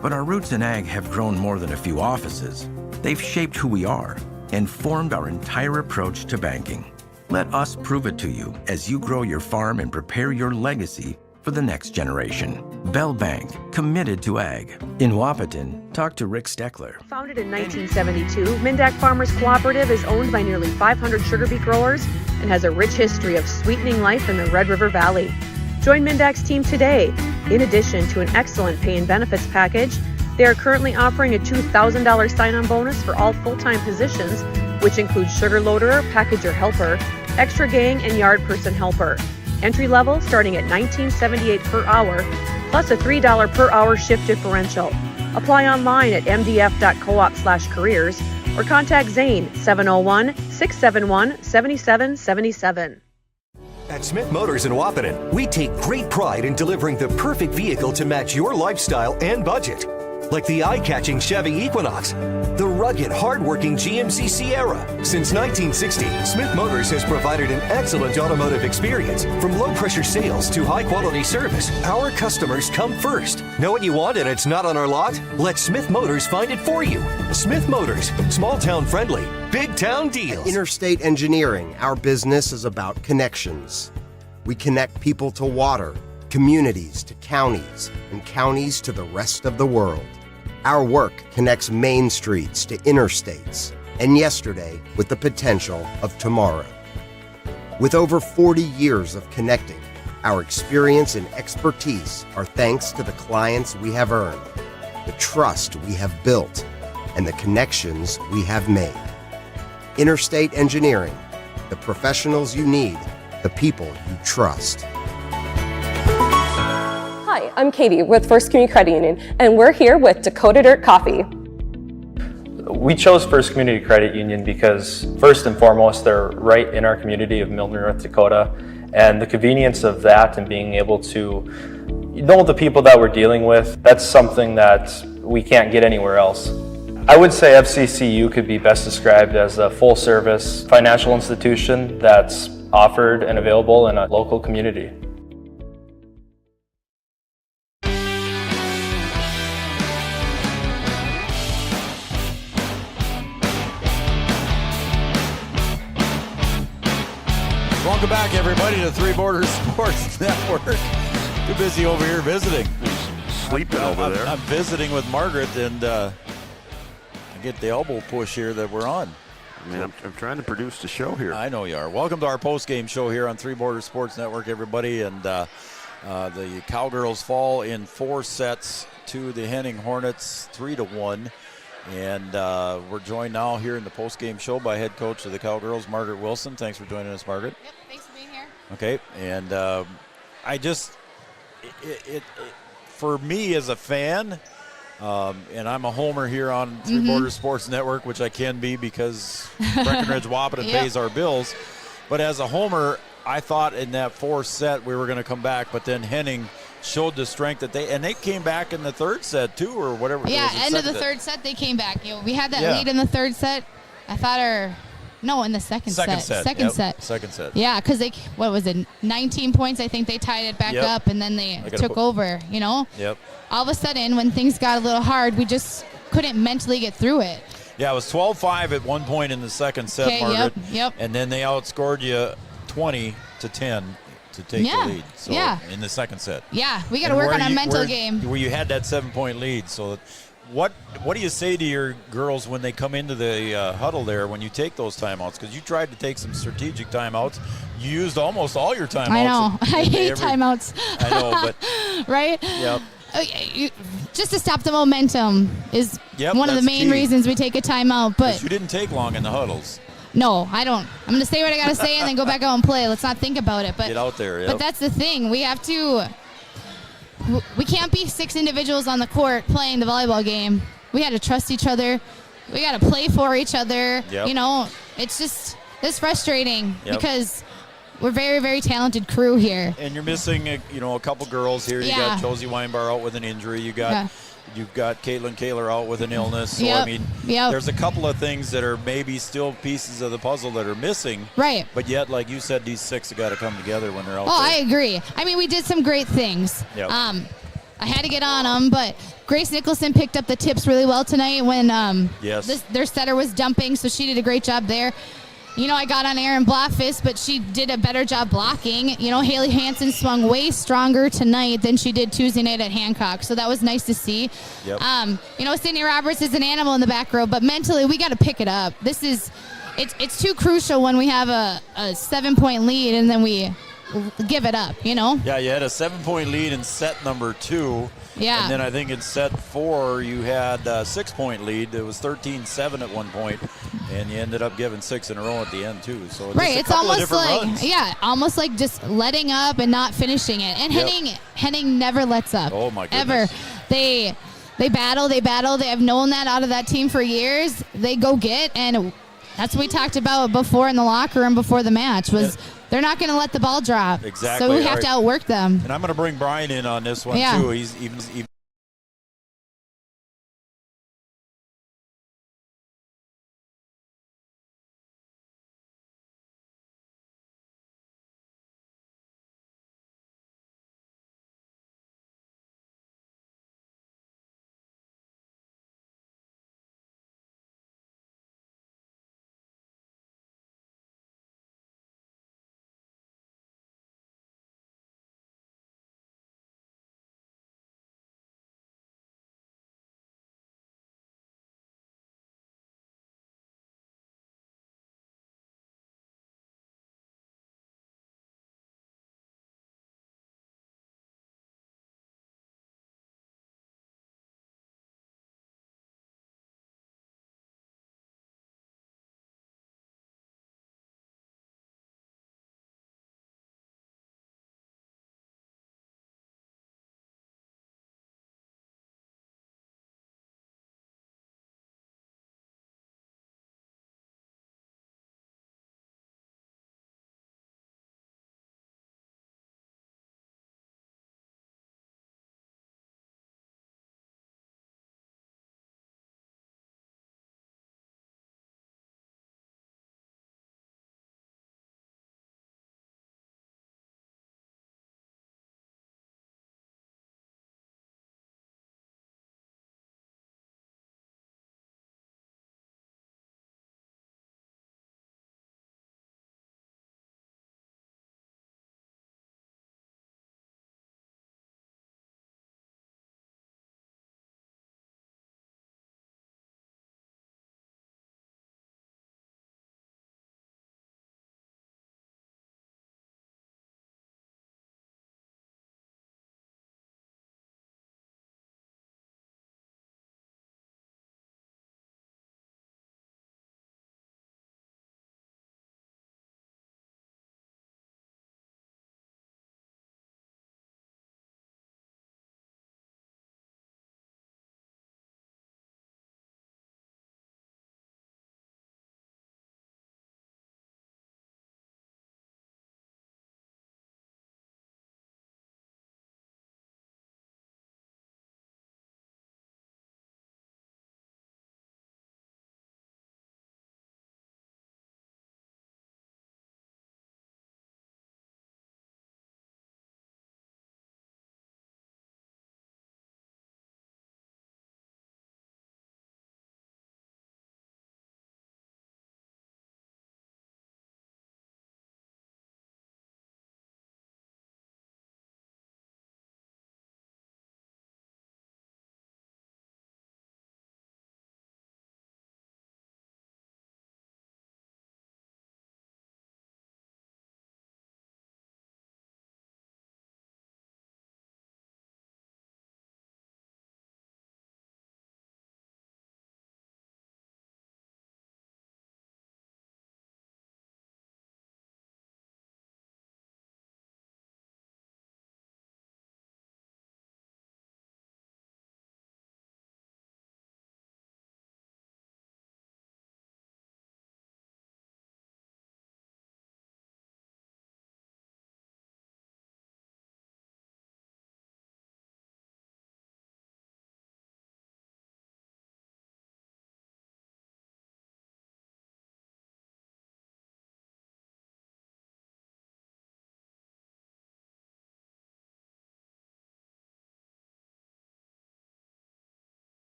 But our roots in ag have grown more than a few offices. They've shaped who we are and formed our entire approach to banking. Let us prove it to you as you grow your farm and prepare your legacy for the next generation. Bell Bank, committed to ag. In Wahpeton, talk to Rick Steckler. Founded in 1972, Mindak Farmers Cooperative is owned by nearly 500 sugar beet growers and has a rich history of sweetening life in the Red River Valley. Join Mindak's team today. In addition to an excellent pay and benefits package, they are currently offering a $2,000 sign-on bonus for all full-time positions, which includes sugar loader, packager helper, extra gang, and yard person helper. Entry level starting at $19.78 per hour, plus a $3 per hour shift differential. Apply online at mdf.coop/careers or contact Zane 701-671-7777. At Smith Motors in Wahpeton, we take great pride in delivering the perfect vehicle to match your lifestyle and budget. Like the eye-catching Chevy Equinox, the rugged, hard-working GMC Sierra. Since 1960, Smith Motors has provided an excellent automotive experience. From low-pressure sales to high-quality service, our customers come first. Know what you want and it's not on our lot? Let Smith Motors find it for you. Smith Motors, small-town friendly, big-town deals. Interstate Engineering, our business is about connections. We connect people to water, communities to counties, and counties to the rest of the world. Our work connects main streets to interstates, and yesterday with the potential of tomorrow. With over 40 years of connecting, our experience and expertise are thanks to the clients we have earned, the trust we have built, and the connections we have made. Interstate Engineering, the professionals you need, the people you trust. Hi, I'm Katie with First Community Credit Union, and we're here with Dakota Dirt Coffee. We chose First Community Credit Union because, first and foremost, they're right in our community of Milner, North Dakota, and the convenience of that and being able to know the people that we're dealing with, that's something that we can't get anywhere else. I would say FCCU could be best described as a full-service financial institution that's offered and available in a local community. Welcome back, everybody, to Three Borders Sports Network. Too busy over here visiting. Sleeping over there. I'm visiting with Margaret, and I get the elbow push here that we're on. I mean, I'm trying to produce the show here. I know you are. Welcome to our post-game show here on Three Borders Sports Network, everybody. And the Cowgirls fall in 4 sets to the Henning Hornets, 3-1. And we're joined now here in the post-game show by head coach of the Cowgirls, Margaret Wilson. Thanks for joining us, Margaret. Yep, thanks for being here. Okay, and I just, for me as a fan, and I'm a homer here on Three Borders Sports Network, which I can be because Breckenridge Wahpeton pays our bills. But as a homer, I thought in that 4th set we were going to come back, but then Henning showed the strength that they came back in the 3rd set too, or whatever. Yeah, end of the 3rd set they came back. You know, we had that lead in the 3rd set. I thought in the second set. Second set. Yeah, because what was it, 19 points? I think they tied it back up, and then they took over. You know. Yep. All of a sudden, when things got a little hard, we just couldn't mentally get through it. Yeah, it was 12-5 at one point in the 2nd set, Margaret. Yep. And then they outscored you 20-10. To take the lead. So in the 2nd set. Yeah, we got to work on our mental game. Where you had that 7-point lead. So what do you say to your girls when they come into the huddle there when you take those timeouts? Because you tried to take some strategic timeouts. You used almost all your timeouts. I know. I hate timeouts. I know, but right? Yep. Just to stop the momentum is one of the main reasons we take a timeout. But you didn't take long in the huddles. No, I don't. I'm going to say what I got to say and then go back out and play. Let's not think about it. But get out there, But that's the thing. We can't be 6 individuals on the court playing the volleyball game. We got to trust each other. We got to play for each other. Yep. You know, it's frustrating because we're very, very talented crew here. And you're missing, a couple girls here. You got Josie Weinbar out with an injury. You've got Caitlin Kaler out with an illness. So, I mean, there's a couple of things that are maybe still pieces of the puzzle that are missing. Right. But yet, like you said, these 6 have got to come together when they're out there. I agree. I mean, we did some great things. Yep. I had to get on them, but Grace Nicholson picked up the tips really well tonight when their setter was dumping, so she did a great job there. You know, I got on Erin Blackfist, but she did a better job blocking. You know, Haley Hansen swung way stronger tonight than she did Tuesday night at Hancock, so that was nice to see. Yep. You know, Sydney Roberts is an animal in the back row, but mentally we got to pick it up. It's too crucial when we have a 7-point lead and then we give it up, you know? Yeah, you had a 7-point lead in set number 2. Yeah. And then I think in set 4 you had a 6-point lead. It was 13-7 at one point, and you ended up giving 6 in a row at the end too. So it's almost almost like just letting up and not finishing it. And Henning never lets up. Oh my goodness. Ever. They battle. They have known that out of that team for years. They go get, and that's what we talked about before in the locker room before the match was they're not going to let the ball drop. Exactly. So we have to outwork them. And I'm going to bring Brian in on this one, too. He's